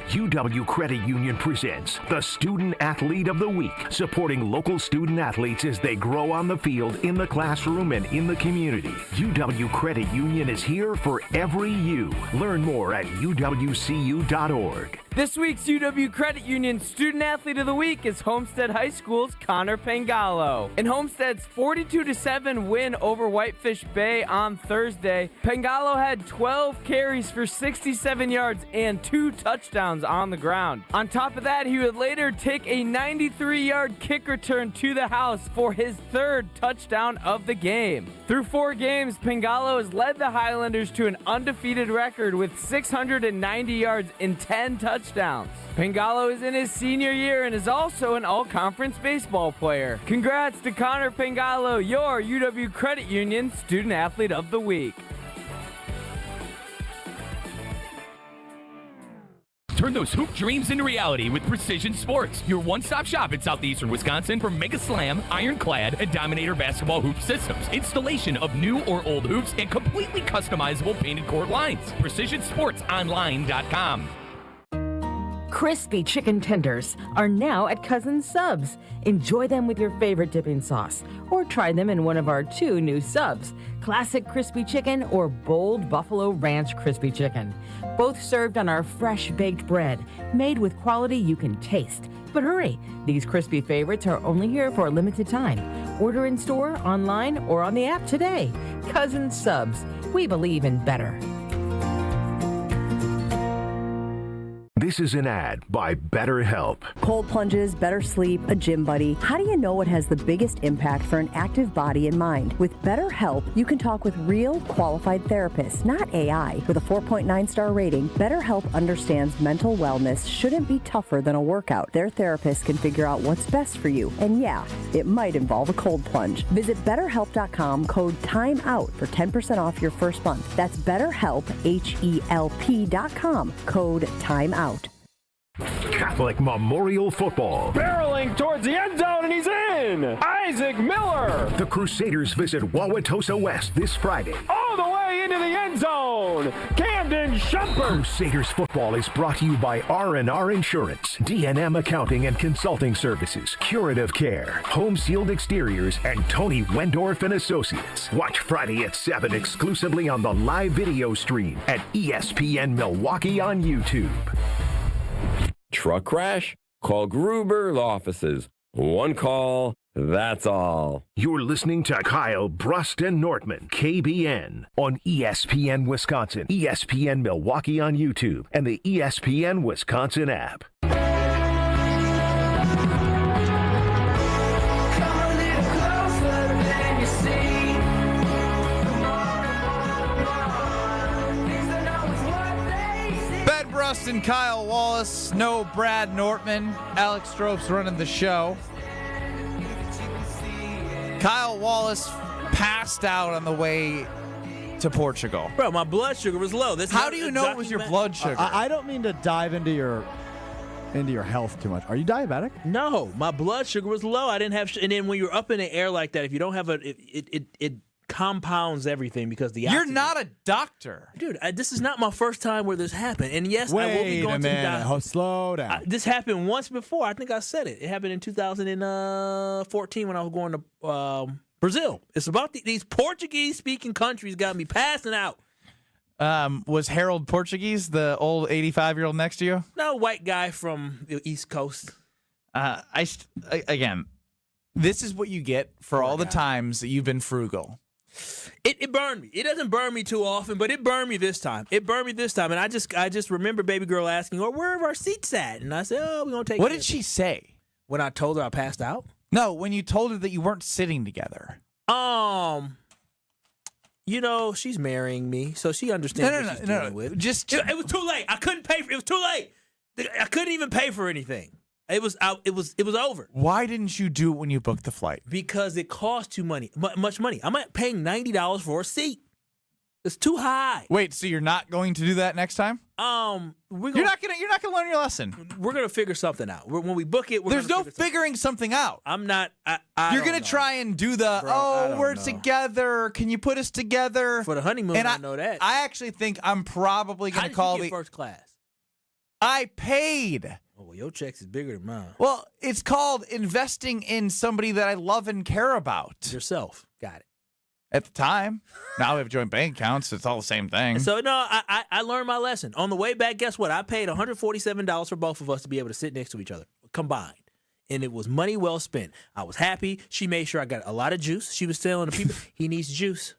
UW Credit Union presents the Student Athlete of the Week, supporting local student athletes as they grow on the field, in the classroom, and in the community. UW Credit Union is here for every you. Learn more at uwcu.org. This week's UW Credit Union Student Athlete of the Week is Homestead High School's Connor Pangalo. In Homestead's 42-7 win over Whitefish Bay on Thursday, Pangalo had 12 carries for 67 yards and 2 touchdowns on the ground. On top of that, he would later take a 93-yard kick return to the house for his 3rd touchdown of the game. Through 4 games, Pangalo has led the Highlanders to an undefeated record with 690 yards and 10 touchdowns. Pangalo is in his senior year and is also an all-conference baseball player. Congrats to Connor Pangalo, your UW Credit Union Student Athlete of the Week. Turn those hoop dreams into reality with Precision Sports, your one-stop shop in southeastern Wisconsin for Mega Slam, Ironclad, and Dominator basketball hoop systems. Installation of new or old hoops and completely customizable painted court lines. PrecisionSportsOnline.com. Crispy chicken tenders are now at Cousin Subs. Enjoy them with your favorite dipping sauce, or try them in one of our 2 new subs, Classic Crispy Chicken or Bold Buffalo Ranch Crispy Chicken. Both served on our fresh baked bread, made with quality you can taste. But hurry, these crispy favorites are only here for a limited time. Order in store, online, or on the app today. Cousin Subs, we believe in better. This is an ad by BetterHelp. Cold plunges, better sleep, a gym buddy. How do you know what has the biggest impact for an active body and mind? With BetterHelp, you can talk with real, qualified therapists, not AI. With a 4.9-star rating, BetterHelp understands mental wellness shouldn't be tougher than a workout. Their therapists can figure out what's best for you. And yeah, it might involve a cold plunge. Visit BetterHelp.com, code TIMEOUT for 10% off your first month. That's BetterHelp, HELP.com, code TIMEOUT. Catholic Memorial Football. Barreling towards the end zone, and he's in! Isaac Miller! The Crusaders visit Wauwatosa West this Friday. All the way into the end zone! Camden Shumpert! Crusaders football is brought to you by R&R Insurance, D&M Accounting and Consulting Services, Curative Care, Home Sealed Exteriors, and Tony Wendorf and Associates. Watch Friday at 7 exclusively on the live video stream at ESPN Milwaukee on YouTube. Truck crash? Call Gruber offices. One call, that's all. You're listening to Kyle, Brust, and Nortman, KBN, on ESPN Wisconsin, ESPN Milwaukee on YouTube, and the ESPN Wisconsin app. Brust and Kyle Wallace, no Brad Nortman. Alex Strope's running the show. Kyle Wallace passed out on the way to Portugal. Bro, my blood sugar was low. How do you know it was your blood sugar? I don't mean to dive into your health too much. Are you diabetic? No, my blood sugar was low. I didn't have, and then when you're up in the air like that, if you don't have it compounds everything because the You're oxygen. not a doctor, dude. This is not my first time where this happened. And yes, I will be going to the doctor. Slow down. This happened once before. I think I said it. It happened in 2014 when I was going to Brazil. It's about these Portuguese-speaking countries got me passing out. Was Harold Portuguese, the old 85-year-old next to you? No, white guy from the East Coast. Again, this is what you get for all the times that you've been frugal. It burned me. It doesn't burn me too often, but it burned me this time. And I just remember baby girl asking, "Oh, where are our seats at?" And I said, "Oh, we're gonna take." What did she say when I told her I passed out? No, when you told her that you weren't sitting together. You know, she's marrying me, so she understands what she's dealing with. It was too late. I couldn't pay for it. It was too late. I couldn't even pay for anything. It was over. Why didn't you do it when you booked the flight? Because it cost too much money. I'm paying $90 for a seat. It's too high. Wait, so you're not going to do that next time? You're not gonna learn your lesson. We're gonna figure something out. When we book it, there's no figuring something out. I'm not. You're gonna try and do we're together. Can you put us together for the honeymoon? And I know that. I actually think I'm probably gonna call the first class. I paid. Oh, well, your checks is bigger than mine. Well, it's called investing in somebody that I love and care about. Yourself. Got it. At the time. Now we have joint bank accounts. It's all the same thing. So, no, I learned my lesson. On the way back, guess what? I paid $147 for both of us to be able to sit next to each other, combined. And it was money well spent. I was happy. She made sure I got a lot of juice. She was telling the people, he needs juice.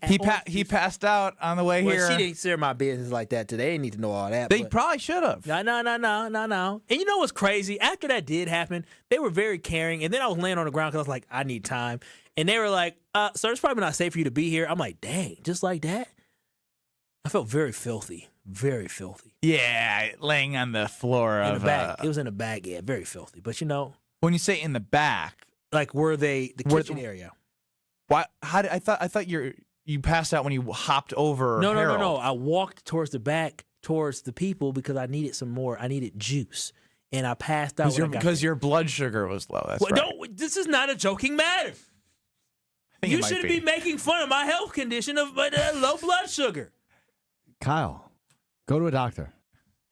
He passed out on the way here. She didn't share my business like that today. They didn't need to know all that. They probably should have. No. And you know what's crazy? After that did happen, they were very caring. And then I was laying on the ground because I was like, I need time. And they were like, sir, it's probably not safe for you to be here. I'm like, dang, just like that? I felt very filthy. Very filthy. Yeah, laying on the floor in of the bag. It was in a bag, yeah, very filthy. But you know, when you say in the back, like the kitchen area. Why? I thought you passed out when you hopped over. No. I walked towards the back, towards the people because I needed some more. I needed juice, and I passed out because your blood sugar was low. That's right. No, this is not a joking matter. You shouldn't be making fun of my health condition of low blood sugar. Kyle, go to a doctor.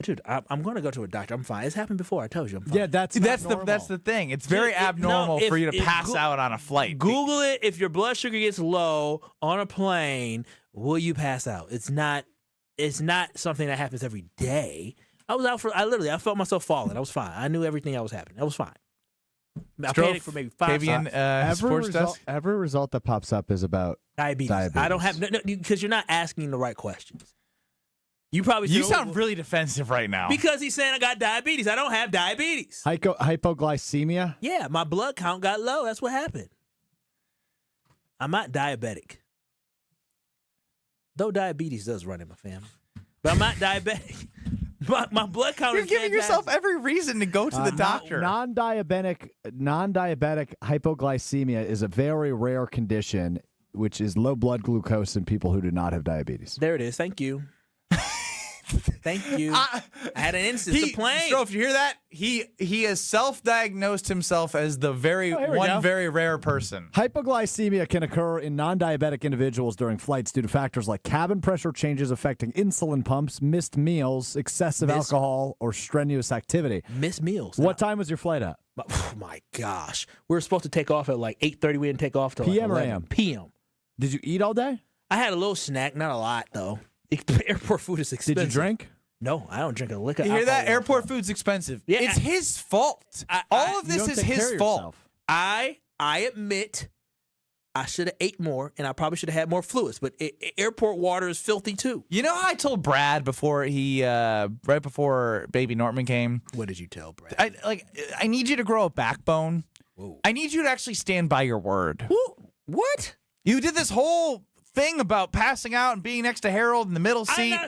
Dude, I'm going to go to a doctor. I'm fine. It's happened before. I told you I'm fine. Yeah, that's the thing. It's very abnormal for you to pass out on a flight. Google it. If your blood sugar gets low on a plane, will you pass out? It's not something that happens every day. I was out I felt myself falling. I was fine. I knew everything that was happening. I was fine. I panicked for maybe 5 KBN, every result that pops up is about diabetes. I don't have because you're not asking the right questions. You sound really defensive right now. Because he's saying I got diabetes. I don't have diabetes. Hypoglycemia? Yeah, my blood count got low. That's what happened. I'm not diabetic. Though diabetes does run in my family. But I'm not diabetic. My blood count You're is giving fantastic. yourself every reason to go to the doctor. Non-diabetic hypoglycemia is a very rare condition, which is low blood glucose in people who do not have diabetes. There it is. Thank you. Thank you. I had an instance. The plane. So if you hear that, he has self-diagnosed himself as the very rare person. Hypoglycemia can occur in non-diabetic individuals during flights due to factors like cabin pressure changes affecting insulin pumps, missed meals, excessive alcohol, or strenuous activity. Missed meals. What time was your flight at? Oh my gosh. We were supposed to take off at like 8:30. We didn't take off till PM like or AM? PM. Did you eat all day? I had a little snack, not a lot though. Airport food is expensive. Did you drink? No, I don't drink a liquor. You hear that? Airport food's expensive. Yeah, it's his fault. All of this is his fault. I admit I should have ate more, and I probably should have had more fluids. But airport water is filthy too. You know how I told Brad before right before baby Nortman came? What did you tell Brad? I need you to grow a backbone. Whoa. I need you to actually stand by your word. What? You did this whole thing about passing out and being next to Harold in the middle seat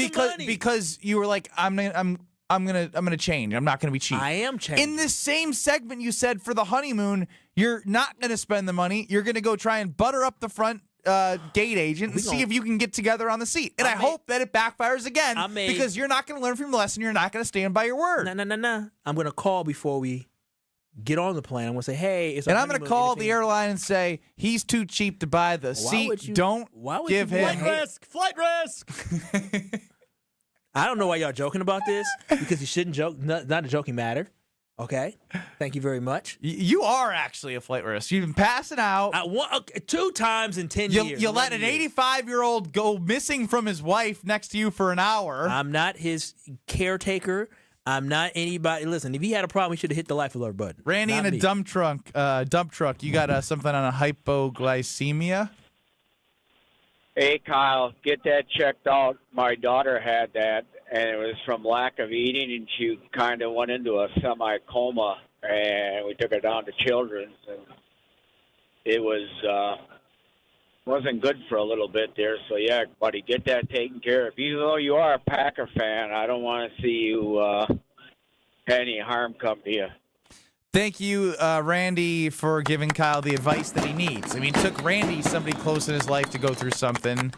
because you were like, I'm I'm gonna change. I'm not gonna be cheap. I am changing. In this same segment, you said for the honeymoon, you're not gonna spend the money. You're gonna go try and butter up the front gate agent and see if you can get together on the seat. And I hope that it backfires again because you're not gonna learn from the lesson. You're not gonna stand by your word. No. I'm gonna call before we get on the plane. I'm gonna say, hey, it's. And I'm gonna call the airline and say he's too cheap to buy the seat. Don't give him flight risk. I don't know why y'all joking about this because you shouldn't joke. Not a joking matter. Okay. Thank you very much. You are actually a flight risk. You've been passing out. 2 times in 10 years. You let an 85-year-old go missing from his wife next to you for an hour. I'm not his caretaker. I'm not anybody. Listen, if he had a problem, he should have hit the life alert button. Randy in a dump truck. You got something on a hypoglycemia? Hey, Kyle, get that checked out. My daughter had that, and it was from lack of eating, and she kind of went into a semi-coma, and we took her down to Children's, and it wasn't good for a little bit there. So, yeah, buddy, get that taken care of. Even though you are a Packer fan, I don't want to see you any harm come to you. Thank you, Randy, for giving Kyle the advice that he needs. I mean, it took Randy, somebody close in his life, to go through something,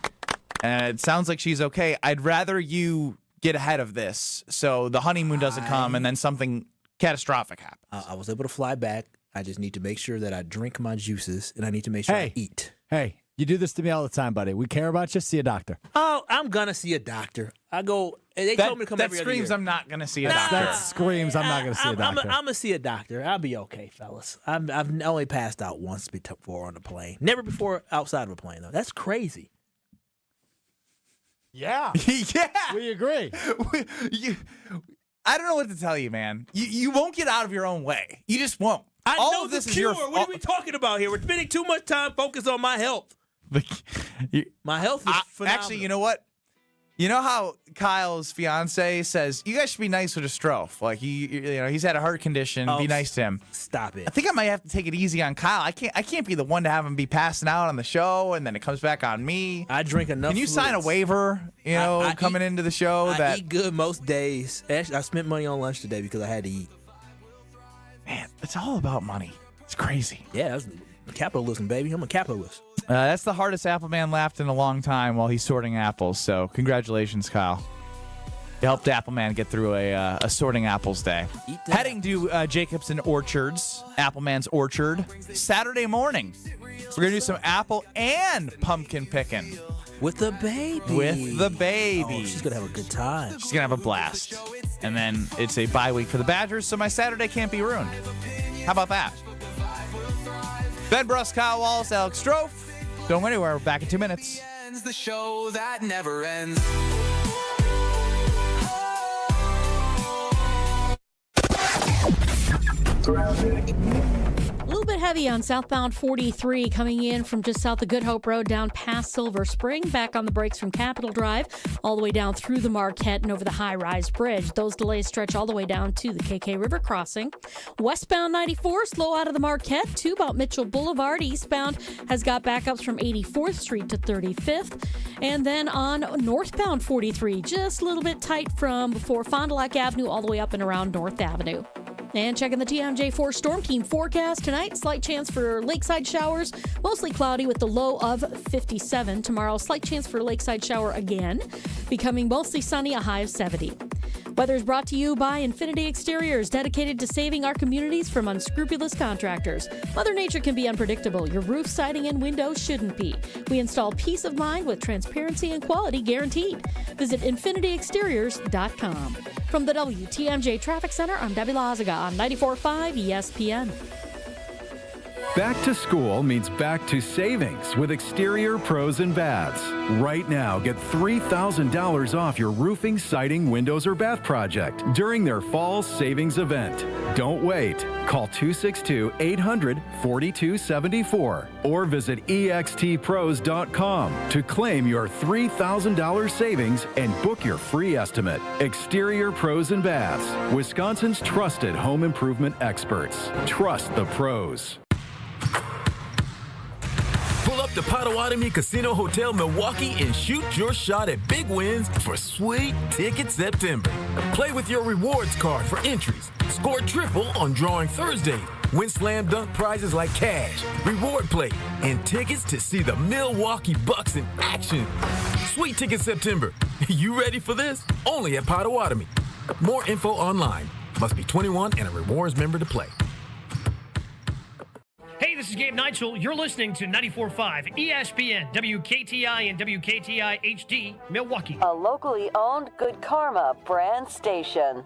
and it sounds like she's okay. I'd rather you get ahead of this so the honeymoon doesn't come and then something catastrophic happens. I was able to fly back. I just need to make sure that I drink my juices, and I need to make sure I eat. Hey, you do this to me all the time, buddy. We care about you. See a doctor. Oh, I'm going to see a doctor. I go, they told me to come every other year. That screams I'm not going to see a doctor. That screams I'm not going to see a doctor. I'm going to see a doctor. I'll be okay, fellas. I've only passed out once before on a plane. Never before outside of a plane, though. That's crazy. Yeah. Yeah. We agree. I don't know what to tell you, man. You won't get out of your own way. You just won't. I all know of this the is cure. your What are we talking about here? We're spending too much time focused on my health. My health is phenomenal. Actually, you know what? You know how Kyle's fiance says you guys should be nice with a Strofe. Like he's had a heart condition. Be nice to him. Stop it. I think I might have to take it easy on Kyle. I can't be the one to have him be passing out on the show and then it comes back on me. I drink enough. Can you sign a waiver? Coming into the show I eat good most days. Actually, I spent money on lunch today because I had to eat. Man, it's all about money. It's crazy. Yeah, that's capitalism, baby. I'm a capitalist. That's the hardest Appleman laughed in a long time while he's sorting apples. So congratulations, Kyle. You helped Appleman get through a sorting apples day. Heading to Jacobson Orchards, Appleman's Orchard, Saturday morning. We're going to do some apple and pumpkin picking. With the baby. Oh, she's going to have a good time. She's going to have a blast. And then it's a bye week for the Badgers, so my Saturday can't be ruined. How about that? Ben Brust, Kyle Wallace, Alex Strofe. Don't go anywhere. We're back in 2 minutes. The show that never ends. A little bit heavy on southbound 43 coming in from just south of Good Hope Road down past Silver Spring, back on the brakes from Capitol Drive, all the way down through the Marquette and over the high-rise bridge. Those delays stretch all the way down to the KK River crossing. Westbound 94, slow out of the Marquette to about Mitchell Boulevard. Eastbound has got backups from 84th Street to 35th. And then on northbound 43, just a little bit tight from before Fond du Lac Avenue all the way up and around North Avenue. And checking the TMJ4 Storm Team forecast tonight, slight chance for lakeside showers, mostly cloudy with the low of 57. Tomorrow, slight chance for a lakeside shower again, becoming mostly sunny, a high of 70. Weather is brought to you by Infinity Exteriors, dedicated to saving our communities from unscrupulous contractors. Mother Nature can be unpredictable. Your roof, siding, and windows shouldn't be. We install peace of mind with transparency and quality guaranteed. Visit infinityexteriors.com. From the WTMJ Traffic Center, I'm Debbie Lazaga on 94.5 ESPN. Back to school means back to savings with Exterior Pros and Baths. Right now, get $3,000 off your roofing, siding, windows, or bath project during their fall savings event. Don't wait. Call 262-800-4274 or visit extpros.com to claim your $3,000 savings and book your free estimate. Exterior Pros and Baths, Wisconsin's trusted home improvement experts. Trust the pros. Pull up to Potawatomi Casino Hotel Milwaukee and shoot your shot at big wins for Sweet Ticket September. Play with your rewards card for entries. Score triple on drawing Thursday. Win slam dunk prizes like cash, reward plate, and tickets to see the Milwaukee Bucks in action. Sweet Ticket September. You ready for this? Only at Potawatomi. More info online. Must be 21 and a rewards member to play. Hey, this is Gabe Neitzel. You're listening to 94.5 ESPN, WKTI and WKTI HD, Milwaukee. A locally owned Good Karma brand station.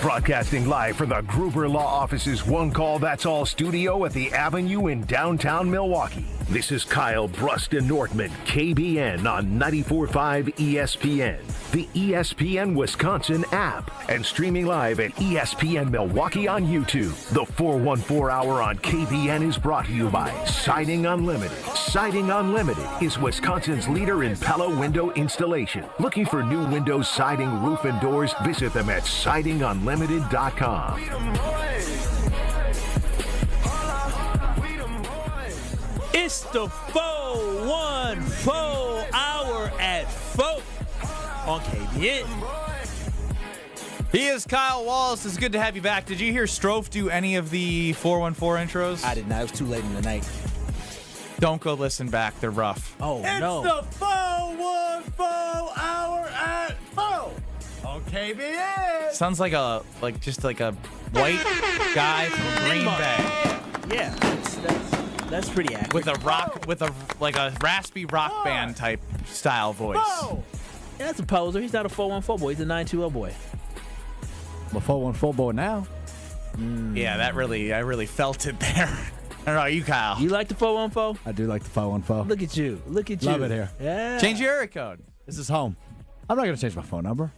Broadcasting live from the Gruber Law Office's One Call That's All studio at the Avenue in downtown Milwaukee. This is Kyle, Brust, and Nortman, KBN on 94.5 ESPN, the ESPN Wisconsin app, and streaming live at ESPN Milwaukee on YouTube. The 414 Hour on KBN is brought to you by Siding Unlimited. Siding Unlimited is Wisconsin's leader in Pella window installation. Looking for new windows, siding, roof, and doors? Visit them at sidingunlimited.com. It's the 414 Hour at 4 on KBN. He is Kyle Wallace. It's good to have you back. Did you hear Strofe do any of the 414 intros? I did not. It was too late in the night. Don't go listen back. They're rough. Oh, It's no. the 414 Hour at 4 on KBN. Sounds like a just like a white guy from Green Bay. Yeah, that's pretty accurate. With a raspy rock band type style voice. Oh. Yeah, that's a poser. He's not a 414 boy. He's a 920 boy. I'm a 414 boy now. Yeah, I really felt it there. I don't know, you, Kyle. You like the 414? I do like the 414. Look at you. Look at you. Love it here. Yeah. Change your area code. This is home. I'm not going to change my phone number.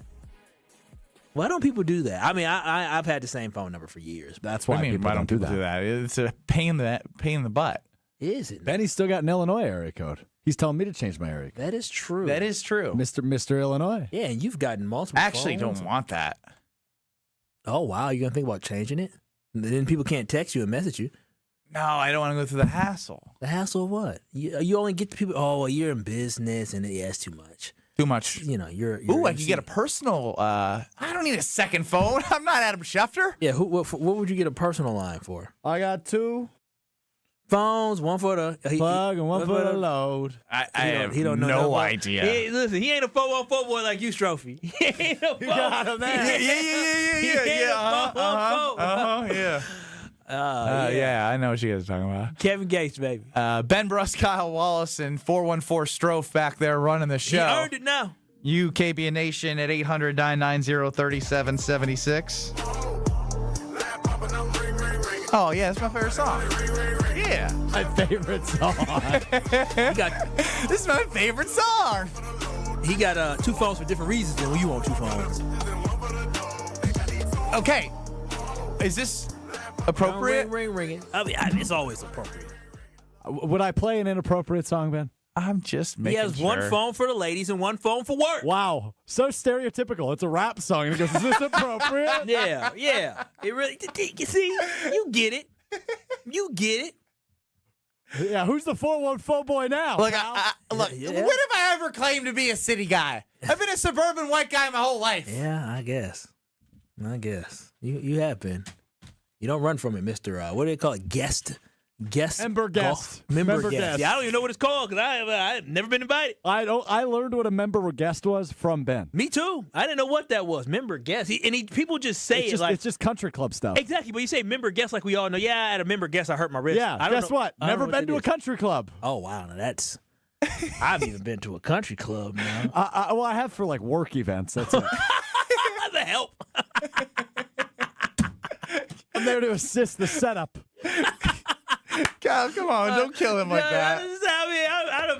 Why don't people do that? I mean, I've had the same phone number for years. But That's why people don't do that. It's a pain in the butt. Is it? Benny's still got an Illinois area code. He's telling me to change my area code. That is true. That is true. Mr. Illinois. Yeah, and you've gotten multiple Actually, phones. don't want that. Oh, wow. You're going to think about changing it? And then people can't text you and message you. No, I don't want to go through the hassle. The hassle of what? You only get the people, oh, well, you're in business, and it's too much. Too much. You know, you're Ooh, I could get a personal. I don't need a second phone. I'm not Adam Schefter. Yeah, what would you get a personal line for? I got 2 phones, one for the plug and one for the load. He don't know no idea. Listen, he ain't a 414 boy like you, Strophy. He ain't a 414. You got him there. Yeah, I know what you guys are talking about. Kevin Gates, baby. Ben Brust, Kyle Wallace, and 414 Strofe back there running the show. He earned it now. You, KBN Nation, at 800-990-3776. Oh, yeah, that's my favorite song. Yeah. My favorite song. This is my favorite song. He got 2 phones for different reasons than when you want 2 phones. Okay. Is this appropriate? Ring. I mean, it's always appropriate. Would I play an inappropriate song, Ben? I'm just making He has one phone for the ladies and one phone for work. Wow. So stereotypical. It's a rap song. And he goes, is this appropriate? Yeah. It really, you see, you get it. You get it. Yeah, who's the 414 boy now? Look, when have I ever claimed to be a city guy? I've been a suburban white guy my whole life. Yeah, I guess. You have been. You don't run from it, Mr. What do they call it? Guest. Member guest. Member guest. Yeah, I don't even know what it's called because I've never been invited. I learned what a member guest was from Ben. Me too. I didn't know what that was. Member guest. People just say it's just country club stuff. Exactly, but you say member guest like we all know. Yeah, I had a member guest. I hurt my wrist. Yeah, guess what? Never been to a country club. Oh, wow. Now that's... I've even been to a country club now. Well, I have for like work events. That's it. The help. I'm there to assist the setup. God, come on, don't kill him like that.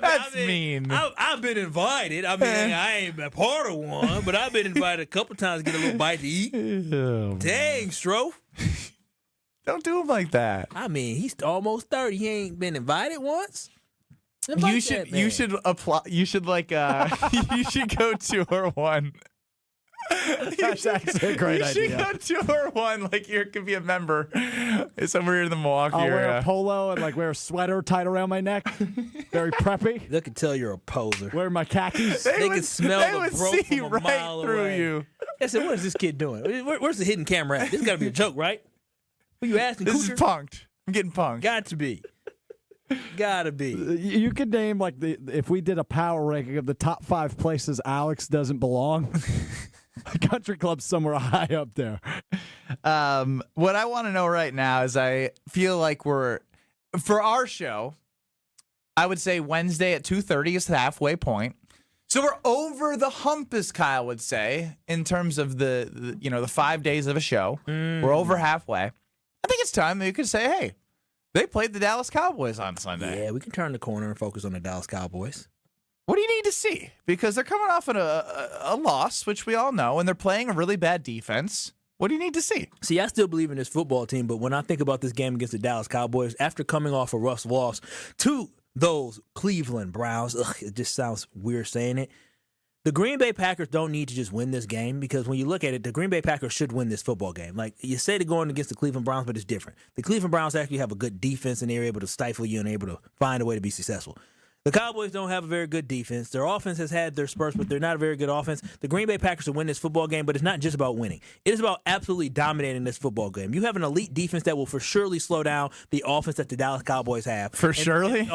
That's mean. I've been invited. I mean, I ain't a part of one, but I've been invited a couple times to get a little bite to eat. Dang, Strofe. Don't do him like that. I mean, he's almost 30. He ain't been invited once. You should apply. You should you should go tour one That's actually a great idea. You should go tour one, like you could be a member. It's over here in the Milwaukee I'll area. wear a polo and wear a sweater tied around my neck. Very preppy. They can tell you're a poser. Wear my khakis. They can smell the broke see from a right mile through away. you. I said, what is this kid doing? Where's the hidden camera at? This got to be a joke, right? Who you asking? This Cooter? is punked. I'm getting punked. Got to be. Gotta be. You could name if we did a power ranking of the top 5 places Alex doesn't belong. Country club's somewhere high up there. What I want to know right now is I feel like for our show, I would say Wednesday at 2:30 is the halfway point. So we're over the hump, as Kyle would say, in terms of the 5 days of a show. We're over halfway. I think it's time that you could say, hey, they played the Dallas Cowboys on Sunday. Yeah, we can turn the corner and focus on the Dallas Cowboys. What do you need to see? Because they're coming off a loss, which we all know, and they're playing a really bad defense. What do you need to see? See, I still believe in this football team, but when I think about this game against the Dallas Cowboys, after coming off a rough loss to those Cleveland Browns, it just sounds weird saying it. The Green Bay Packers don't need to just win this game because when you look at it, the Green Bay Packers should win this football game. Like you say they're going against the Cleveland Browns, but it's different. The Cleveland Browns actually have a good defense and they're able to stifle you and able to find a way to be successful. The Cowboys don't have a very good defense. Their offense has had their spurts, but they're not a very good offense. The Green Bay Packers will win this football game, but it's not just about winning. It is about absolutely dominating this football game. You have an elite defense that will for surely slow down the offense that the Dallas Cowboys have. Surely?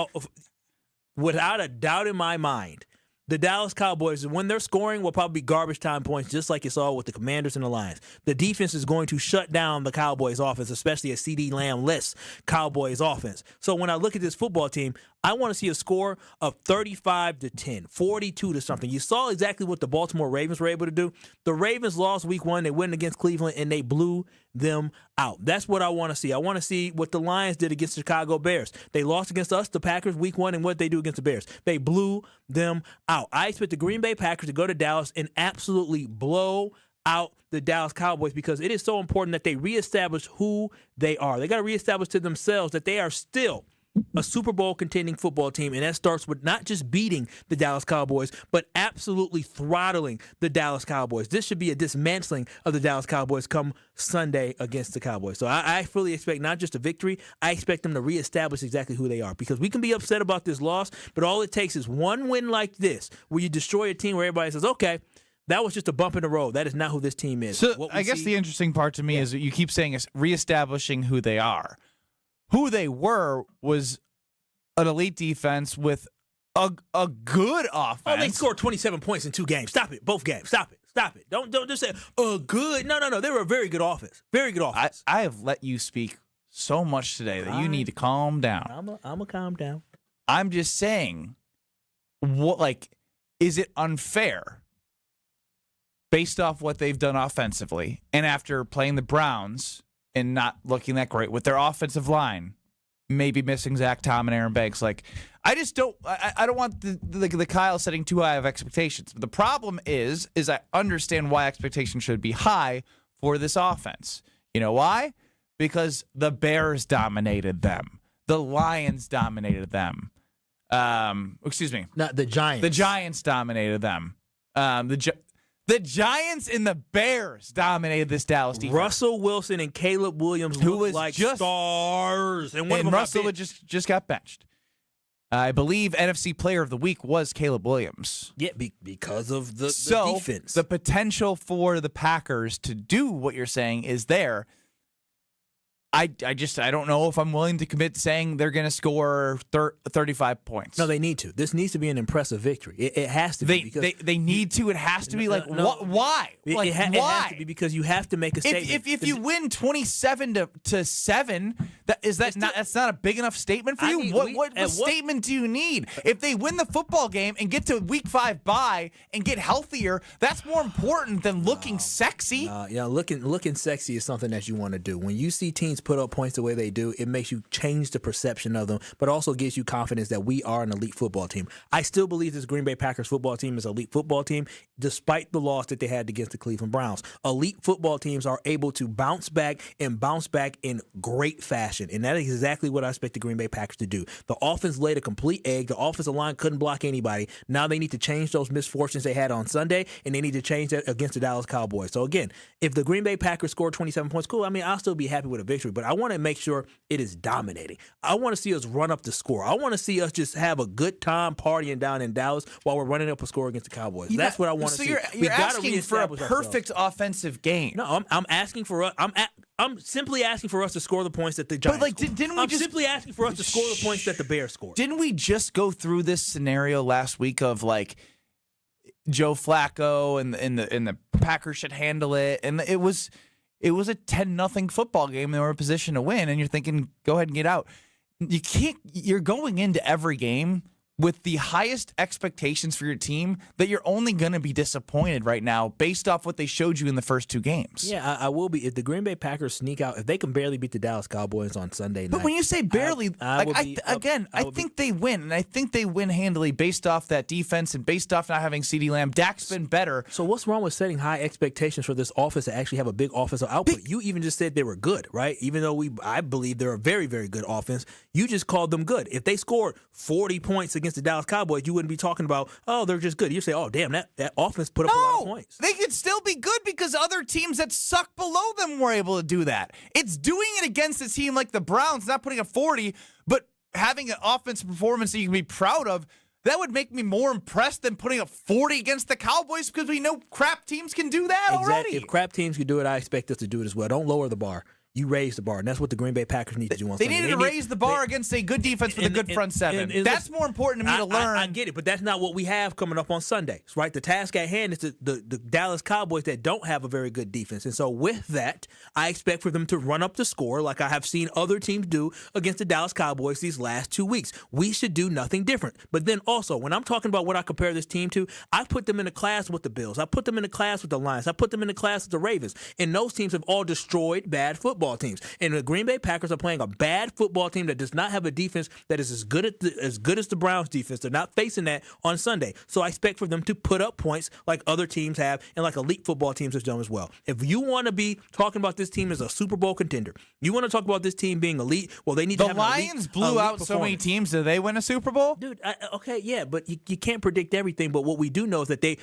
Without a doubt in my mind, the Dallas Cowboys, when they're scoring, will probably be garbage time points, just like you saw with the Commanders and the Lions. The defense is going to shut down the Cowboys' offense, especially a CeeDee Lamb-less Cowboys' offense. So when I look at this football team, I want to see a score of 35-10, 42-something. You saw exactly what the Baltimore Ravens were able to do. The Ravens lost week 1. They went against Cleveland, and they blew them out. That's what I want to see. I want to see what the Lions did against the Chicago Bears. They lost against us, the Packers, week 1, and what they do against the Bears. They blew them out. I expect the Green Bay Packers to go to Dallas and absolutely blow out the Dallas Cowboys because it is so important that they reestablish who they are. They got to reestablish to themselves that they are still a Super Bowl contending football team, and that starts with not just beating the Dallas Cowboys, but absolutely throttling the Dallas Cowboys. This should be a dismantling of the Dallas Cowboys come Sunday against the Cowboys. So I fully expect not just a victory, I expect them to reestablish exactly who they are because we can be upset about this loss, but all it takes is one win like this where you destroy a team where everybody says, okay, that was just a bump in the road. That is not who this team is. So I guess the interesting part to me is that you keep saying is reestablishing who they are. Who they were was an elite defense with a good offense. Oh, they scored 27 points in 2 games. Stop it. Both games. Stop it. Stop it. Don't just say, good. No. They were a very good offense. Very good offense. I have let you speak so much today that you need to calm down. I'm a calm down. I'm just saying, is it unfair based off what they've done offensively and after playing the Browns and not looking that great with their offensive line, maybe missing Zach Tom and Aaron Banks? I just don't. I don't want the Kyle setting too high of expectations. But the problem is I understand why expectations should be high for this offense. You know why? Because the Bears dominated them. The Lions dominated them. Excuse me. Not the Giants. The Giants dominated them. The Giants and the Bears dominated this Dallas defense. Russell Wilson and Caleb Williams look like stars. And Russell just got benched. I believe NFC Player of the Week was Caleb Williams. Yeah, because of the defense. The potential for the Packers to do what you're saying is there. I don't know if I'm willing to commit to saying they're going to score 35 points. No, they need to. This needs to be an impressive victory. It has to be. They need to. It has to be. Why? It has to be because you have to make a statement. If you win 27-7, that's not a big enough statement for you? What statement do you need? If they win the football game and get to week 5 bye and get healthier, that's more important than looking sexy. Looking sexy is something that you want to do. When you see teams put up points the way they do, it makes you change the perception of them, but also gives you confidence that we are an elite football team. I still believe this Green Bay Packers football team is an elite football team, despite the loss that they had against the Cleveland Browns. Elite football teams are able to bounce back in great fashion, and that is exactly what I expect the Green Bay Packers to do. The offense laid a complete egg. The offensive line couldn't block anybody. Now they need to change those misfortunes they had on Sunday, and they need to change that against the Dallas Cowboys. So again, if the Green Bay Packers score 27 points, cool. I mean, I'll still be happy with a victory, but I want to make sure it is dominating. I want to see us run up the score. I want to see us just have a good time partying down in Dallas while we're running up a score against the Cowboys. That's what I want to see. You're asking for a perfect offensive game. No, I'm asking for I'm simply asking for us to score the points that the Giants scored. I'm simply asking for us to score the points that the Bears scored. Didn't we just go through this scenario last week of like Joe Flacco and the Packers should handle it, and it was a 10-0 football game. They were in position to win, and you're thinking, go ahead and get out. You can't. You're going into every game with the highest expectations for your team that you're only going to be disappointed right now based off what they showed you in the first two games. Yeah, I will be. If the Green Bay Packers sneak out, if they can barely beat the Dallas Cowboys on Sunday night. But when you say barely, I think they win, and I think they win handily based off that defense and based off not having CeeDee Lamb. Dak's been better. So what's wrong with setting high expectations for this offense to actually have a big offensive output? You even just said they were good, right? Even though I believe they're a very, very good offense, you just called them good. If they scored 40 points against the Dallas Cowboys, you wouldn't be talking about, oh, they're just good. You say, oh, damn, that offense put up a lot of points. They could still be good because other teams that suck below them were able to do that. It's doing it against a team like the Browns, not putting up 40, but having an offensive performance that you can be proud of. That would make me more impressed than putting up 40 against the Cowboys because we know crap teams can do that already. If crap teams can do it, I expect us to do it as well. Don't lower the bar. You raise the bar, and that's what the Green Bay Packers need to do on Sunday. They needed to raise the bar against a good defense with a good front seven. That's more important to me to learn. I get it, but that's not what we have coming up on Sundays, right? The task at hand is the Dallas Cowboys that don't have a very good defense. And so with that, I expect for them to run up the score like I have seen other teams do against the Dallas Cowboys these last 2 weeks. We should do nothing different. But then also, when I'm talking about what I compare this team to, I put them in a class with the Bills. I put them in a class with the Lions. I put them in a class with the Ravens. And those teams have all destroyed bad football teams. And the Green Bay Packers are playing a bad football team that does not have a defense that is as good as the Browns defense. They're not facing that on Sunday. So I expect for them to put up points like other teams have and like elite football teams have done as well. If you want to be talking about this team as a Super Bowl contender, you want to talk about this team being elite, well, they need to have an elite. The Lions blew out so many teams. Did they win a Super Bowl? Dude, okay, yeah, but you can't predict everything. But what we do know is that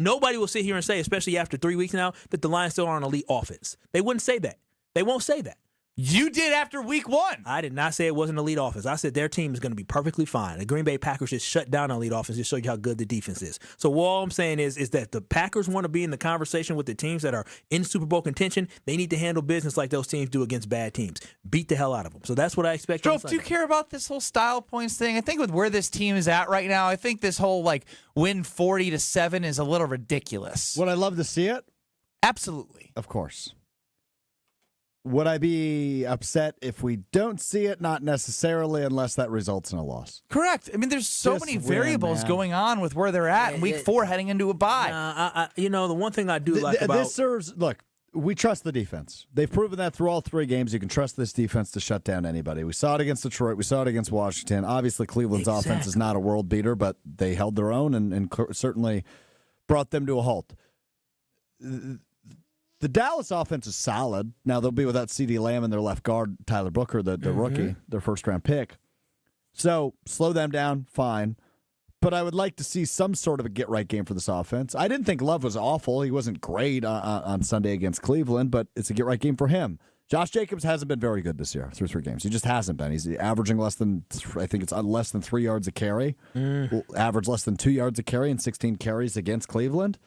nobody will sit here and say, especially after 3 weeks now, that the Lions still are an elite offense. They wouldn't say that. They won't say that. You did after week one. I did not say it wasn't elite offense. I said their team is going to be perfectly fine. The Green Bay Packers just shut down elite offense to show you how good the defense is. So all I'm saying is that the Packers want to be in the conversation with the teams that are in Super Bowl contention. They need to handle business like those teams do against bad teams. Beat the hell out of them. So that's what I expect. Strofe, do you care about this whole style points thing? I think with where this team is at right now, I think this whole win 40-7 is a little ridiculous. Would I love to see it? Absolutely. Of course. Would I be upset if we don't see it? Not necessarily, unless that results in a loss. Correct. I mean, there's so many variables going on with where they're at in week 4 heading into a bye. The one thing I do like about this serves. Look, we trust the defense. They've proven that through all 3 games. You can trust this defense to shut down anybody. We saw it against Detroit. We saw it against Washington. Obviously, Cleveland's offense is not a world beater, but they held their own and certainly brought them to a halt. The Dallas offense is solid. Now, they'll be without CeeDee Lamb and their left guard, Tyler Booker, the rookie, their first-round pick. So, slow them down, fine. But I would like to see some sort of a get-right game for this offense. I didn't think Love was awful. He wasn't great on Sunday against Cleveland, but it's a get-right game for him. Josh Jacobs hasn't been very good this year through 3 games. He just hasn't been. He's averaging less than 3 yards a carry. Average less than 2 yards a carry and 16 carries against Cleveland.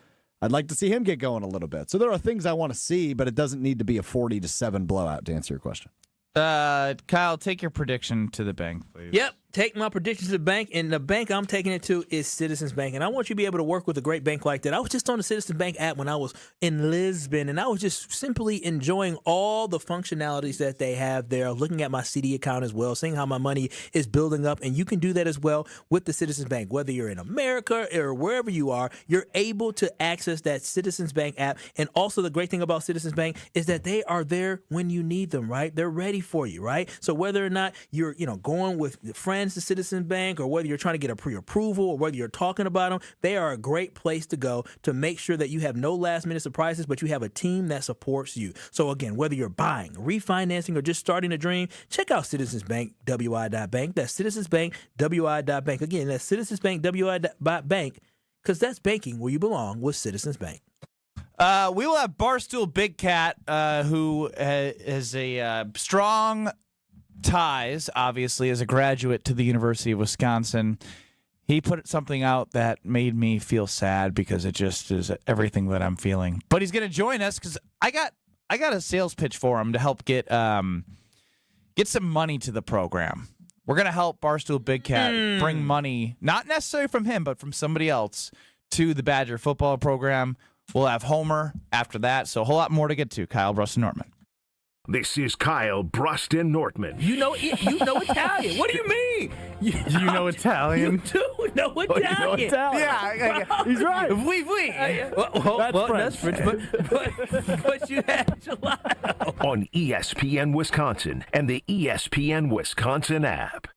I'd like to see him get going a little bit. So there are things I want to see, but it doesn't need to be a 40-7 blowout to answer your question. Kyle, take your prediction to the bank, please. Yep. take my predictions to the bank, and the bank I'm taking it to is Citizens Bank. And I want you to be able to work with a great bank like that. I was just on the Citizens Bank app when I was in Lisbon, and I was just simply enjoying all the functionalities that they have there, looking at my CD account as well, seeing how my money is building up. And you can do that as well with the Citizens Bank. Whether you're in America or wherever you are, you're able to access that Citizens Bank app. And also the great thing about Citizens Bank is that they are there when you need them, right? They're ready for you, right? So whether or not you're, going with friends to Citizens Bank, or whether you're trying to get a pre-approval, or whether you're talking about them, they are a great place to go to make sure that you have no last-minute surprises, but you have a team that supports you. So again, whether you're buying, refinancing, or just starting a dream, check out Citizens Bank, WI.bank. That's Citizens Bank, WI.bank. Again, that's Citizens Bank, WI.bank, because that's banking where you belong with Citizens Bank. We will have Barstool Big Cat, who has a strong ties, obviously, as a graduate to the University of Wisconsin. He put something out that made me feel sad because it just is everything that I'm feeling. But he's going to join us because I got a sales pitch for him to help get some money to the program. We're going to help Barstool Big Cat bring money, not necessarily from him, but from somebody else, to the Badger football program. We'll have Homer after that, so a whole lot more to get to. Kyle, Brust, and Nortman. This is Kyle, Brust, and Nortman. You know Italian. What do you mean? You know Italian? You do know Italian. Yeah, he's right. Oui. That's French. But you had gelato. On ESPN Wisconsin and the ESPN Wisconsin app.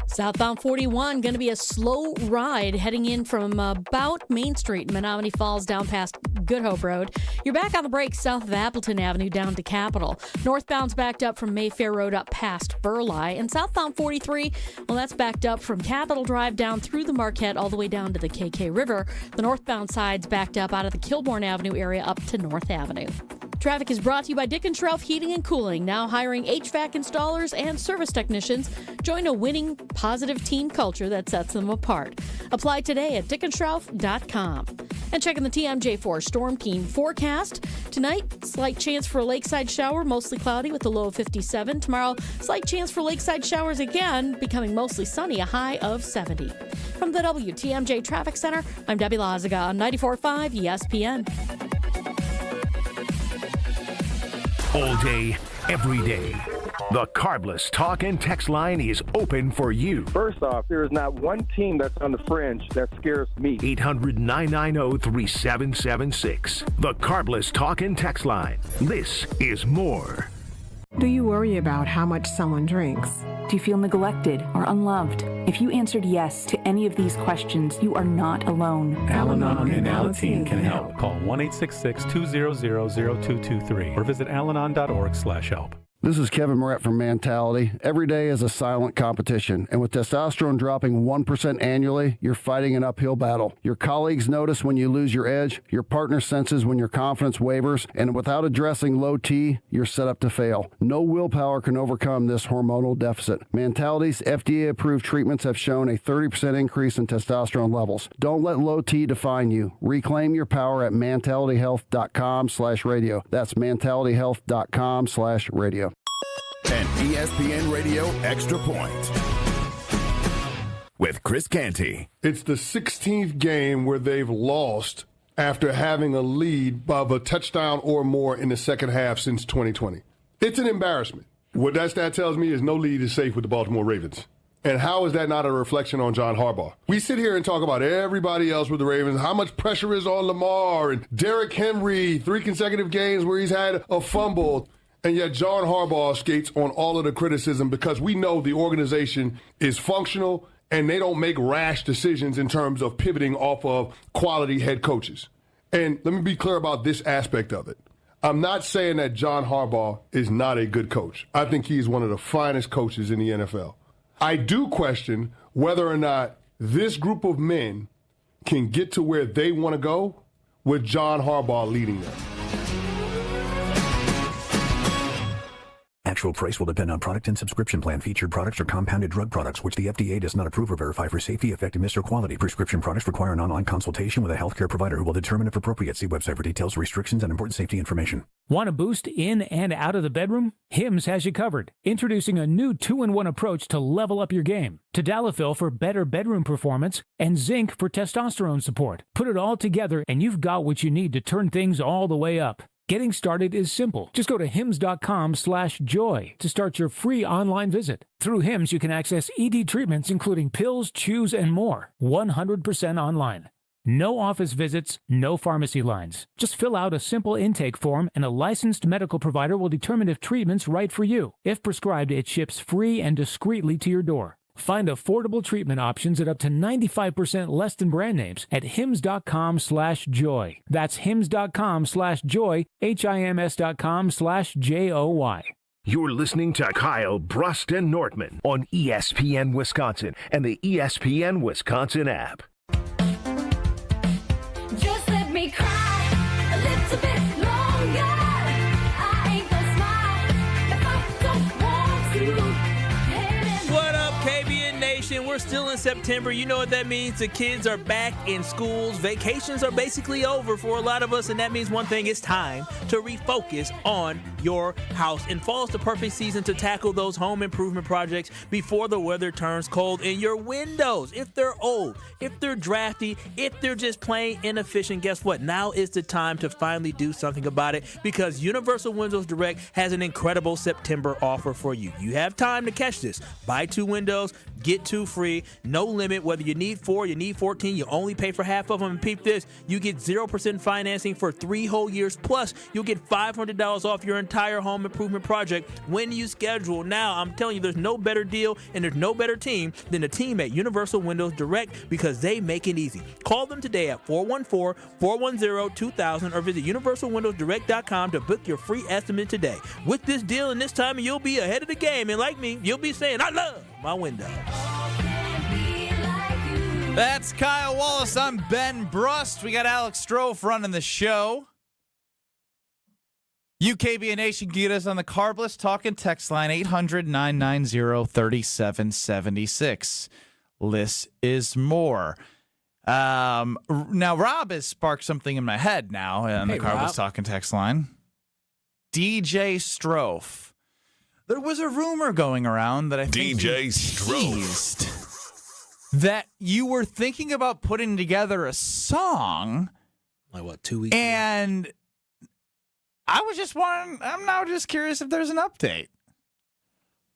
Southbound 41, going to be a slow ride heading in from about Main Street in Menominee Falls down past Good Hope Road. You're back on the break south of Appleton Avenue down to Capitol. Northbound's backed up from Mayfair Road up past Burleigh. And southbound 43, well, that's backed up from Capitol Drive down through the Marquette all the way down to the KK River. The northbound side's backed up out of the Kilbourne Avenue area up to North Avenue. Traffic is brought to you by Dick & Schroff Heating and Cooling, now hiring HVAC installers and service technicians. Join a winning, positive team culture that sets them apart. Apply today at dickandschroff.com. And checking the TMJ4 Storm Team forecast. Tonight, slight chance for a lakeside shower, mostly cloudy with a low of 57. Tomorrow, slight chance for lakeside showers again, becoming mostly sunny, a high of 70. From the WTMJ Traffic Center, I'm Debbie Lazaga on 94.5 ESPN. All day, every day. The Carbless Talk and Text line is open for you. First off, there is not one team that's on the fringe that scares me. 800-990-3776. The Carbless Talk and Text line. This is more. Do you worry about how much someone drinks? Do you feel neglected or unloved? If you answered yes to any of these questions, you are not alone. Al-Anon and Alateen can help. Call 1-866-200-0223 or visit alanon.org/help. This is Kevin Moret from Mentality. Every day is a silent competition, and with testosterone dropping 1% annually, you're fighting an uphill battle. Your colleagues notice when you lose your edge, your partner senses when your confidence wavers, and without addressing low T, you're set up to fail. No willpower can overcome this hormonal deficit. Mentality's FDA-approved treatments have shown a 30% increase in testosterone levels. Don't let low T define you. Reclaim your power at mentalityhealth.com/radio. That's mentalityhealth.com/radio. An ESPN Radio Extra Point with Chris Canty. It's the 16th game where they've lost after having a lead of a touchdown or more in the second half since 2020. It's an embarrassment. What that stat tells me is no lead is safe with the Baltimore Ravens. And how is that not a reflection on John Harbaugh? We sit here and talk about everybody else with the Ravens, how much pressure is on Lamar and Derrick Henry, 3 consecutive games where he's had a fumble. And yet John Harbaugh skates on all of the criticism because we know the organization is functional and they don't make rash decisions in terms of pivoting off of quality head coaches. And let me be clear about this aspect of it. I'm not saying that John Harbaugh is not a good coach. I think he's one of the finest coaches in the NFL. I do question whether or not this group of men can get to where they want to go with John Harbaugh leading them. Actual price will depend on product and subscription plan. Featured products are compounded drug products, which the FDA does not approve or verify for safety, effectiveness, or quality. Prescription products require an online consultation with a healthcare provider who will determine if appropriate. See website for details, restrictions, and important safety information. Want a boost in and out of the bedroom? Hims has you covered. Introducing a new 2-in-1 approach to level up your game. Tadalafil for better bedroom performance and zinc for testosterone support. Put it all together and you've got what you need to turn things all the way up. Getting started is simple. Just go to hims.com/joy to start your free online visit. Through Hims, you can access ED treatments including pills, chews, and more. 100% online. No office visits, no pharmacy lines. Just fill out a simple intake form and a licensed medical provider will determine if treatment's right for you. If prescribed, it ships free and discreetly to your door. Find affordable treatment options at up to 95% less than brand names at hims.com/joy. That's hims.com/joy, HIMS.com/JOY. You're listening to Kyle, Brust, and Nortman on ESPN Wisconsin and the ESPN Wisconsin app. Just let me cry a little bit longer. I ain't gonna smile if I don't want to. What up, KBN Nation? We're still in September. You know what that means. The kids are back in schools. Vacations are basically over for a lot of us, and that means one thing. It's time to refocus on your house. And fall is the perfect season to tackle those home improvement projects before the weather turns cold in your windows. If they're old, if they're drafty, if they're just plain inefficient, guess what? Now is the time to finally do something about it because Universal Windows Direct has an incredible September offer for you. You have time to catch this. Buy 2 windows, get 2 free, no limit. Whether you need 4, you need 14, you only pay for half of them. And peep this, you get 0% financing for 3 whole years. Plus, you'll get $500 off your entire home improvement project when you schedule. Now, I'm telling you, there's no better deal and there's no better team than the team at Universal Windows Direct because they make it easy. Call them today at 414-410-2000 or visit universalwindowsdirect.com to book your free estimate today. With this deal and this time, you'll be ahead of the game. And like me, you'll be saying, I love my windows. That's Kyle Wallace. I'm Ben Brust. We got Alex Strofe running the show. UKBN Nation, get us on the Carbless Talking text line 800-990-3776. Less is more. Now, Rob has sparked something in my head now on the Carbless Talking text line. DJ Strofe. There was a rumor going around that I think DJ Strofe that you were thinking about putting together a song. Like what, 2 weeks and ago? I was just wondering, I'm now just curious if there's an update.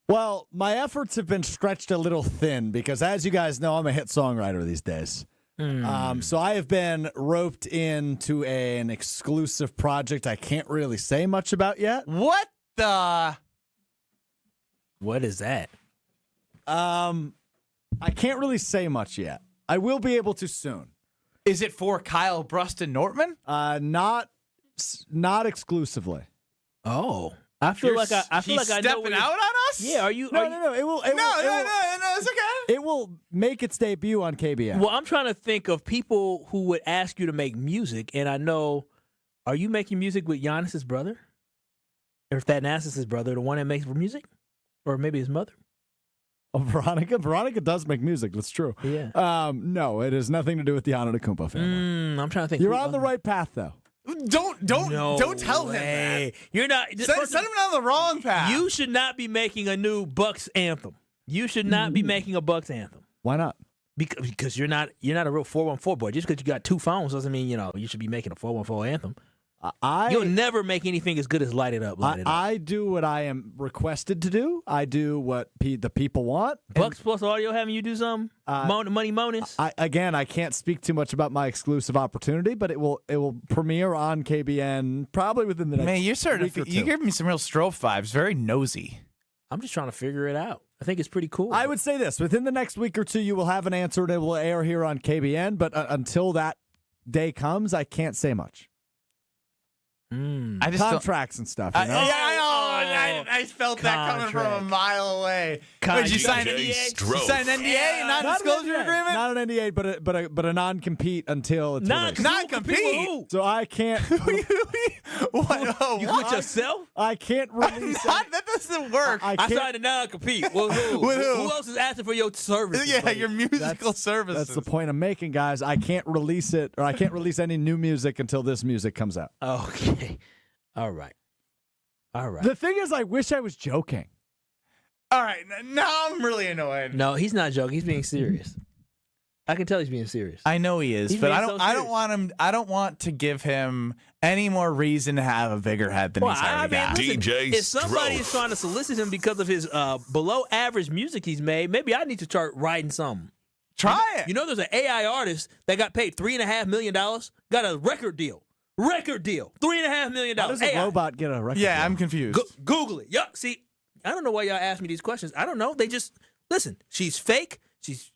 Well, my efforts have been stretched a little thin because, as you guys know, I'm a hit songwriter these days. So I have been roped into an exclusive project I can't really say much about yet. What is that? I can't really say much yet. I will be able to soon. Is it for Kyle, Brust, and Nortman? Not exclusively. Oh, I feel like I know stepping out on us. Yeah, are you? No. It will. No, it's okay. It will make its debut on KBN. Well, I'm trying to think of people who would ask you to make music, and I know. Are you making music with Giannis's brother, or Thanasis' brother, the one that makes music, or maybe his mother? Oh, Veronica does make music. That's true. Yeah. No, it has nothing to do with the Antetokounmpo family. I'm trying to think. You're on the right path, though. Don't tell him that. You're not. Send him on the wrong path. You should not be making a new Bucks anthem. You should not be making a Bucks anthem. Why not? Because you're not a real 414 boy. Just because you got 2 phones doesn't mean you should be making a 414 anthem. You'll never make anything as good as Light It Up. I do what I am requested to do. I do what the people want. Bucks Plus Audio having you do something? Money Monis? I can't speak too much about my exclusive opportunity, but it will premiere on KBN probably within the next week or two. You give me some real Strofe vibes. Very nosy. I'm just trying to figure it out. I think it's pretty cool. I would say this. Within the next week or two, you will have an answer and it will air here on KBN, but until that day comes, I can't say much. I just contracts and stuff. You know? I I felt that coming from a mile away. Did you sign an NDA? You sign an NDA, non-disclosure agreement? Not an NDA, but a non-compete until it's released. Non-compete? So I can't. What? You with yourself? I can't release. That doesn't work. I signed a non-compete. Well, who? With who? Who else is asking for your services? Yeah, buddy? your musical services. That's the point I'm making, guys. I can't release it, or I can't release any new music until this music comes out. Okay. All right. The thing is, I wish I was joking. All right, now I'm really annoyed. No, he's not joking. He's being serious. I can tell he's being serious. I know he is, He's but being I so don't want him. I don't want to give him any more reason to have a bigger head than he's already got. Listen, if somebody is trying to solicit him because of his below average music he's made, maybe I need to start writing something. Try it. You know, there's an AI artist that got paid $3.5 million, got a record deal. $3.5 million. How does a robot get a record deal? I'm confused. Google it. Yeah, see, I don't know why y'all ask me these questions. I don't know. They just, listen, she's fake. She's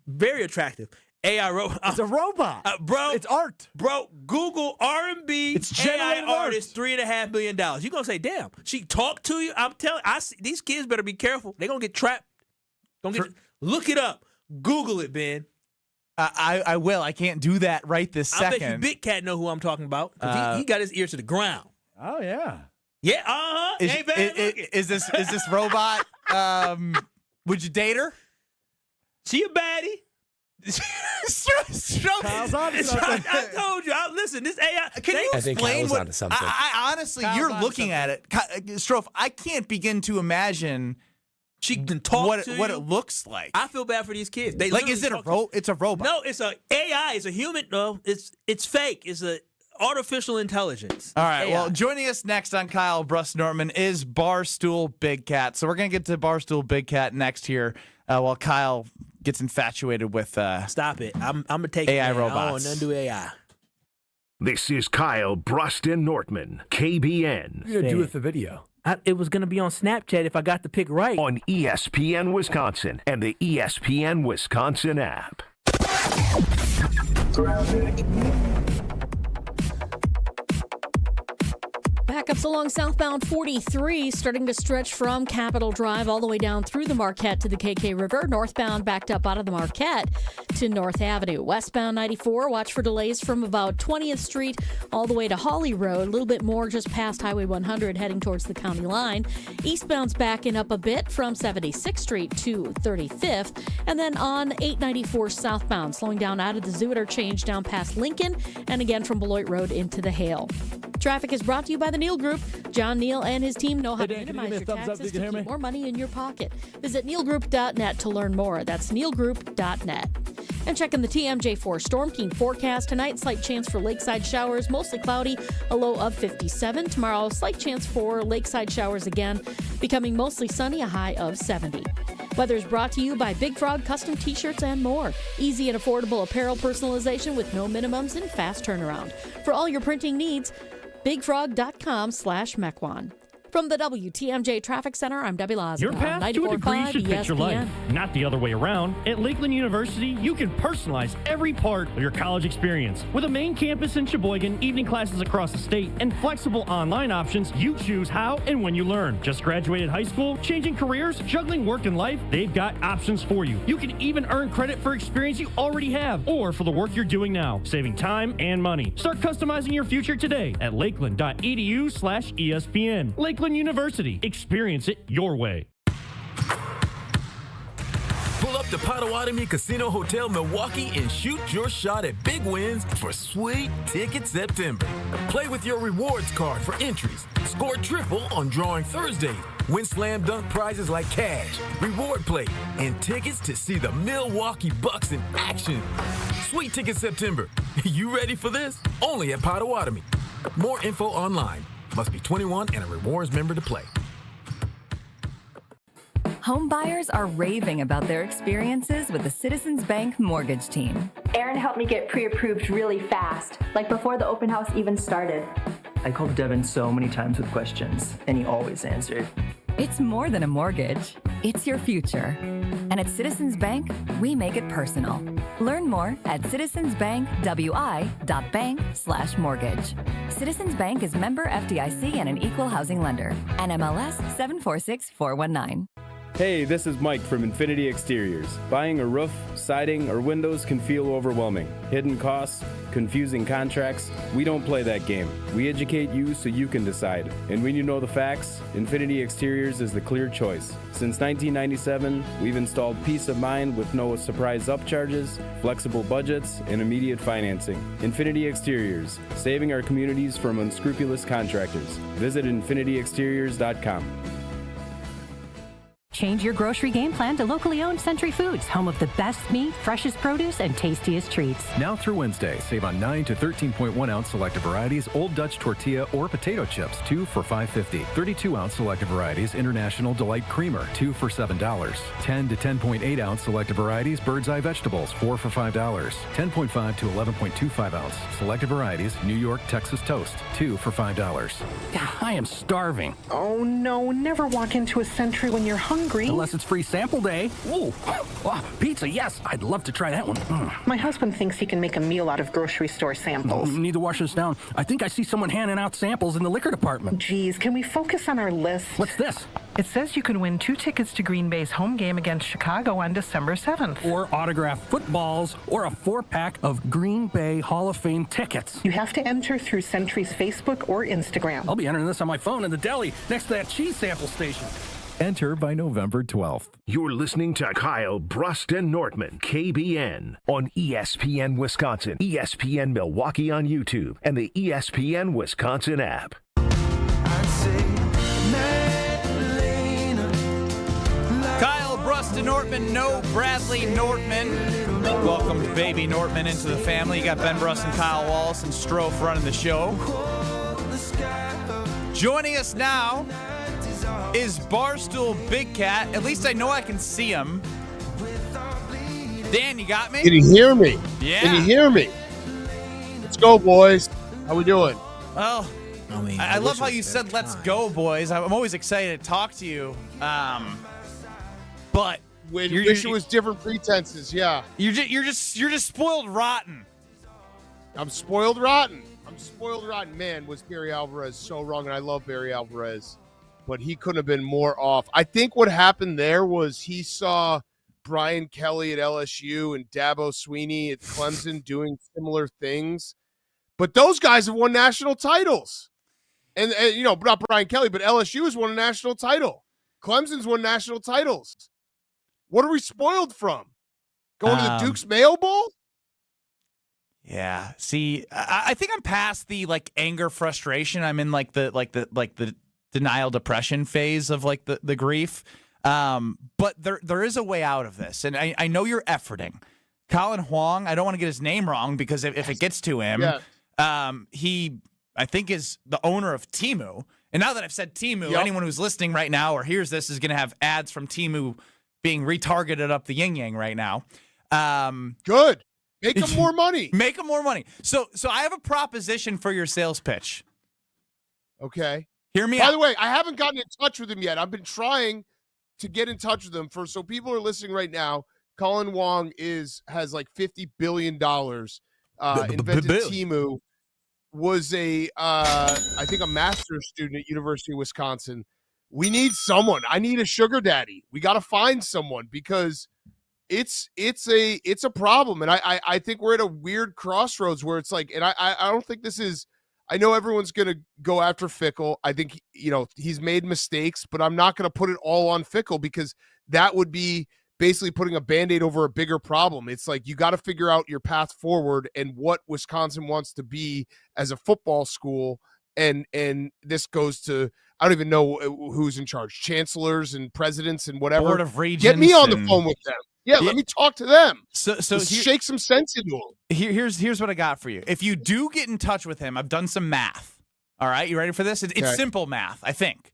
very attractive. AI robot. It's a robot. Bro. It's art. Bro, Google R&B AI artist, $3.5 million. You're going to say, damn, she talked to you? I'm telling you, these kids better be careful. They're going to get trapped. Look it up. Google it, Ben. I will. I can't do that right this second. I bet you Big Cat know who I'm talking about. 'Cause he got his ear to the ground. Oh, yeah. Yeah, ain't bad looking. Is this robot, would you date her? She a baddie. I told you. Listen, this AI. Can you explain what? I honestly, Kyle's you're onto looking at it, Strofe. I can't begin to imagine. She can talk what to it you. looks like. I feel bad for these kids. They like, is it it's a robot? No, it's a AI. It's a human. No, it's fake. It's a artificial intelligence. All right. AI. Well, joining us next on Kyle Brust Nortman is Barstool Big Cat. So we're gonna get to Barstool Big Cat next here, while Kyle gets infatuated with. Stop it! I'm gonna take AI it, robots. I don't want nothing to do AI. This is Kyle Brust and Nortman, KBN. What are you going to do with the video? It was going to be on Snapchat if I got the pick right. On ESPN Wisconsin and the ESPN Wisconsin app. Backups along southbound 43 starting to stretch from Capitol Drive all the way down through the Marquette to the KK River. Northbound backed up out of the Marquette to North Avenue. Westbound 94, watch for delays from about 20th Street all the way to Hawley Road. A little bit more just past Highway 100 heading towards the county line. Eastbound's backing up a bit from 76th Street to 35th. And then on 894 southbound, slowing down out of the Zoo interchange down past Lincoln and again from Beloit Road into the Hale. Traffic is brought to you by the Neal Group. John Neal and his team know how to minimize your taxes to keep more money in your pocket. Visit nealgroup.net to learn more. That's nealgroup.net. And checking the TMJ4 Storm King forecast. Tonight, slight chance for lakeside showers, mostly cloudy, a low of 57. Tomorrow, slight chance for lakeside showers again, becoming mostly sunny, a high of 70. Weather is brought to you by Big Frog Custom T-shirts and more. Easy and affordable apparel personalization with no minimums and fast turnaround. For all your printing needs, bigfrog.com/Mequon. From the WTMJ Traffic Center, I'm Debbie Laws. Your path to a degree should fit your life, not the other way around. At Lakeland University, you can personalize every part of your college experience. With a main campus in Sheboygan, evening classes across the state, and flexible online options, you choose how and when you learn. Just graduated high school, changing careers, juggling work and life, they've got options for you. You can even earn credit for experience you already have, or for the work you're doing now, saving time and money. Start customizing your future today at lakeland.edu/ESPN. Lakeland University. Experience it your way. Pull up to Potawatomi Casino Hotel Milwaukee and shoot your shot at big wins for Sweet Ticket September. Play with your rewards card for entries. Score triple on Drawing Thursdays. Win slam dunk prizes like cash, reward play, and tickets to see the Milwaukee Bucks in action. Sweet Ticket September. You ready for this? Only at Potawatomi. More info online. Must be 21 and a rewards member to play. Home buyers are raving about their experiences with the Citizens Bank mortgage team. Aaron helped me get pre-approved really fast, like before the open house even started. I called Devin so many times with questions, and he always answered. It's more than a mortgage. It's your future. And at Citizens Bank, we make it personal. Learn more at citizensbankwi.bank/mortgage. Citizens Bank is member FDIC and an equal housing lender. NMLS 746419. Hey, this is Mike from Infinity Exteriors. Buying a roof, siding, or windows can feel overwhelming. Hidden costs, confusing contracts. We don't play that game. We educate you so you can decide. And when you know the facts, Infinity Exteriors is the clear choice. Since 1997, we've installed peace of mind with no surprise upcharges, flexible budgets, and immediate financing. Infinity Exteriors, saving our communities from unscrupulous contractors. Visit infinityexteriors.com. Change your grocery game plan to locally owned Century Foods, home of the best meat, freshest produce, and tastiest treats. Now through Wednesday, save on 9 to 13.1 ounce selective varieties, Old Dutch tortilla or potato chips, 2 for $5.50. 32 ounce selective varieties, International Delight Creamer, 2 for $7. 10 to 10.8 ounce selective varieties, Bird's Eye Vegetables, 4 for $5. 10.5 to 11.25 ounce selective varieties, New York Texas Toast, 2 for $5. I am starving. Oh no, never walk into a Century when you're hungry. Unless it's free sample day. Ooh, pizza, yes. I'd love to try that one. My husband thinks he can make a meal out of grocery store samples. Need to wash this down. I think I see someone handing out samples in the liquor department. Geez, can we focus on our list? What's this? It says you can win 2 tickets to Green Bay's home game against Chicago on December 7th. Or autographed footballs, or a 4-pack of Green Bay Hall of Fame tickets. You have to enter through Century's Facebook or Instagram. I'll be entering this on my phone in the deli next to that cheese sample station. Enter by November 12th. You're listening to Kyle, Brust, and Nortman, KBN, on ESPN Wisconsin, ESPN Milwaukee on YouTube, and the ESPN Wisconsin app. Kyle, Brust, and Nortman, no Bradley Nortman. Welcome baby Nortman into the family. You got Ben Brust and Kyle Wallace and Strofe running the show. Joining us now is Barstool Big Cat. At least I know I can see him. Dan, you got me? Can you hear me? Yeah. Can you hear me? Let's go, boys. How we doing? Well, I love how you said "let's go, boys." I'm always excited to talk to you. But Wish it was different pretenses. Yeah. You're just spoiled rotten. I'm spoiled rotten. Man, was Barry Alvarez so wrong, and I love Barry Alvarez, but he couldn't have been more off. I think what happened there was he saw Brian Kelly at LSU and Dabo Sweeney at Clemson doing similar things, but those guys have won national titles. And not Brian Kelly, but LSU has won a national title. Clemson's won national titles. What are we spoiled from? Going to the Duke's Mayo Bowl? Yeah. See, I think I'm past the anger, frustration. I'm in the denial, depression phase of the grief. But there is a way out of this, and I know you're efforting. Colin Huang, I don't want to get his name wrong because if it gets to him, he I think is the owner of Temu. And now that I've said Temu, anyone who's listening right now or hears this is going to have ads from Temu being retargeted up the yin yang right now. Good. Make them more money. Make them more money. So I have a proposition for your sales pitch. Okay. Hear me out. By the way, I haven't gotten in touch with him yet. I've been trying to get in touch with him so people are listening right now. Colin Wong has $50 billion. Invented Temu. Was I think a master's student at University of Wisconsin. We need someone. I need a sugar daddy. We got to find someone because it's a problem. And I think we're at a weird crossroads where it's and I don't think this is, I know everyone's going to go after Fickle. I think, he's made mistakes, but I'm not going to put it all on Fickle because that would be basically putting a Band-Aid over a bigger problem. It's you got to figure out your path forward and what Wisconsin wants to be as a football school. And this goes to, I don't even know who's in charge, chancellors and presidents and whatever. Board of Regents. Get me on the phone with them. Yeah, let me talk to them. So shake some sense into them. Here's what I got for you. If you do get in touch with him, I've done some math. All right, you ready for this? It's simple math, I think.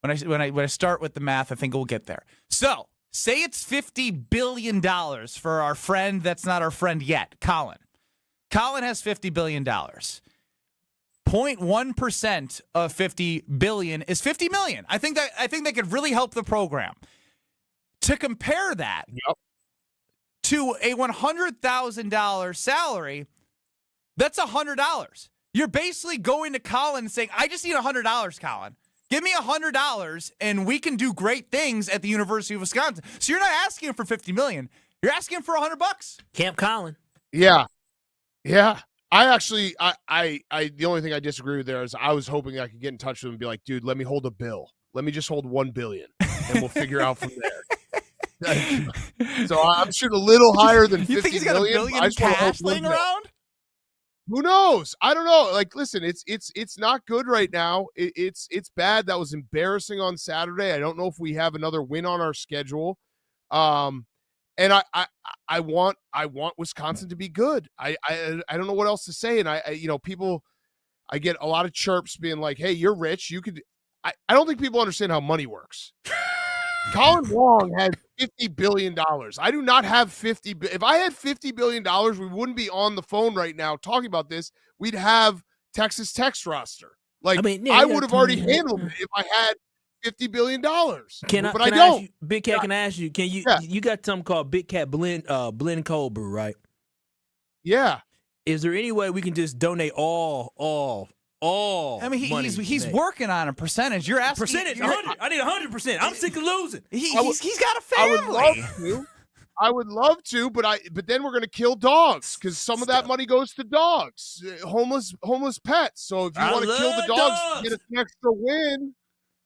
When I start with the math, I think we'll get there. So say it's $50 billion for our friend that's not our friend yet, Colin. Colin has $50 billion. 0.1% of $50 billion is $50 million. I think that could really help the program. To compare that to a $100,000 salary, that's $100. You're basically going to Colin and saying, I just need $100, Colin. Give me $100 and we can do great things at the University of Wisconsin. So you're not asking him for $50 million. You're asking him for $100. Camp Colin. Yeah. Yeah. I actually, the only thing I disagree with there is I was hoping I could get in touch with him and be like, dude, let me hold a bill. Let me just hold $1 billion and we'll figure out from there. So I'm shooting a little higher than 50 You think he's got million. $1 billion I in just wanna hold cash $1 laying billion. around? Who knows? I don't know. Like, listen, it's not good right now. It's bad. That was embarrassing on Saturday. I don't know if we have another win on our schedule. And I want Wisconsin to be good. I don't know what else to say. And I get a lot of chirps being like, hey, you're rich. You could. I don't think people understand how money works. Colin Wong had $50 billion. I do not have If I had $50 billion, we wouldn't be on the phone right now talking about this. We'd have Texas Tech's roster. Like, I would have already handled it if I had $50 billion. But I don't. Ask you, Big Cat, can I ask you, you got something called Big Cat blend cold brew, right? Yeah. Is there any way we can just donate all I mean, he's working on a percentage. You're asking percentage. 100. I need 100%. I'm sick of losing. He's got a family. I would love to, but then we're gonna kill dogs because some of that money goes to dogs, homeless pets. So if you want to kill the dogs to get an extra win,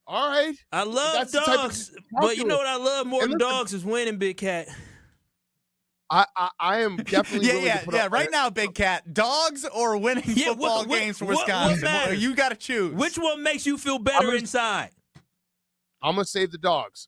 all right. I love dogs, but you know what I love more than dogs is winning, Big Cat. I am definitely willing to put up right now, Big Cat, dogs or winning football games for Wisconsin. You got to choose. Which one makes you feel better inside? I'm gonna save the dogs.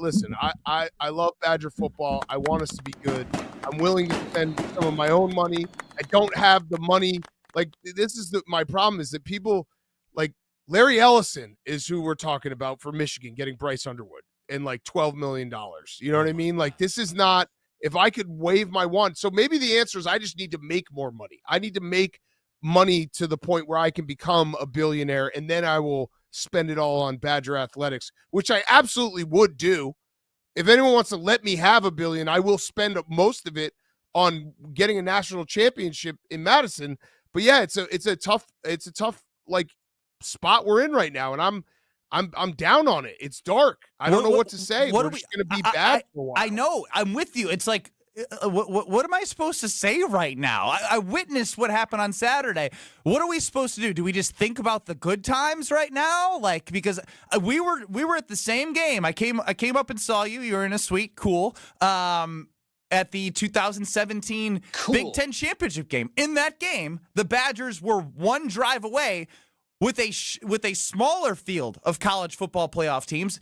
Listen. I love Badger football. I want us to be good. I'm willing to spend some of my own money. I don't have the money. Like, this is my problem is that people like Larry Ellison is who we're talking about for Michigan getting Bryce Underwood. And like $12 million. You know what I mean? Like, this is not, if I could wave my wand. So maybe the answer is I just need to make more money. I need to make money to the point where I can become a billionaire, and then I will spend it all on Badger athletics, which I absolutely would do. If anyone wants to let me have $1 billion, I will spend most of it on getting a national championship in Madison. But yeah, it's a tough like spot we're in right now. And I'm down on it. It's dark. I don't know what to say. We're just going to be bad for a while. I know. I'm with you. It's like, what am I supposed to say right now? I witnessed what happened on Saturday. What are we supposed to do? Do we just think about the good times right now? Like, because we were at the same game. I came up and saw you. You were in a suite. Cool. At the 2017 Big Ten championship game. In that game, the Badgers were one drive away with a smaller field of college football playoff teams.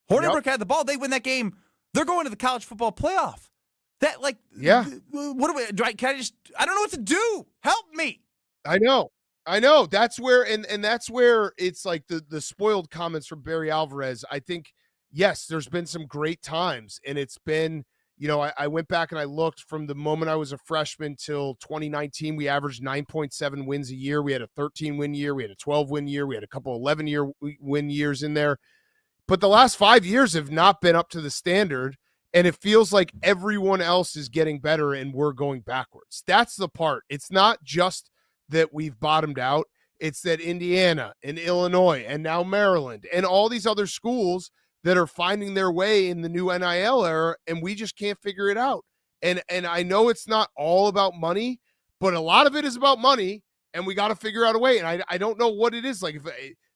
Hornibrook had the ball. They win that game. They're going to the college football playoff. That, like, yeah. What do we? I don't know what to do. Help me. I know. That's where, and that's where it's like the spoiled comments from Barry Alvarez. I think, yes, there's been some great times, and it's been, I went back and I looked from the moment I was a freshman till 2019. We averaged 9.7 wins a year. We had a 13-win year. We had a 12-win year. We had a couple 11-year win years in there. But the last 5 years have not been up to the standard, and it feels like everyone else is getting better and we're going backwards. That's the part. It's not just that we've bottomed out. It's that Indiana and Illinois and now Maryland and all these other schools that are finding their way in the new NIL era, and we just can't figure it out. And I know it's not all about money, but a lot of it is about money, and we got to figure out a way. And I don't know what it is. Like, if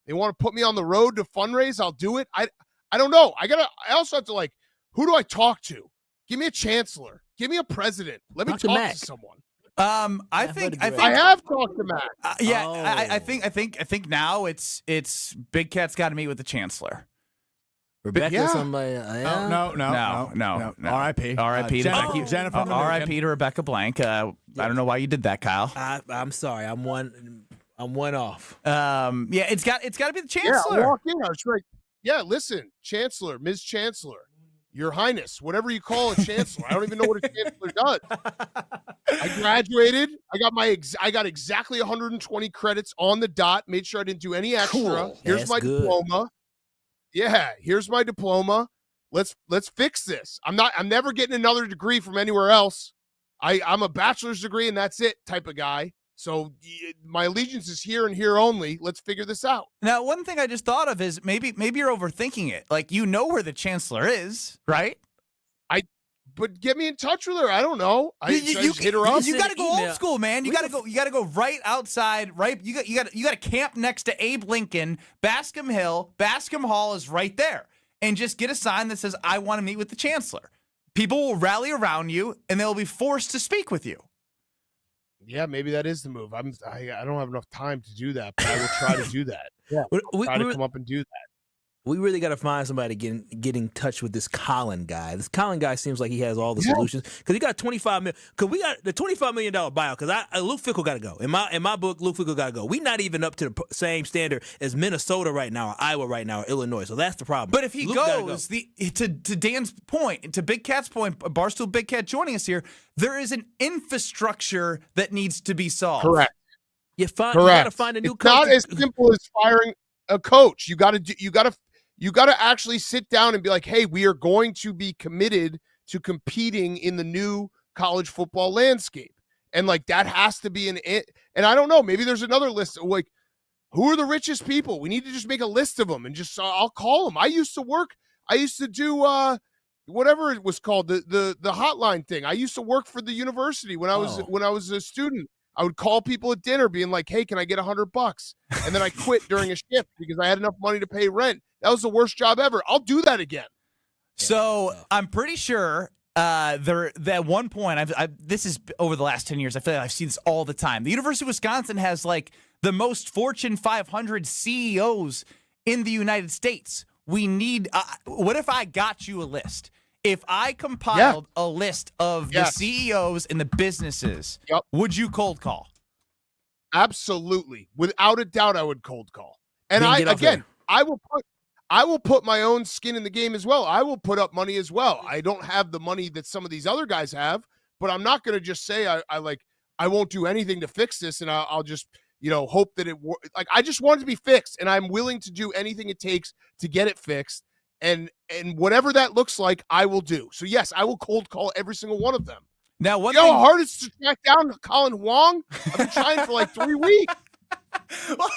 they want to put me on the road to fundraise, I'll do it. I don't know. I also have to, like, who do I talk to? Give me a chancellor. Give me a president. Let me talk to someone. I think I have talked to Matt. I think now it's Big Cat's got to meet with the chancellor. Rebecca, somebody. No. R.I.P. Jennifer. R.I.P. to Rebecca Blank. I don't know why you did that, Kyle. I'm sorry. I'm one off. It's got to be the chancellor. Yeah, I walk in. I was like, yeah, listen, Chancellor, Ms. Chancellor, Your Highness, whatever you call a chancellor. I don't even know what a chancellor does. I graduated. I got exactly 120 credits on the dot. Made sure I didn't do any extra. Cool. Here's my diploma. Yeah, here's my diploma. let's fix this. I'm never getting another degree from anywhere else. I'm a bachelor's degree and that's it type of guy. So my allegiance is here and here only. Let's figure this out. Now, one thing I just thought of is maybe you're overthinking it. Like, you know where the chancellor is, right? But get me in touch with her. I don't know. I just hit her up. You got to go old school, man. You got to go right outside. Right, you got to camp next to Abe Lincoln, Bascom Hill. Bascom Hall is right there, and just get a sign that says, "I want to meet with the chancellor." People will rally around you, and they'll be forced to speak with you. Yeah, maybe that is the move. I don't have enough time to do that, but I will try to do that. Yeah, try to come up and do that. We really got to find somebody to get in touch with this Colin guy. This Colin guy seems like he has all the solutions because he got $25 million. Because we got the $25 million buyout. Because Luke Fickell got to go. In my book, Luke Fickell got to go. We're not even up to the same standard as Minnesota right now, or Iowa right now, or Illinois. So that's the problem. But if he goes, to Dan's point, to Big Cat's point, Barstool Big Cat joining us here, there is an infrastructure that needs to be solved. Correct. You got to find a new coach. Not as simple as firing a coach. You got to actually sit down and be like, hey, we are going to be committed to competing in the new college football landscape. And like, that has to be and I don't know, maybe there's another list of like, who are the richest people? We need to just make a list of them and just, I'll call them. I used to do whatever it was called, the hotline thing. I used to work for the university when I was a student. I would call people at dinner being like, hey, can I get $100? And then I quit during a shift because I had enough money to pay rent. That was the worst job ever. I'll do that again. So I'm pretty sure at one point, this is over the last 10 years, I feel like I've seen this all the time. The University of Wisconsin has like the most Fortune 500 CEOs in the United States. We need, what if I got you a list? If I compiled a list of the CEOs and the businesses, would you cold call? Absolutely. Without a doubt, I would cold call. And I will put my own skin in the game as well. I will put up money as well. I don't have the money that some of these other guys have, but I'm not going to just say I won't do anything to fix this, and I'll just hope that I just want it to be fixed, and I'm willing to do anything it takes to get it fixed. And whatever that looks like, I will do. So yes, I will cold call every single one of them. Now, how hard it's to track down Colin Wong? I've been trying for like 3 weeks. Well,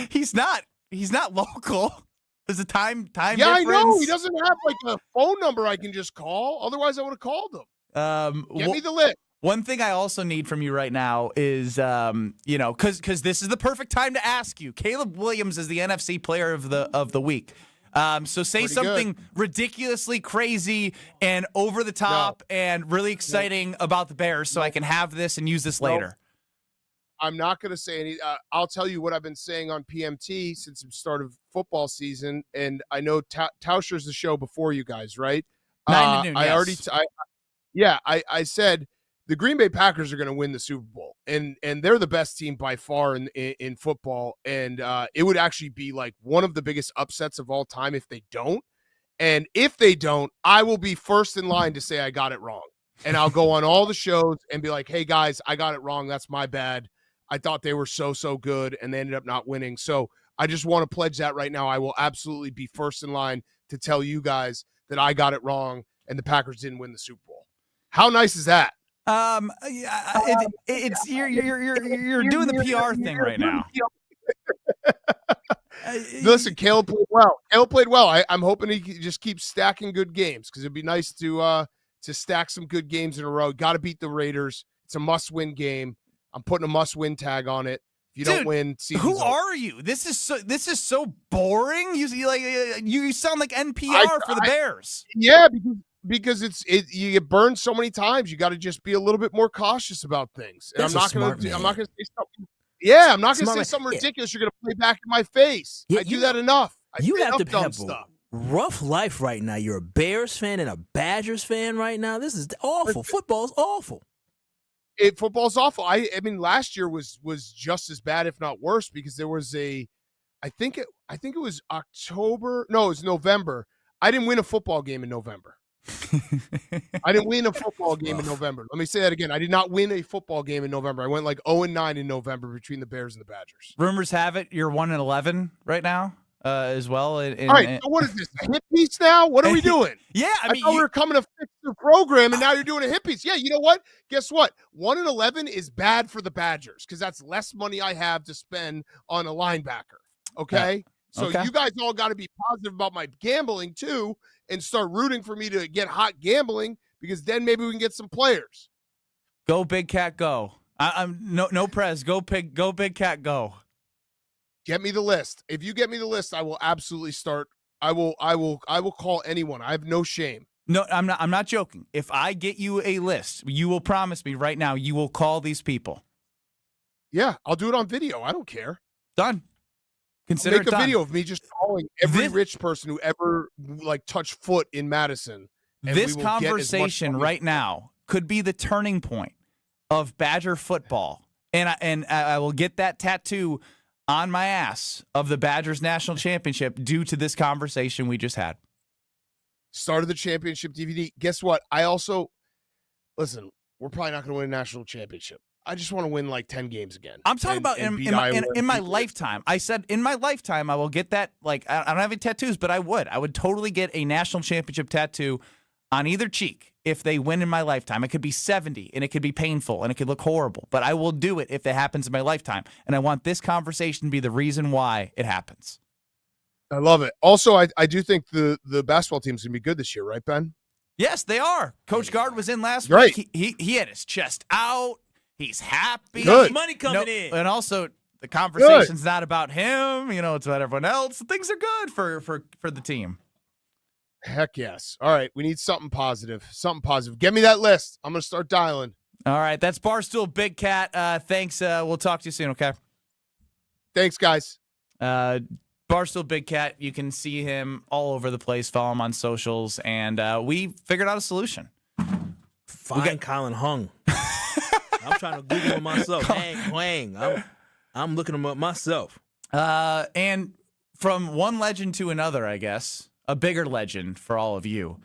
he's not local. There's a time Yeah, difference. I know. He doesn't have like a phone number I can just call. Otherwise, I would have called him. Get me the list. One thing I also need from you right now is, because this is the perfect time to ask you. Caleb Williams is the NFC Player of the Week. So say something ridiculously crazy and over the top and really exciting about the Bears so I can have this and use this later. I'm not going to say any. I'll tell you what I've been saying on PMT since the start of football season. And I know Tauscher's the show before you guys, right? 9 to noon, I said the Green Bay Packers are going to win the Super Bowl. And they're the best team by far in football. And it would actually be like one of the biggest upsets of all time if they don't. And if they don't, I will be first in line to say I got it wrong. And I'll go on all the shows and be like, hey, guys, I got it wrong. That's my bad. I thought they were so good, and they ended up not winning. So I just want to pledge that right now. I will absolutely be first in line to tell you guys that I got it wrong and the Packers didn't win the Super Bowl. How nice is that? It's you're doing the PR thing right now. Listen, Caleb played well. I'm hoping he just keeps stacking good games because it'd be nice to stack some good games in a row. Got to beat the Raiders. It's a must-win game. I'm putting a must-win tag on it. If you don't win, who are you? This is so boring. You sound like NPR for the Bears. Yeah, because you get burned so many times. You got to just be a little bit more cautious about things. And I'm not going to say something. Yeah, I'm not going to say something ridiculous. You're going to play back in my face. I do that enough. You have to have a rough life right now. You're a Bears fan and a Badgers fan right now. This is awful. Football's awful. Football's awful. I mean, last year was just as bad, if not worse, because there was I think it was October. No, it was November. I didn't win a football game in November. I didn't win a football game in November. Let me say that again. I did not win a football game in November. I went like 0-9 in November between the Bears and the Badgers. Rumors have it you're 1-11 right now. as well. All right, so what is this, a hit piece now? What are we doing? Yeah, I mean, thought we were coming to fix the program, and now you're doing a hit piece. Yeah, you know what? Guess what? 1-11 is bad for the Badgers because that's less money I have to spend on a linebacker. Okay? So you guys all got to be positive about my gambling, too, and start rooting for me to get hot gambling because then maybe we can get some players. Go Big Cat, go. I'm no press. Go Big Cat, go. Get me the list. If you get me the list, I will absolutely start. I will call anyone. I have no shame. No, I'm not joking. If I get you a list, you will promise me right now you will call these people. Yeah, I'll do it on video. I don't care. Done. Consider Make it done. a video of me just calling every rich person who ever touched foot in Madison. And This conversation right now could be the turning point of Badger football, and I will get that tattoo on my ass of the Badgers national championship due to this conversation we just had. Started the championship DVD. Guess what? Listen, we're probably not going to win a national championship. I just want to win like 10 games again. I'm talking about in my lifetime. I said in my lifetime I will get that. Like, I don't have any tattoos, but I would totally get a national championship tattoo on either cheek if they win in my lifetime. It could be 70, and it could be painful, and it could look horrible, but I will do it if it happens in my lifetime. And I want this conversation to be the reason why it happens. I love it. Also, I do think the basketball team's going to be good this year, right, Ben? Yes, they are. Coach Gard was in last Right. week. He had his chest out. He's happy. Good. Money coming in. And also, the conversation's not about him. It's about everyone else. Things are good for the team. Heck yes. All right, we need something positive. Something positive. Get me that list. I'm going to start dialing. All right, that's Barstool Big Cat. Thanks. We'll talk to you soon, okay? Thanks, guys. Barstool Big Cat, you can see him all over the place. Follow him on socials, and we figured out a solution. Find Colin Hung. I'm trying to Google him myself. Hang. I'm looking him up myself. And from one legend to another, I guess, a bigger legend for all of you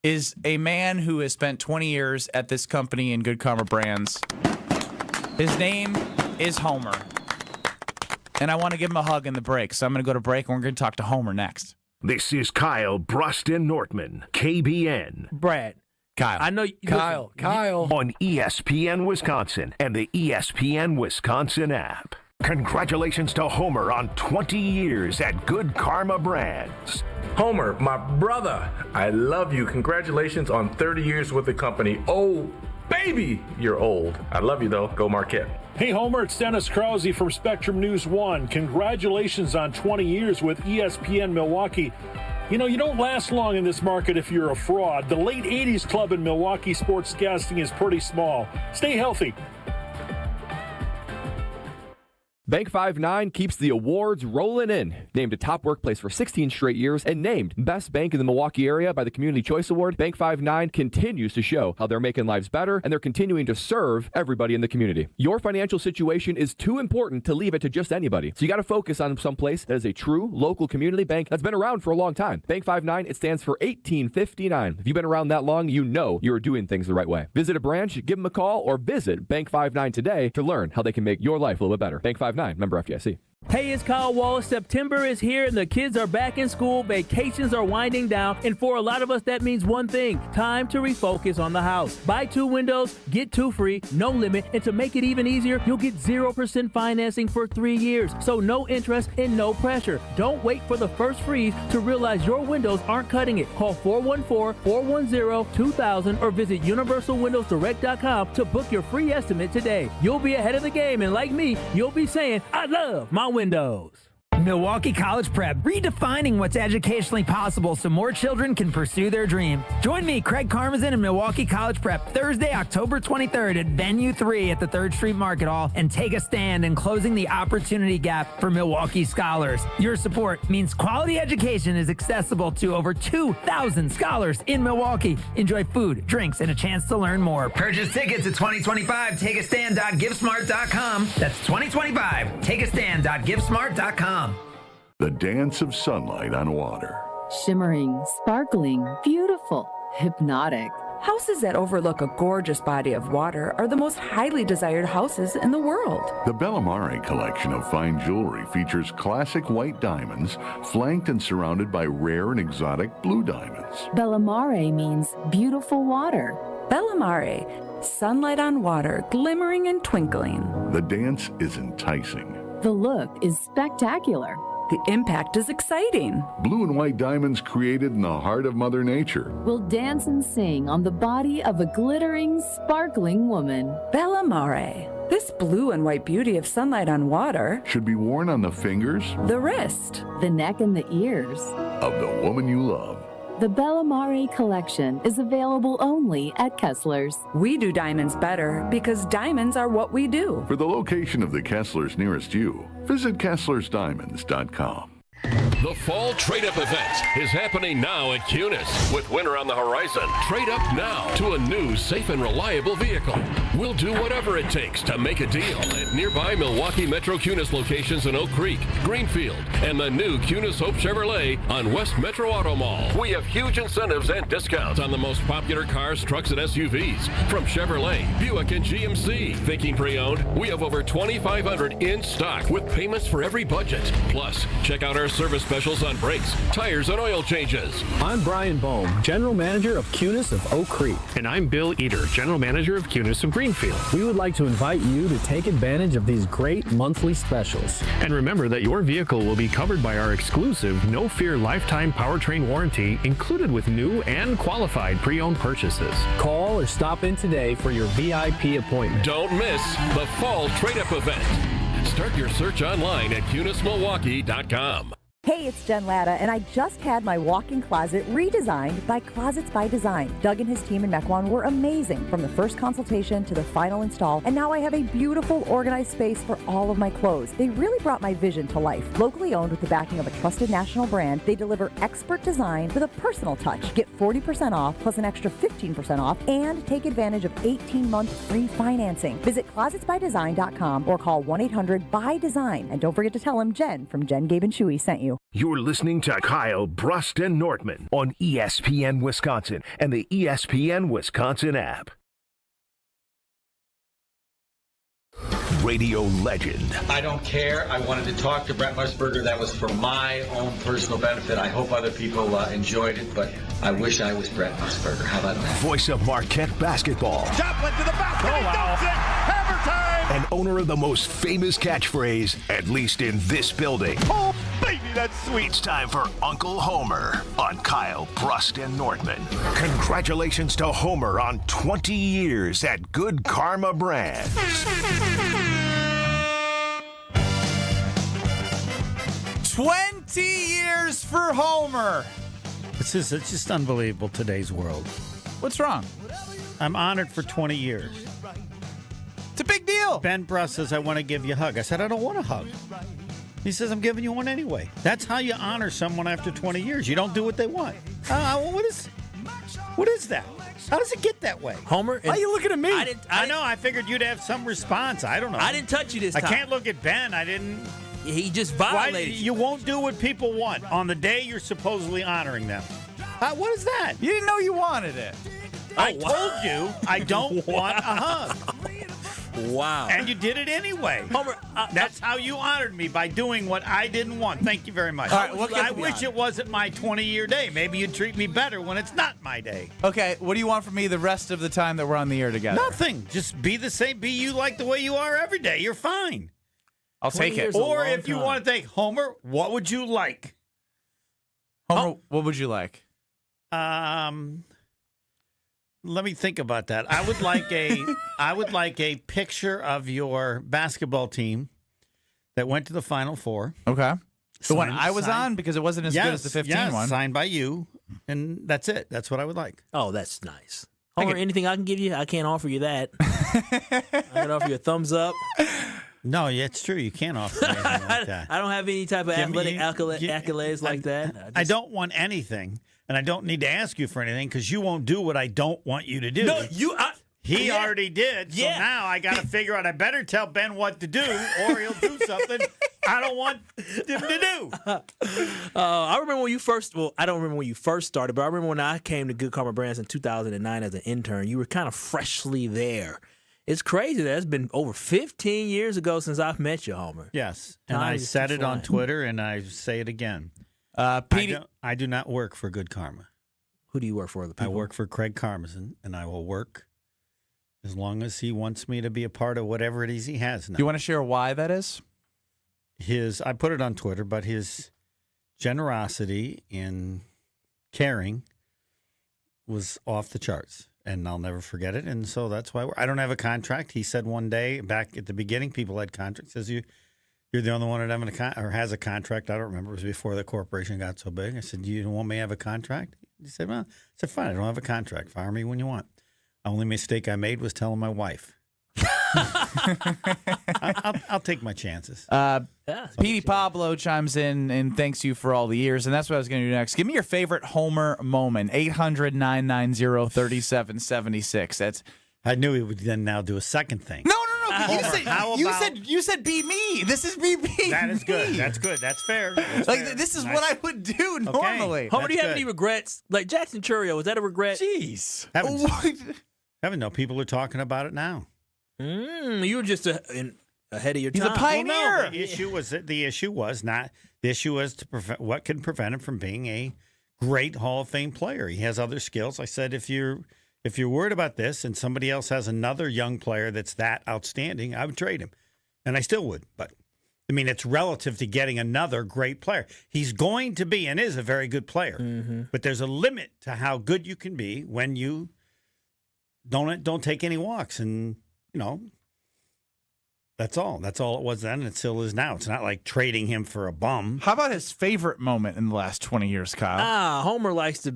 is a man who has spent 20 years at this company in Good Karma Brands. His name is Homer. And I want to give him a hug in the break. So I'm going to go to break, and we're going to talk to Homer next. This is Kyle, Brust, and Nortman, KBN. Brad. Kyle. I know Kyle. On ESPN Wisconsin and the ESPN Wisconsin app. Congratulations to Homer on 20 years at Good Karma Brands. Homer, my brother, I love you. Congratulations on 30 years with the company. Oh, baby, you're old. I love you, though. Go Marquette. Hey, Homer, it's Dennis Krause from Spectrum News 1. Congratulations on 20 years with ESPN Milwaukee. You don't last long in this market if you're a fraud. The late 80s club in Milwaukee sportscasting is pretty small. Stay healthy. Bank 5-9 keeps the awards rolling in. Named a top workplace for 16 straight years and named Best Bank in the Milwaukee area by the Community Choice Award, Bank 5-9 continues to show how they're making lives better and they're continuing to serve everybody in the community. Your financial situation is too important to leave it to just anybody. So you got to focus on some place that is a true local community bank that's been around for a long time. Bank 5-9, it stands for 1859. If you've been around that long, you know you're doing things the right way. Visit a branch, give them a call, or visit Bank 5-9 today to learn how they can make your life a little bit better. Bank 5-9. Member FDIC. Hey, it's Kyle Wallace. September is here and the kids are back in school. Vacations are winding down. And for a lot of us, that means one thing. Time to refocus on the house. Buy 2 windows, get 2 free, no limit. And to make it even easier, you'll get 0% financing for 3 years. So no interest and no pressure. Don't wait for the first freeze to realize your windows aren't cutting it. Call 414-410-2000 or visit universalwindowsdirect.com to book your free estimate today. You'll be ahead of the game. And like me, you'll be saying, I love my windows. Milwaukee College Prep, redefining what's educationally possible so more children can pursue their dream. Join me, Craig Karmazin, and Milwaukee College Prep Thursday, October 23rd at Venue 3 at the 3rd Street Market Hall and take a stand in closing the opportunity gap for Milwaukee scholars. Your support means quality education is accessible to over 2,000 scholars in Milwaukee. Enjoy food, drinks, and a chance to learn more. Purchase tickets at 2025. TakeAstand.GiveSmart.com. That's 2025. TakeAstand.GiveSmart.com. The dance of sunlight on water. Shimmering, sparkling, beautiful, hypnotic. Houses that overlook a gorgeous body of water are the most highly desired houses in the world. The Bellamare collection of fine jewelry features classic white diamonds, flanked and surrounded by rare and exotic blue diamonds. Bellamare means beautiful water. Bellamare, sunlight on water, glimmering and twinkling. The dance is enticing. The look is spectacular. The impact is exciting. Blue and white diamonds created in the heart of Mother Nature. Will dance and sing on the body of a glittering, sparkling woman. Bellamare. This blue and white beauty of sunlight on water should be worn on the fingers, the wrist, the neck, and the ears of the woman you love. The Bellamare collection is available only at Kessler's. We do diamonds better because diamonds are what we do. For the location of the Kesslers nearest you, visit KesslersDiamonds.com. The Fall Trade-Up event is happening now at Cunis. With winter on the horizon, trade up now to a new, safe, and reliable vehicle. We'll do whatever it takes to make a deal at nearby Milwaukee Metro Cunis locations in Oak Creek, Greenfield, and the new Cunis Hope Chevrolet on West Metro Auto Mall. We have huge incentives and discounts on the most popular cars, trucks, and SUVs from Chevrolet, Buick, and GMC. Thinking pre-owned? We have over 2,500 in stock with payments for every budget. Plus, check out our service specials on brakes, tires, and oil changes. I'm Brian Bohm, General Manager of Cunis of Oak Creek. And I'm Bill Eater, General Manager of Cunis of Greenfield. We would like to invite you to take advantage of these great monthly specials. And remember that your vehicle will be covered by our exclusive No Fear Lifetime Powertrain Warranty included with new and qualified pre-owned purchases. Call or stop in today for your VIP appointment. Don't miss the Fall Trade-Up event. Start your search online at CunisMilwaukee.com. Hey, it's Jen Latta, and I just had my walk-in closet redesigned by Closets by Design. Doug and his team in Mequon were amazing from the first consultation to the final install, and now I have a beautiful, organized space for all of my clothes. They really brought my vision to life. Locally owned with the backing of a trusted national brand, they deliver expert design with a personal touch. Get 40% off plus an extra 15% off and take advantage of 18-month free financing. Visit closetsbydesign.com or call 1-800-BY-DESIGN. And don't forget to tell them Jen from Jen, Gabe, and Chewy sent you. You're listening to Kyle, Brust, and Nortman on ESPN Wisconsin and the ESPN Wisconsin app. Radio legend. I don't care. I wanted to talk to Brent Musburger. That was for my own personal benefit. I hope other people enjoyed it, but I wish I was Brent Musburger. How about that? Voice of Marquette basketball. Joplin to the basket. He dunks it. Hammer time. And owner of the most famous catchphrase, at least in this building. Oh, baby, that's sweet. It's time for Uncle Homer on Kyle, Brust, and Nortman. Congratulations to Homer on 20 years at Good Karma Brands. 20 years for Homer. It's just unbelievable, today's world. What's wrong? I'm honored for 20 years. It's a big deal. Ben Brust says, I want to give you a hug. I said, I don't want a hug. He says, I'm giving you one anyway. That's how you honor someone after 20 years. You don't do what they want. What is that? How does it get that way? Homer? Why are you looking at me? I know. I figured you'd have some response. I don't know. I didn't touch you this time. I can't look at Ben. I didn't. He just violated you. You won't do what people want on the day you're supposedly honoring them. What is that? You didn't know you wanted it. I told you I don't want a hug. Wow. And you did it anyway. Homer, that's how you honored me, by doing what I didn't want. Thank you very much. All right, I wish it wasn't my 20-year day. Maybe you'd treat me better when it's not my day. Okay, what do you want from me the rest of the time that we're on the air together? Nothing. Just be the same. Be you like the way you are every day. You're fine. I'll take it. Or if you want to think, Homer, what would you like? Homer, what would you like? Let me think about that. I would like a picture of your basketball team that went to the Final Four. Okay. The one I was on, because it wasn't as good as the 15 one. Signed by you, and that's it. That's what I would like. Oh, that's nice. Homer, anything I can give you? I can't offer you that. I can offer you a thumbs up. No, yeah, it's true. You can't offer anything like that. I don't have any type of athletic accolades like that. I don't want anything. And I don't need to ask you for anything because you won't do what I don't want you to do. No, He already did. So now I got to figure out. I better tell Ben what to do, or he'll do something I don't want him to do. I remember when you first. Well, I don't remember when you first started, but I remember when I came to Good Karma Brands in 2009 as an intern. You were kind of freshly there. It's crazy that it's been over 15 years ago since I've met you, Homer. Yes, and I said it on Twitter, and I say it again. I do not work for Good Karma. Who do you work for? The people? I work for Craig Karmazin, and I will work as long as he wants me to be a part of whatever it is he has now. Do you want to share why that is? I put it on Twitter, but his generosity in caring was off the charts, and I'll never forget it. And so that's why I don't have a contract. He said one day back at the beginning, people had contracts. Says you're the only one that has a contract. I don't remember. It was before the corporation got so big. I said, "You don't want me to have a contract?" He said, "Well," I said, "Fine. I don't have a contract. Fire me when you want." The only mistake I made was telling my wife. I'll take my chances. Petey Pablo chimes in and thanks you for all the years, and that's what I was going to do next. Give me your favorite Homer moment. 800-990-3776. That's. I knew he would then now do a second thing. No. You said be me. This is be me. That is good. That's good. That's fair. That's fair. This is what I would do normally. Homer, do you have any regrets? Like Jackson Churio, was that a regret? Jeez. Haven't no. People are talking about it now. You were just ahead of your time. He's a pioneer. Well, no, the issue was to prevent what can prevent him from being a great Hall of Fame player. He has other skills. I said if you're worried about this and somebody else has another young player that's that outstanding, I would trade him, and I still would. But I mean, it's relative to getting another great player. He's going to be and is a very good player, but there's a limit to how good you can be when you don't take any walks and. That's all. That's all it was then, and it still is now. It's not like trading him for a bum. How about his favorite moment in the last 20 years, Kyle? Homer likes to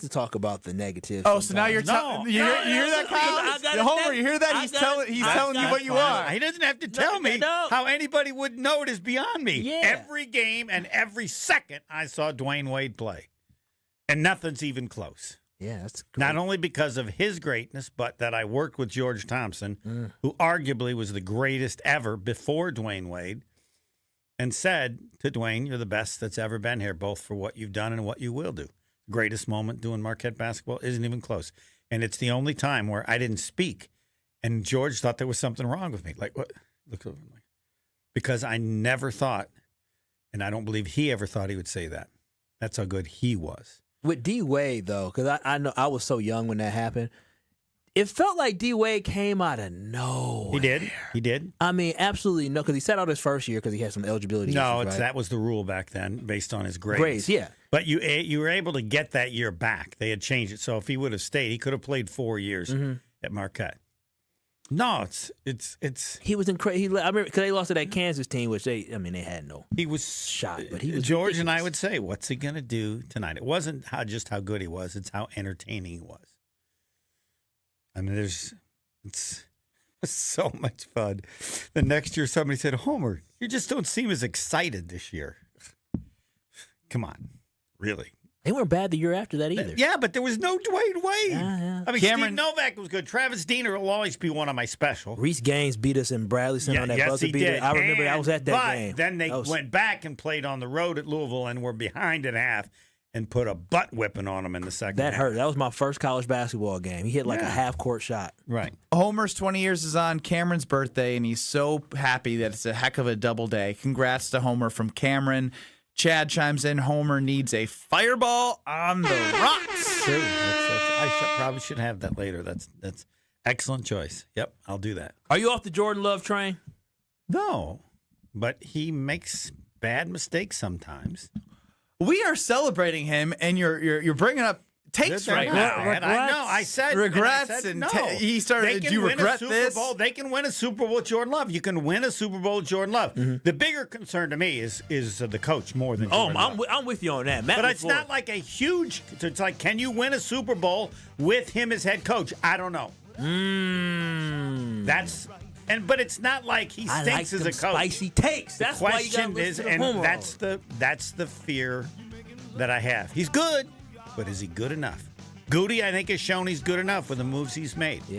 talk about the negatives. Oh, so now you're telling you hear that, Kyle? Homer, you hear that? He's telling you what you want. He doesn't have to tell me how anybody would know it is beyond me. Yeah. Every game and every second I saw Dwayne Wade play, and nothing's even close. Yeah, that's great. Not only because of his greatness, but that I worked with George Thompson, who arguably was the greatest ever before Dwayne Wade, and said to Dwayne, "You're the best that's ever been here, both for what you've done and what you will do." Greatest moment doing Marquette basketball isn't even close. And it's the only time where I didn't speak, and George thought there was something wrong with me. Like, what? Look over me. Because I never thought, and I don't believe he ever thought he would say that. That's how good he was. With D Wade though, because I know I was so young when that happened. It felt like D Wade came out of nowhere. He did. I mean, absolutely no, because he sat out his first year because he had some eligibility No, issues, right? That was the rule back then, based on his grades. Yeah. But you were able to get that year back. They had changed it, so if he would have stayed, he could have played 4 years at Marquette. No, it's. He was incredible. I remember because they lost to that Kansas team, which they had no. He was shot, but he was George ridiculous. and I would say, "What's he gonna do tonight?" It wasn't just how good he was; it's how entertaining he was. I mean, it's so much fun. The next year, somebody said, "Homer, you just don't seem as excited this year." Come on, really. They weren't bad the year after that either. Yeah, but there was no Dwayne Wade. Yeah. I mean, Steve Novak was good. Travis Diener will always be one of my special. Reese Gaines beat us in Bradley Center on that buzzer beater. Did. I remember I was at that game. Then they went back and played on the road at Louisville and were behind at half and put a butt whipping on them in the second That half. hurt. That was my first college basketball game. He hit like a half-court shot. Right. Homer's 20 years is on Cameron's birthday, and he's so happy that it's a heck of a double day. Congrats to Homer from Cameron. Chad chimes in, Homer needs a fireball on the rocks. True. I probably should have that later. That's excellent choice. Yep, I'll do that. Are you off the Jordan Love train? No, but he makes bad mistakes sometimes. We are celebrating him, and you're bringing up takes right now. I know. I said regrets, and no. He started. Do you regret this? They can win a Super Bowl with Jordan Love. You can win a Super Bowl with Jordan Love. The bigger concern to me is the coach more than Jordan Love. I'm with you on that. But it's not like a huge. It's like, can you win a Super Bowl with him as head coach? I don't know. But it's not like he stinks as a coach. Spicy takes. That's the why you got question is, and that's the fear that I have. He's good, but is he good enough? Goody, I think, has shown he's good enough with the moves he's made. Yeah.